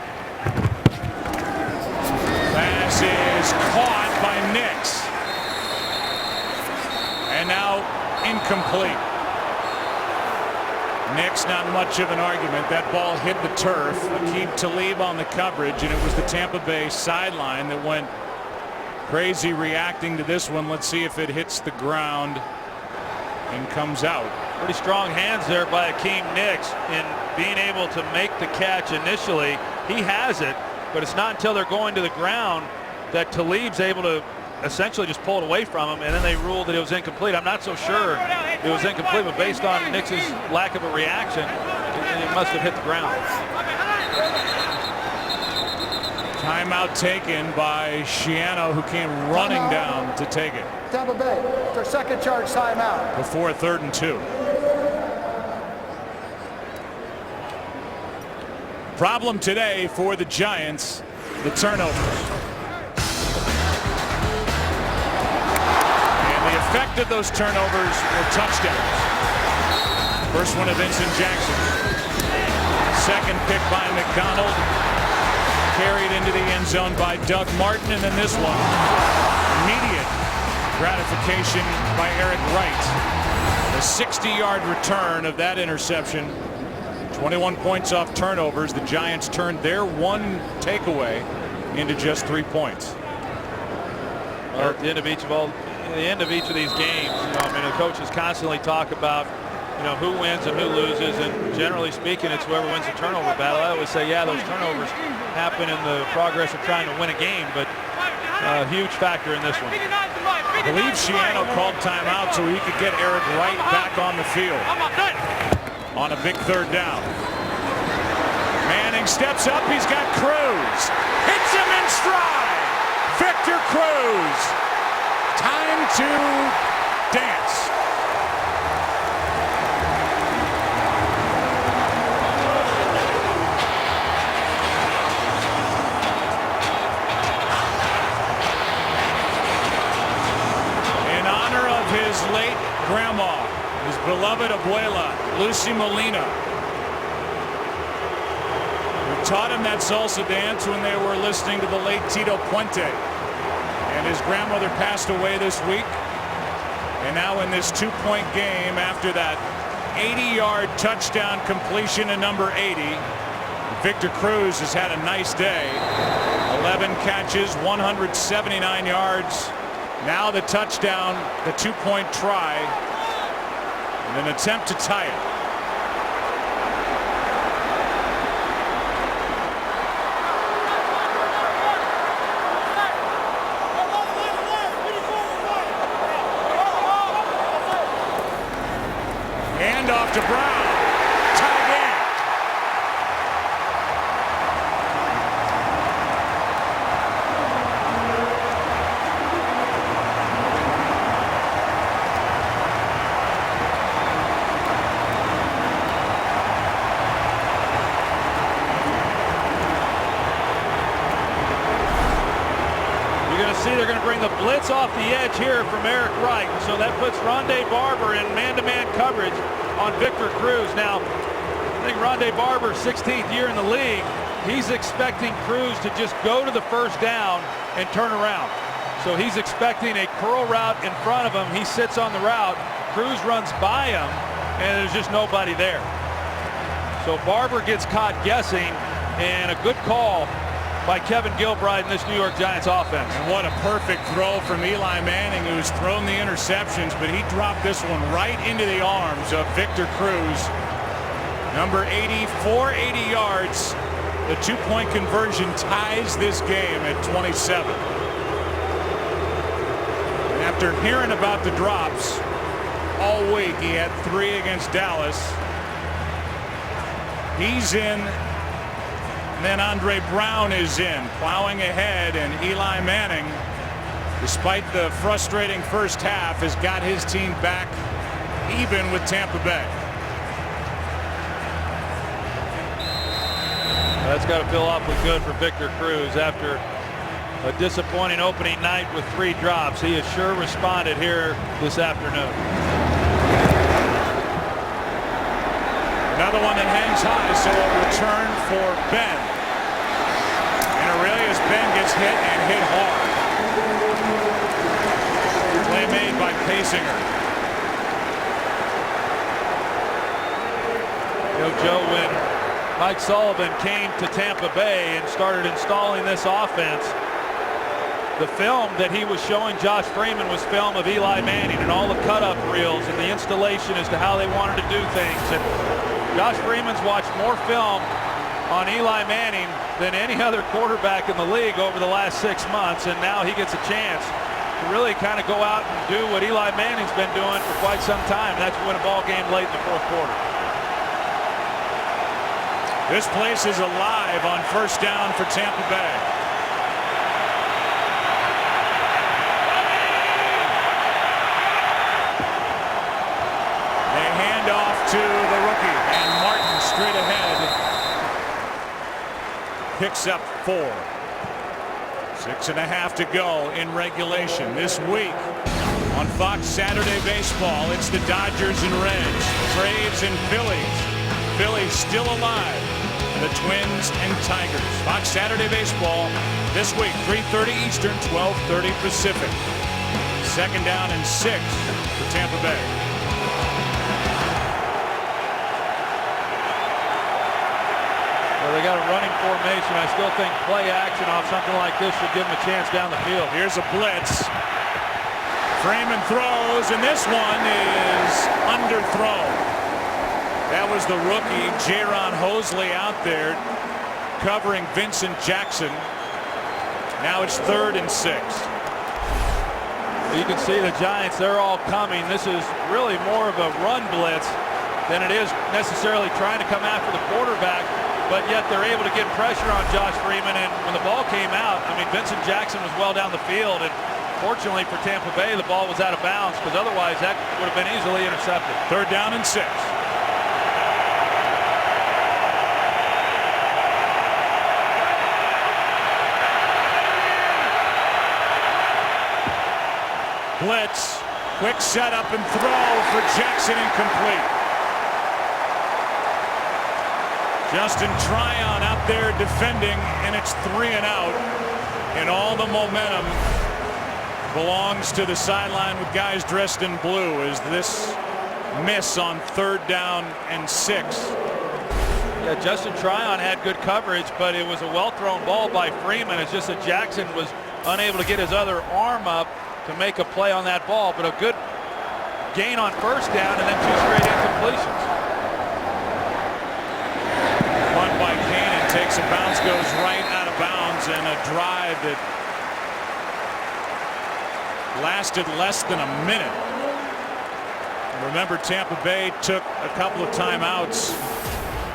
Pass is caught by Nix. And now incomplete. Nix, not much of an argument. That ball hit the turf. Aqib Talib on the coverage, and it was the Tampa Bay sideline that went crazy reacting to this one. Let's see if it hits the ground and comes out. Pretty strong hands there by Aqib Nix in being able to make the catch initially. He has it, but it's not until they're going to the ground that Talib's able to essentially just pull it away from him, and then they ruled that it was incomplete. I'm not so sure it was incomplete, but based on Nix's lack of a reaction, it must have hit the ground. Timeout taken by Schiano, who came running down to take it. Tampa Bay, their 2nd charge timeout. Before 3rd and 2. Problem today for the Giants, the turnovers. And the effect of those turnovers were touchdowns. First one of Vincent Jackson. Second pick by McDonald. Carried into the end zone by Doug Martin, and then this one, immediate gratification by Eric Wright. The 60-yard return of that interception 21 points off turnovers. The Giants turned their one takeaway into just 3 points. Well, at the end of each of these games, I mean, the coaches constantly talk about, who wins and who loses, and generally speaking, it's whoever wins the turnover battle. I always say, yeah, those turnovers happen in the progress of trying to win a game, but a huge factor in this one. I believe Schiano called timeout so he could get Eric Wright back on the field on a big third down. Manning steps up. He's got Cruz. Hits him in stride. Victor Cruz. Time to dance. His late grandma, his beloved abuela, Lucy Molina, who taught him that salsa dance when they were listening to the late Tito Puente. And his grandmother passed away this week. And now in this 2-point game, after that 80-yard touchdown completion in number 80, Victor Cruz has had a nice day. 11 catches, 179 yards. Now the touchdown, the 2-point try, and an attempt to tie it. Hand off to Brown. Tie game. They're going to bring the blitz off the edge here from Eric Wright. So that puts Rondé Barber in man-to-man coverage on Victor Cruz. Now, I think Rondé Barber, 16th year in the league, he's expecting Cruz to just go to the first down and turn around. So he's expecting a curl route in front of him. He sits on the route. Cruz runs by him, and there's just nobody there. So Barber gets caught guessing, and a good call by Kevin Gilbride in this New York Giants offense. And what a perfect throw from Eli Manning, who's thrown the interceptions, but he dropped this one right into the arms of Victor Cruz. Number 80, 480 yards. The 2-point conversion ties this game at 27. And after hearing about the drops all week, he had 3 against Dallas. He's in. And then Andre Brown is in, plowing ahead, and Eli Manning, despite the frustrating first half, has got his team back even with Tampa Bay. That's got to feel awfully good for Victor Cruz after a disappointing opening night with 3 drops. He has sure responded here this afternoon. Another one that hangs high, so a return for Ben. And Aurelius Ben gets hit and hit hard. Play made by Paysinger. Joe, when Mike Sullivan came to Tampa Bay and started installing this offense, the film that he was showing Josh Freeman was film of Eli Manning and all the cut-up reels and the installation as to how they wanted to do things. And Josh Freeman's watched more film on Eli Manning than any other quarterback in the league over the last 6 months, and now he gets a chance to really kind of go out and do what Eli Manning's been doing for quite some time. That's win a ball game late in the 4th quarter. This place is alive on first down for Tampa Bay. They hand off to the rookie, and Martin straight ahead picks up 4. 6.5 to go in regulation. This week on Fox Saturday Baseball, it's the Dodgers and Reds, Braves and Phillies. Phillies still alive, and the Twins and Tigers. Fox Saturday Baseball this week, 3:30 Eastern, 12:30 Pacific. 2nd down and 6 for Tampa Bay. So they got a running formation. I still think play action off something like this should give them a chance down the field. Here's a blitz. Freeman throws, and this one is underthrown. That was the rookie, Jaron Hosley, out there covering Vincent Jackson. Now it's 3rd and 6. You can see the Giants, they're all coming. This is really more of a run blitz than it is necessarily trying to come after the quarterback, but yet they're able to get pressure on Josh Freeman. And when the ball came out, I mean, Vincent Jackson was well down the field, and fortunately for Tampa Bay, the ball was out of bounds, because otherwise that would have been easily intercepted. 3rd down and 6. Blitz, quick setup and throw for Jackson, incomplete. Justin Tryon out there defending, and it's 3 and out. And all the momentum belongs to the sideline with guys dressed in blue as this miss on 3rd down and 6. Yeah, Justin Tryon had good coverage, but it was a well-thrown ball by Freeman. It's just that Jackson was unable to get his other arm up to make a play on that ball, but a good gain on 1st down and then 2 straight incompletions. Punt by Cannon takes a bounce, goes right out of bounds, and a drive that lasted less than a minute. Remember, Tampa Bay took a couple of timeouts.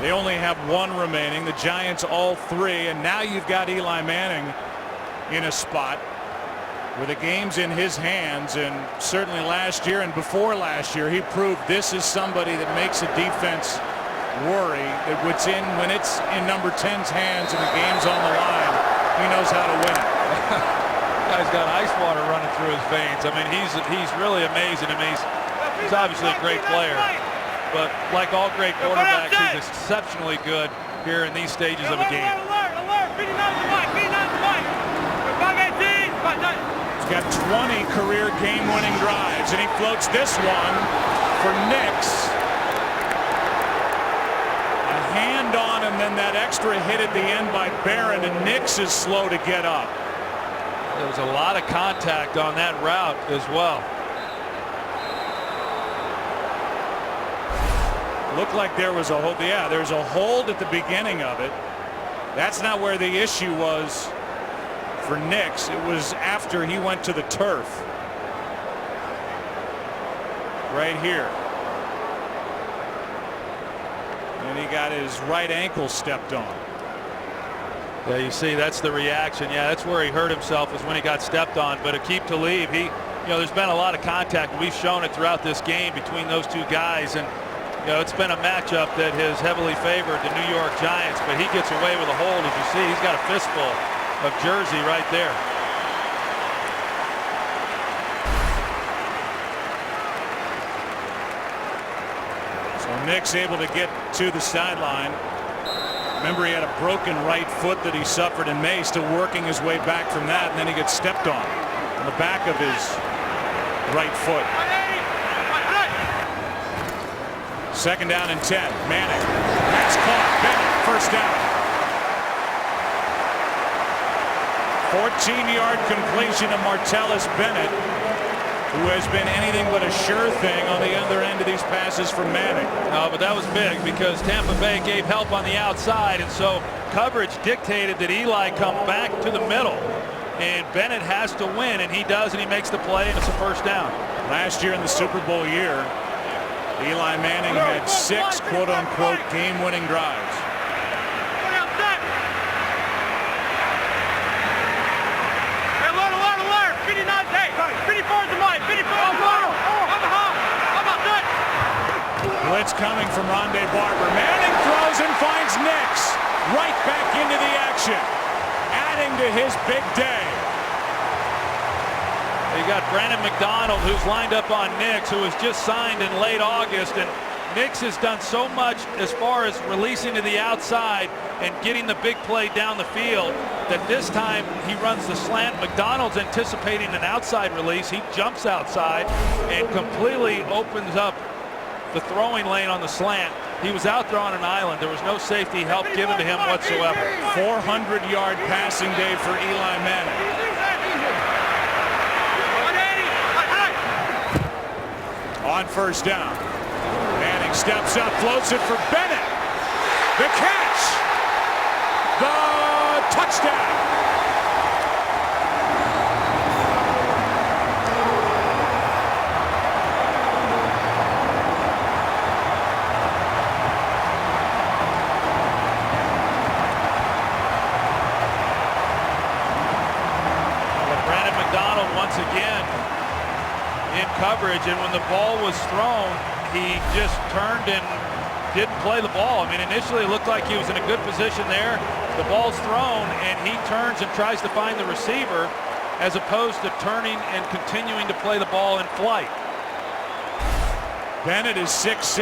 They only have 1 remaining. The Giants all 3, and now you've got Eli Manning in a spot where the game's in his hands. And certainly last year and before last year, he proved this is somebody that makes a defense worry. That when it's in number 10's hands and the game's on the line, he knows how to win it. Guy's got ice water running through his veins. I mean, he's really amazing. I mean, he's obviously a great player, but like all great quarterbacks, he's exceptionally good here in these stages of a game. He's got 20 career game-winning drives, and he floats this one for Nix. A hand on, and then that extra hit at the end by Barron, and Nix is slow to get up. There was a lot of contact on that route as well. Looked like there was a hold. Yeah, there's a hold at the beginning of it. That's not where the issue was for Nix. It was after he went to the turf. Right here. And he got his right ankle stepped on. Yeah, you see, that's the reaction. Yeah, that's where he hurt himself, was when he got stepped on. But Aqib Talib, there's been a lot of contact. We've shown it throughout this game between those 2 guys, and it's been a matchup that has heavily favored the New York Giants. But he gets away with a hold, as you see. He's got a fistful of jersey right there. So Nix able to get to the sideline. Remember, he had a broken right foot that he suffered in May, still working his way back from that, and then he gets stepped on the back of his right foot. 2nd down and 10. Manning. Pass caught. Bennett. 1st down. 14-yard completion to Martellus Bennett, who has been anything but a sure thing on the other end of these passes from Manning. No, but that was big because Tampa Bay gave help on the outside, and so coverage dictated that Eli come back to the middle, and Bennett has to win, and he does, and he makes the play, and it's a 1st down. Last year in the Super Bowl year, Eli Manning had 6 quote-unquote game-winning drives. Blitz coming from Rondé Barber. Manning throws and finds Nix right back into the action, adding to his big day. You got Brandon McDonald, who's lined up on Nix, who was just signed in late August, and Nix has done so much as far as releasing to the outside and getting the big play down the field that this time he runs the slant. McDonald's anticipating an outside release. He jumps outside and completely opens up the throwing lane on the slant. He was out there on an island. There was no safety help given to him whatsoever. 400-yard passing day for Eli Manning. On first down. Manning steps up, floats it for Bennett. The catch. The touchdown. Once again in coverage, and when the ball was thrown, he just turned and didn't play the ball. I mean, initially it looked like he was in a good position there. The ball's thrown and he turns and tries to find the receiver as opposed to turning and continuing to play the ball in flight. Bennett is 6'6".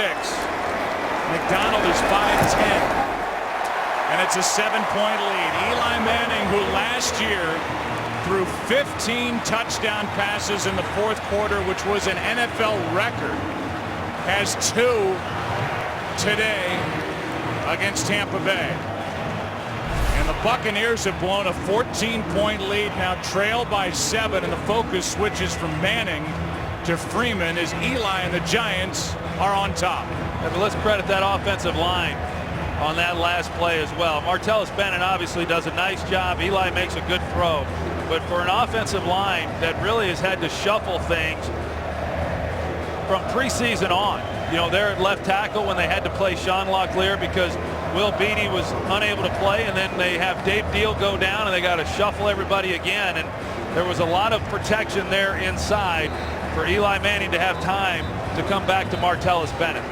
McDonald is 5'10". And it's a 7-point lead. Eli Manning, who last year threw 15 touchdown passes in the fourth quarter, which was an NFL record, has 2 today against Tampa Bay. And the Buccaneers have blown a 14-point lead, now trailed by 7, and the focus switches from Manning to Freeman as Eli and the Giants are on top. Yeah, but let's credit that offensive line on that last play as well. Martellus Bennett obviously does a nice job. Eli makes a good throw. But for an offensive line that really has had to shuffle things from preseason on, you know, they're at left tackle when they had to play Sean Locklear because Will Beatty was unable to play, and then they have Dave Deal go down and they got to shuffle everybody again, and there was a lot of protection there inside for Eli Manning to have time to come back to Martellus Bennett.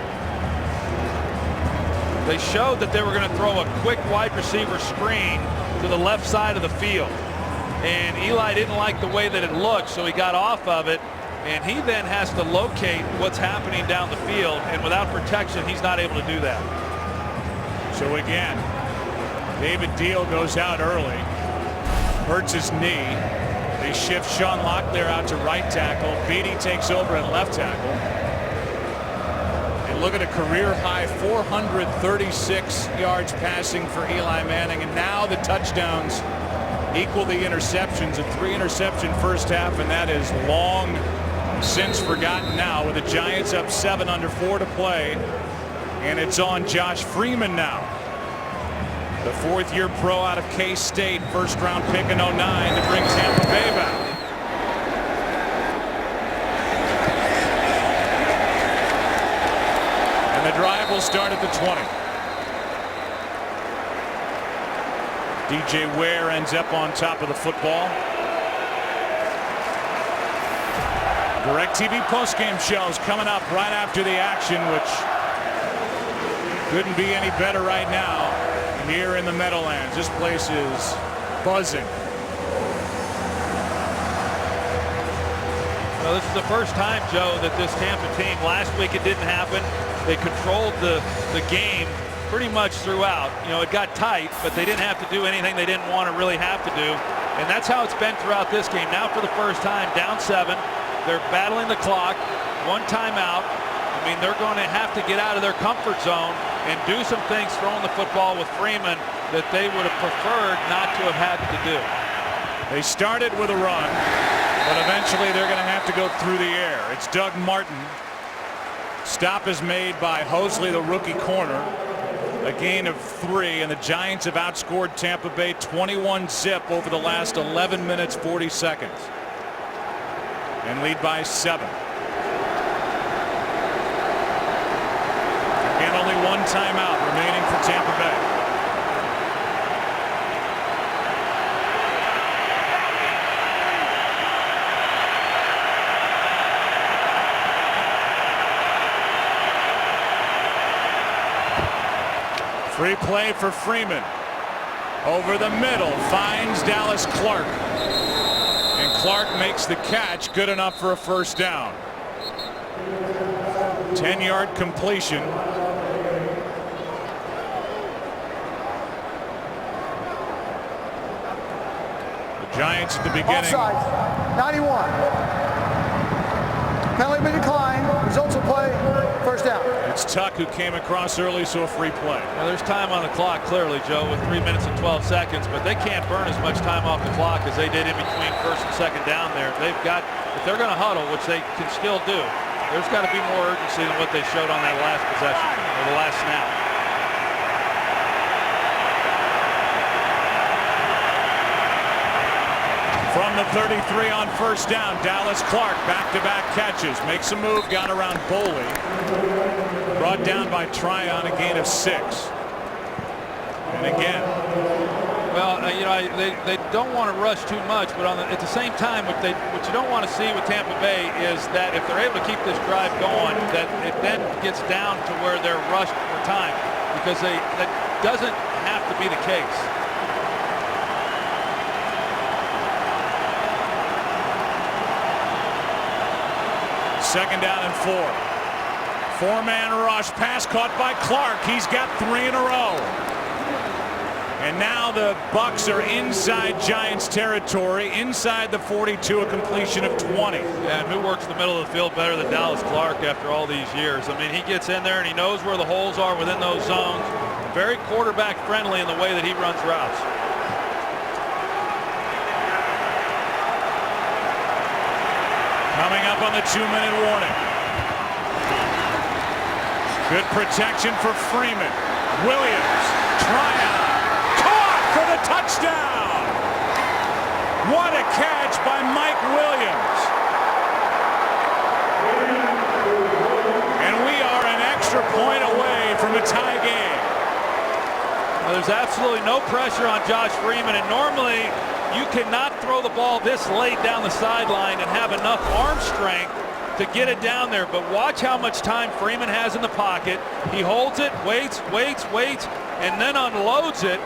They showed that they were going to throw a quick wide receiver screen to the left side of the field. And Eli didn't like the way that it looked, so he got off of it, and he then has to locate what's happening down the field, and without protection he's not able to do that. So again, David Deal goes out early, hurts his knee. They shift Sean Locklear out to right tackle. Beatty takes over at left tackle. And look at a career high 436 yards passing for Eli Manning, and now the touchdowns equal the interceptions. A 3-interception first half, and that is long since forgotten now, with the Giants up 7 under 4 to play, and it's on Josh Freeman now, the 4th-year pro out of K-State, first-round pick in 09 to bring Tampa Bay back. And the drive will start at the 20. DJ Ware ends up on top of the football. DirecTV postgame shows coming up right after the action, which couldn't be any better right now here in the Meadowlands. This place is buzzing. Well, this is the first time, Joe, that this Tampa team, last week it didn't happen. They controlled the game pretty much throughout. You know, it got tight, but they didn't have to do anything they didn't want to really have to do. And that's how it's been throughout this game. Now for the first time, down 7. They're battling the clock. 1 timeout. I mean, they're going to have to get out of their comfort zone and do some things throwing the football with Freeman that they would have preferred not to have had to do. They started with a run, but eventually they're going to have to go through the air. It's Doug Martin. Stop is made by Hosley, the rookie corner. A gain of 3, and the Giants have outscored Tampa Bay 21-zip over the last 11 minutes 40 seconds and lead by 7. And only 1 timeout remaining for Tampa Bay. Free play for Freeman. Over the middle, finds Dallas Clark. And Clark makes the catch, good enough for a first down. 10-yard completion. The Giants at the beginning. Offside, 91. Penalty be declined. Results of play, first down. It's It's Tuck who came across early, so a free play. Well, there's time on the clock, clearly, Joe, with 3 minutes and 12 seconds, but they can't burn as much time off the clock as they did in between first and second down there. They've got, if they're going to huddle, which they can still do, there's got to be more urgency than what they showed on that last possession, or the last snap. From the 33 on first down, Dallas Clark back-to-back catches, makes a move, got around Boley, brought down by Tryon, a gain of 6. And again, well, you know, they don't want to rush too much, but at the same time, what you don't want to see with Tampa Bay is that if they're able to keep this drive going, that it then gets down to where they're rushed for time, because that doesn't have to be the case. Second down and 4. Four-man rush, pass caught by Clark. He's got 3 in a row. And now the Bucs are inside Giants territory, inside the 42, a completion of 20. Yeah, and who works the middle of the field better than Dallas Clark after all these years? I mean, he gets in there and he knows where the holes are within those zones. Very quarterback friendly in the way that he runs routes. Coming up on the 2-minute warning. Good protection for Freeman. Williams, Tryon, caught for the touchdown. What a catch by Mike Williams. And we are an extra point away from a tie game. Well, there's absolutely no pressure on Josh Freeman, and normally you cannot throw the ball this late down the sideline and have enough arm strength to get it down there. But watch how much time Freeman has in the pocket. He holds it, waits, and then unloads it.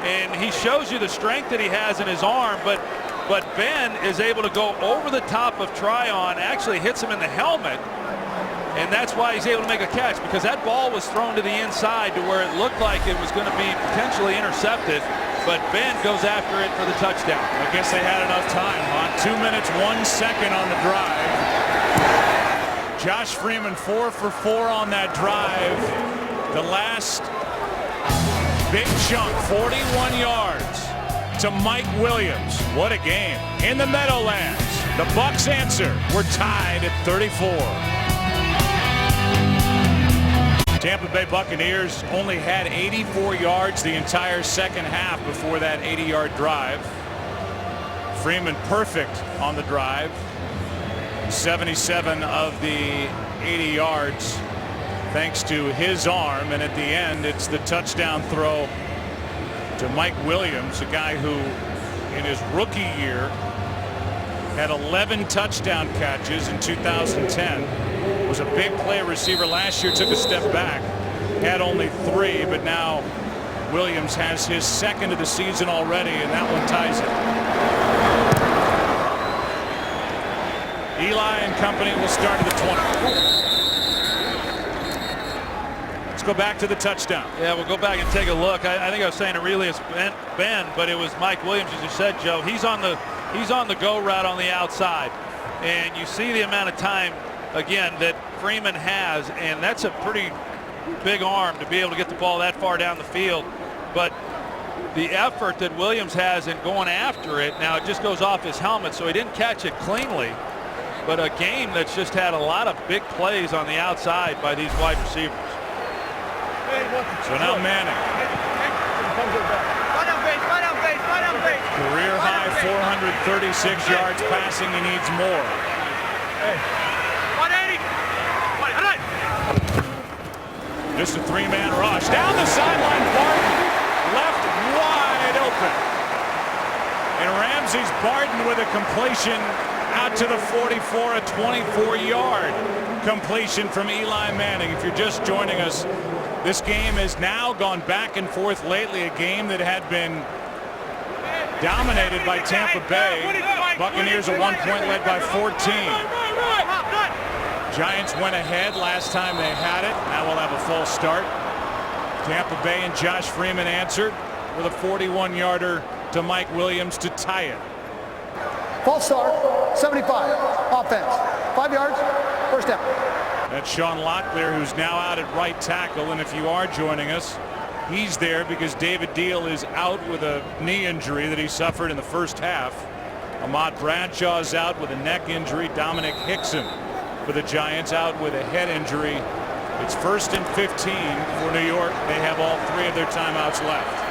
And he shows you the strength that he has in his arm. But Ben is able to go over the top of Tryon, actually hits him in the helmet. And that's why he's able to make a catch, because that ball was thrown to the inside to where it looked like it was going to be potentially intercepted. But Ben goes after it for the touchdown. I guess they had enough time, huh? 2 minutes, 1 second on the drive. Josh Freeman 4 for 4 on that drive. The last big chunk, 41 yards to Mike Williams. What a game. In the Meadowlands, the Bucs answer. We're tied at 34. Tampa Bay Buccaneers only had 84 yards the entire second half before that 80-yard drive. Freeman perfect on the drive. 77 of the 80 yards thanks to his arm, and at the end it's the touchdown throw to Mike Williams, a guy who in his rookie year had 11 touchdown catches in 2010. Was a big play receiver last year, took a step back, had only 3, but now Williams has his second of the season already, and that one ties it. Eli and company will start at the 20. Let's go back to the touchdown. Yeah, we'll go back and take a look. I think I was saying Aurelius Ben, but it was Mike Williams, as you said, Joe. He's on the go route on the outside, and you see the amount of time again that Freeman has, and that's a pretty big arm to be able to get the ball that far down the field. But the effort that Williams has in going after it, now it just goes off his helmet, so he didn't catch it cleanly. But a game that's just had a lot of big plays on the outside by these wide receivers. So now Manning. Career high 436 yards passing. He needs more. Just a 3-man rush. Down the sideline, Barton left wide open. And Ramsey's Barton with a completion out to the 44, a 24-yard completion from Eli Manning. If you're just joining us, this game has now gone back and forth lately, a game that had been dominated by Tampa Bay. Buccaneers at one point led by 14. Giants went ahead last time they had it. Now we'll have a false start. Tampa Bay and Josh Freeman answered with a 41-yarder to Mike Williams to tie it. False start, 75, offense, 5 yards, first down. That's Sean Locklear, who's now out at right tackle. And if you are joining us, he's there because David Deal is out with a knee injury that he suffered in the first half. Ahmad Bradshaw is out with a neck injury. Dominic Hickson for the Giants out with a head injury. It's 1st and 15 for New York. They have all 3 of their timeouts left.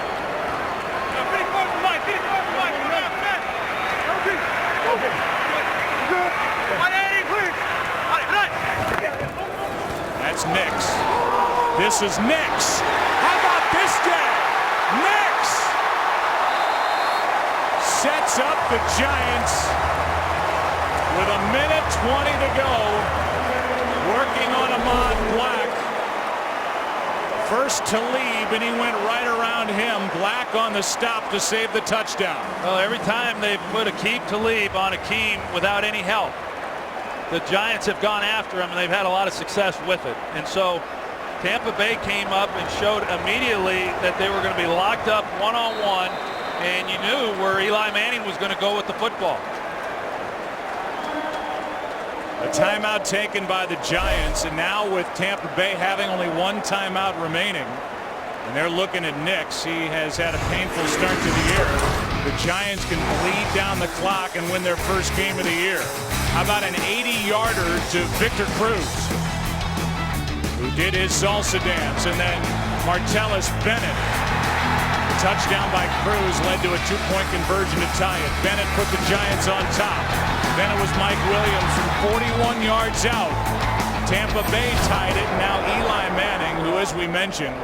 That's Nix. This is Nix. How about this guy? Nix sets up the Giants with 1:20 to go. Working on Ahmad Black. First Talib, and he went right around him. Black on the stop to save the touchdown. Well, every time they've put Aqib Talib on Akeem without any help, the Giants have gone after him, and they've had a lot of success with it. And so Tampa Bay came up and showed immediately that they were going to be locked up one-on-one, and you knew where Eli Manning was going to go with the football. A timeout taken by the Giants, and now with Tampa Bay having only 1 timeout remaining, and they're looking at Nix. He has had a painful start to the year. The Giants can bleed down the clock and win their first game of the year. How about an 80-yarder to Victor Cruz, who did his salsa dance, and then Martellus Bennett. The touchdown by Cruz led to a 2-point conversion to tie it. Bennett put the Giants on top. Then it was Mike Williams from 41 yards out. Tampa Bay tied it. Now Eli Manning, who, as we mentioned,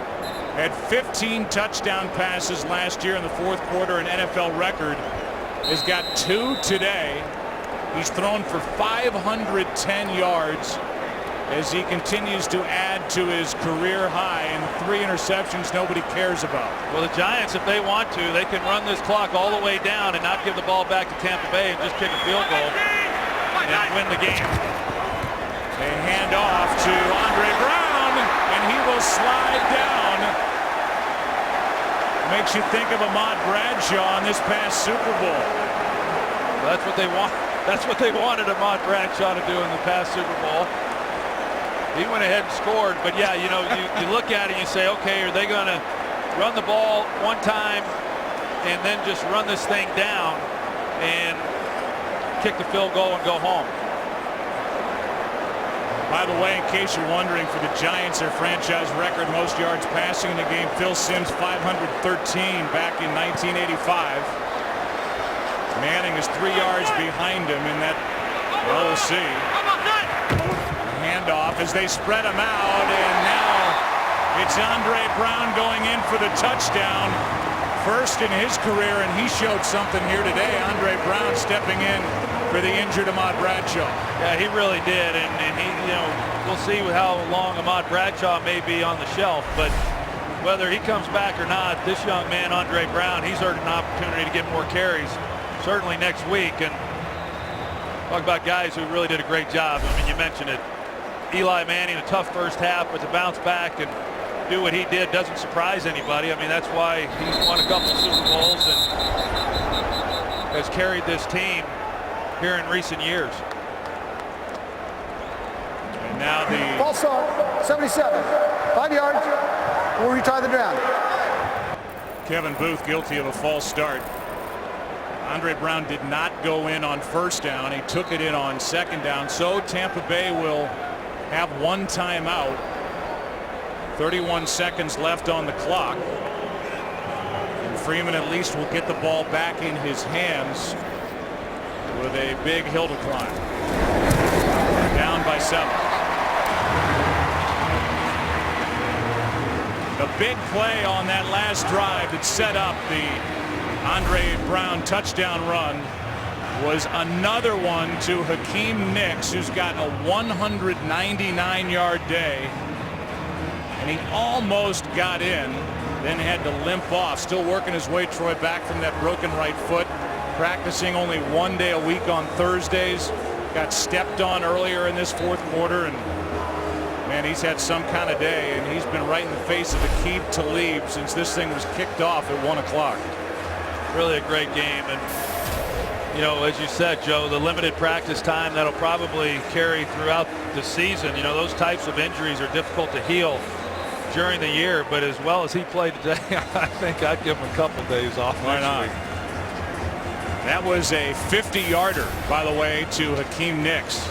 had 15 touchdown passes last year in the fourth quarter, an NFL record, has got 2 today. He's thrown for 510 yards as he continues to add to his career high, and 3 interceptions nobody cares about. Well, the Giants, if they want to, they can run this clock all the way down and not give the ball back to Tampa Bay and just kick a field goal and win the game. They hand off to Andre Brown, and he will slide down. Makes you think of Ahmad Bradshaw in this past Super Bowl. Well, that's what they want. That's what they wanted Ahmad Bradshaw to do in the past Super Bowl. He went ahead and scored, but yeah, you know, you look at it and you say, okay, are they going to run the ball one time and then just run this thing down and kick the field goal and go home? By the way, in case you're wondering, for the Giants, their franchise record most yards passing in the game, Phil Simms 513 back in 1985. Manning is 3 yards behind him in that. Well, we'll see. Handoff as they spread him out, and now it's Andre Brown going in for the touchdown. First in his career, and he showed something here today. Andre Brown stepping in for the injured Ahmad Bradshaw. Yeah, he really did, and he, you know, we'll see how long Ahmad Bradshaw may be on the shelf, but whether he comes back or not, this young man, Andre Brown, he's earned an opportunity to get more carries, certainly next week. And talk about guys who really did a great job. I mean, you mentioned it. Eli Manning, a tough first half, but to bounce back and do what he did doesn't surprise anybody. I mean, that's why he's won a couple Super Bowls and has carried this team here in recent years. And now the False start, 77, 5 yards. We'll retry the down. Kevin Booth guilty of a false start. Andre Brown did not go in on first down. He took it in on second down. So Tampa Bay will have 1 timeout. 31 seconds left on the clock. And Freeman at least will get the ball back in his hands with a big hill to climb. Down by 7. The big play on that last drive that set up the Andre Brown touchdown run was another one to Hakeem Nicks, who's got a 199-yard day. And he almost got in, then had to limp off. Still working his way, Troy, back from that broken right foot. Practicing only 1 day a week on Thursdays. Got stepped on earlier in this fourth quarter, and man, he's had some kind of day, and he's been right in the face of Aqib Talib since this thing was kicked off at 1 o'clock. Really a great game, and You know, as you said, Joe, the limited practice time that'll probably carry throughout the season. You know, those types of injuries are difficult to heal during the year, but as well as he played today, I think I'd give him a couple days off. Why not? That was a 50-yarder, by the way, to Hakeem Nicks.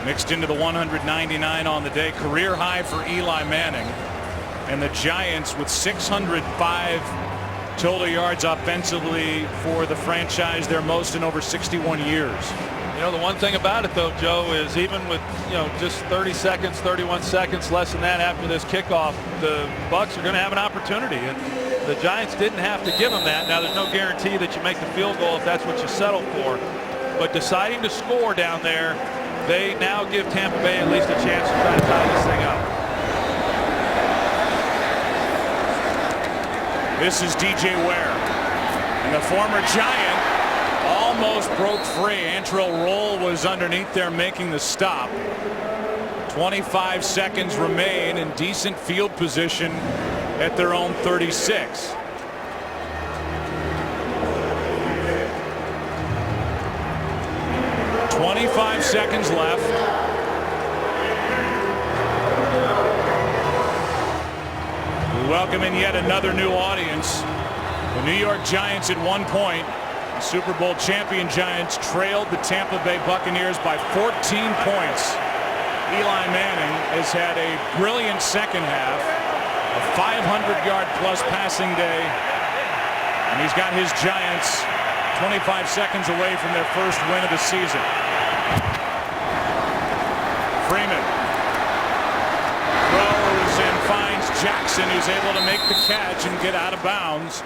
Mixed into the 199 on the day. Career high for Eli Manning. And the Giants with 605 total yards offensively for the franchise, their most in over 61 years. You know, the one thing about it, though, Joe, is even with, you know, just 30 seconds, 31 seconds, less than that after this kickoff, the Bucs are going to have an opportunity. And the Giants didn't have to give them that. Now, there's no guarantee that you make the field goal if that's what you settle for. But deciding to score down there, they now give Tampa Bay at least a chance to try to tie this thing up. This is DJ Ware. And the former Giant almost broke free. Antrell Roll was underneath there making the stop. 25 seconds remain in decent field position at their own 36. .25 seconds left. We welcome in yet another new audience. The New York Giants at one point, the Super Bowl champion Giants, trailed the Tampa Bay Buccaneers by 14 points. Eli Manning has had a brilliant second half, a 500-yard plus passing day, and he's got his Giants 25 seconds away from their first win of the season. Freeman throws and finds Jackson, who's able to make the catch and get out of bounds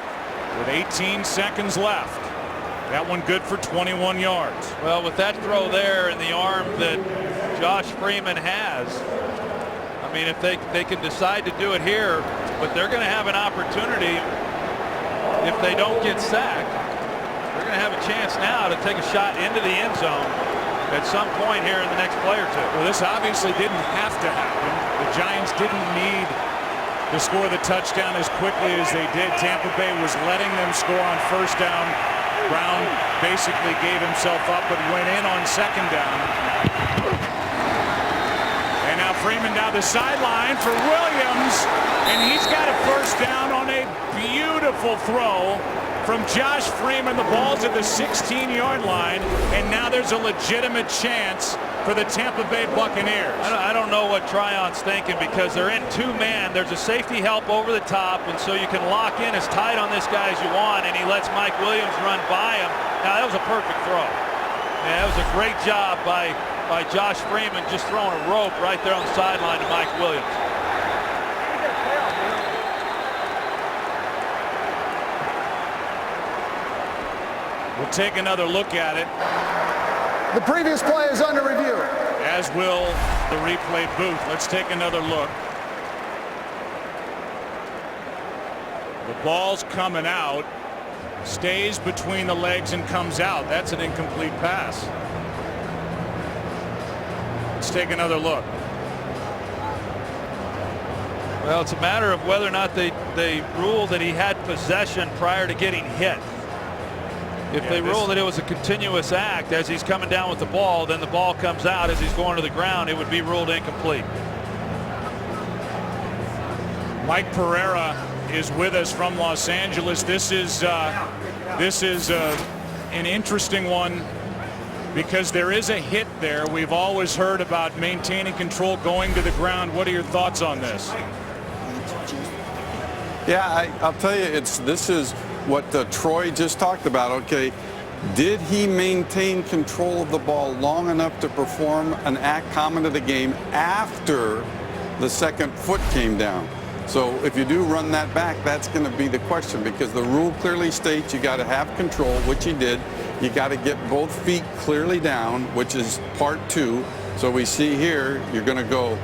with 18 seconds left. That one good for 21 yards. Well, with that throw there and the arm that Josh Freeman has, I mean, if they can decide to do it here, but they're going to have an opportunity if they don't get sacked. They're going to have a chance now to take a shot into the end zone at some point here in the next play or two. Well, this obviously didn't have to happen. The Giants didn't need to score the touchdown as quickly as they did. Tampa Bay was letting them score on first down. Brown basically gave himself up but went in on second down. And now Freeman down the sideline for Williams, and he's got a first down on a beautiful throw from Josh Freeman. The ball's at the 16-yard line, and now there's a legitimate chance for the Tampa Bay Buccaneers. I don't know what Tryon's thinking, because they're in two-man. There's a safety help over the top, and so you can lock in as tight on this guy as you want, and he lets Mike Williams run by him. Now, that was a perfect throw. Yeah, that was a great job by Josh Freeman, just throwing a rope right there on the sideline to Mike Williams. We'll take another look at it. The previous play is under review. As will the replay booth. Let's take another look. The ball's coming out, stays between the legs and comes out. That's an incomplete pass. Let's take another look. Well, it's a matter of whether or not they rule that he had possession prior to getting hit. If they rule that it was a continuous act as he's coming down with the ball, then the ball comes out as he's going to the ground, it would be ruled incomplete. Mike Pereira is with us from Los Angeles. This is an interesting one because there is a hit there. We've always heard about maintaining control going to the ground. What are your thoughts on this? Yeah, I'll tell you, this is what Troy just talked about. Okay, did he maintain control of the ball long enough to perform an act common to the game after the second foot came down? So if you do run that back, that's going to be the question, because the rule clearly states you got to have control, which he did. You got to get both feet clearly down, which is part 2. So we see here you're going to go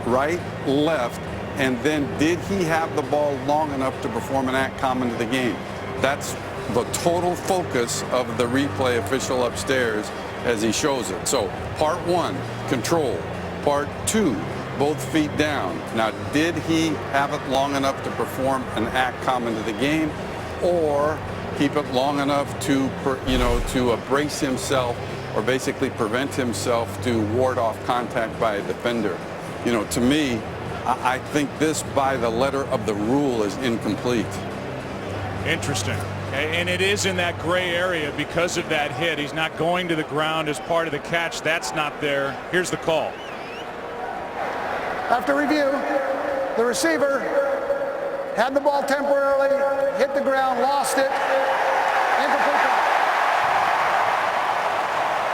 right, left, and then did he have the ball long enough to perform an act common to the game? That's the total focus of the replay official upstairs as he shows it. So part 1, control. Part 2, both feet down. Now, did he have it long enough to perform an act common to the game, or keep it long enough to, to brace himself or basically prevent himself to ward off contact by a defender. To me, I think this by the letter of the rule is incomplete. Interesting. And it is in that gray area because of that hit. He's not going to the ground as part of the catch. That's not there. Here's the call. After review, the receiver had the ball temporarily, hit the ground, lost it. Incomplete call.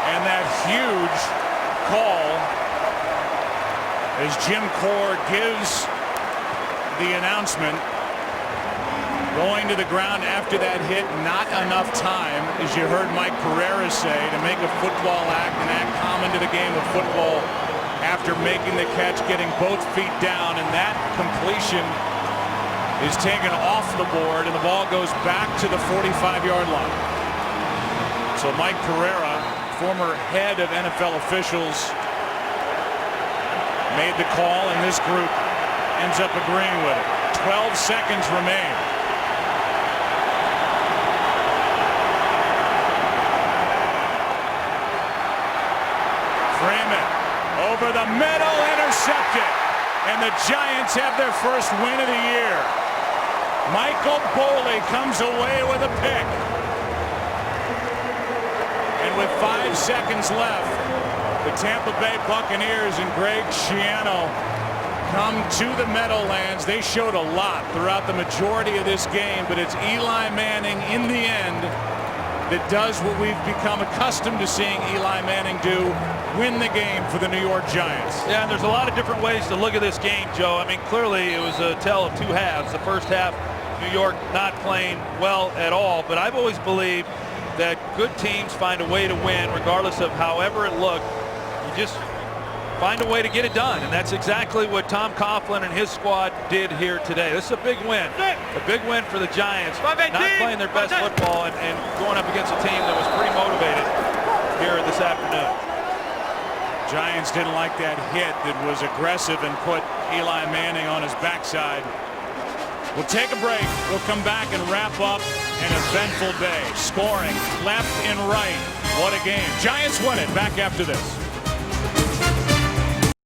And that huge call as Jim Core gives the announcement. Going to the ground after that hit, not enough time, as you heard Mike Pereira say, to make a football act, an act common to the game of football after making the catch, getting both feet down, and that completion is taken off the board, and the ball goes back to the 45-yard line. So Mike Pereira, former head of NFL officials, made the call, and this group ends up agreeing with it. 12 seconds remain. Over the middle, intercepted, and the Giants have their first win of the year. Michael Boley comes away with a pick, and with 5 seconds left, the Tampa Bay Buccaneers and Greg Schiano come to the Meadowlands. They showed a lot throughout the majority of this game, but it's Eli Manning in the end that does what we've become accustomed to seeing Eli Manning do, win the game for the New York Giants. Yeah, and there's a lot of different ways to look at this game, Joe. I mean, clearly it was a tale of two halves. The first half, New York not playing well at all, but I've always believed that good teams find a way to win regardless of however it looked. You just find a way to get it done, and that's exactly what Tom Coughlin and his squad did here today. This is a big win. A big win for the Giants, not playing their best football and going up against a team that was pretty motivated here this afternoon. Giants didn't like that hit that was aggressive and put Eli Manning on his backside. We'll take a break. We'll come back and wrap up an eventful day. Scoring left and right. What a game. Giants won it. Back after this.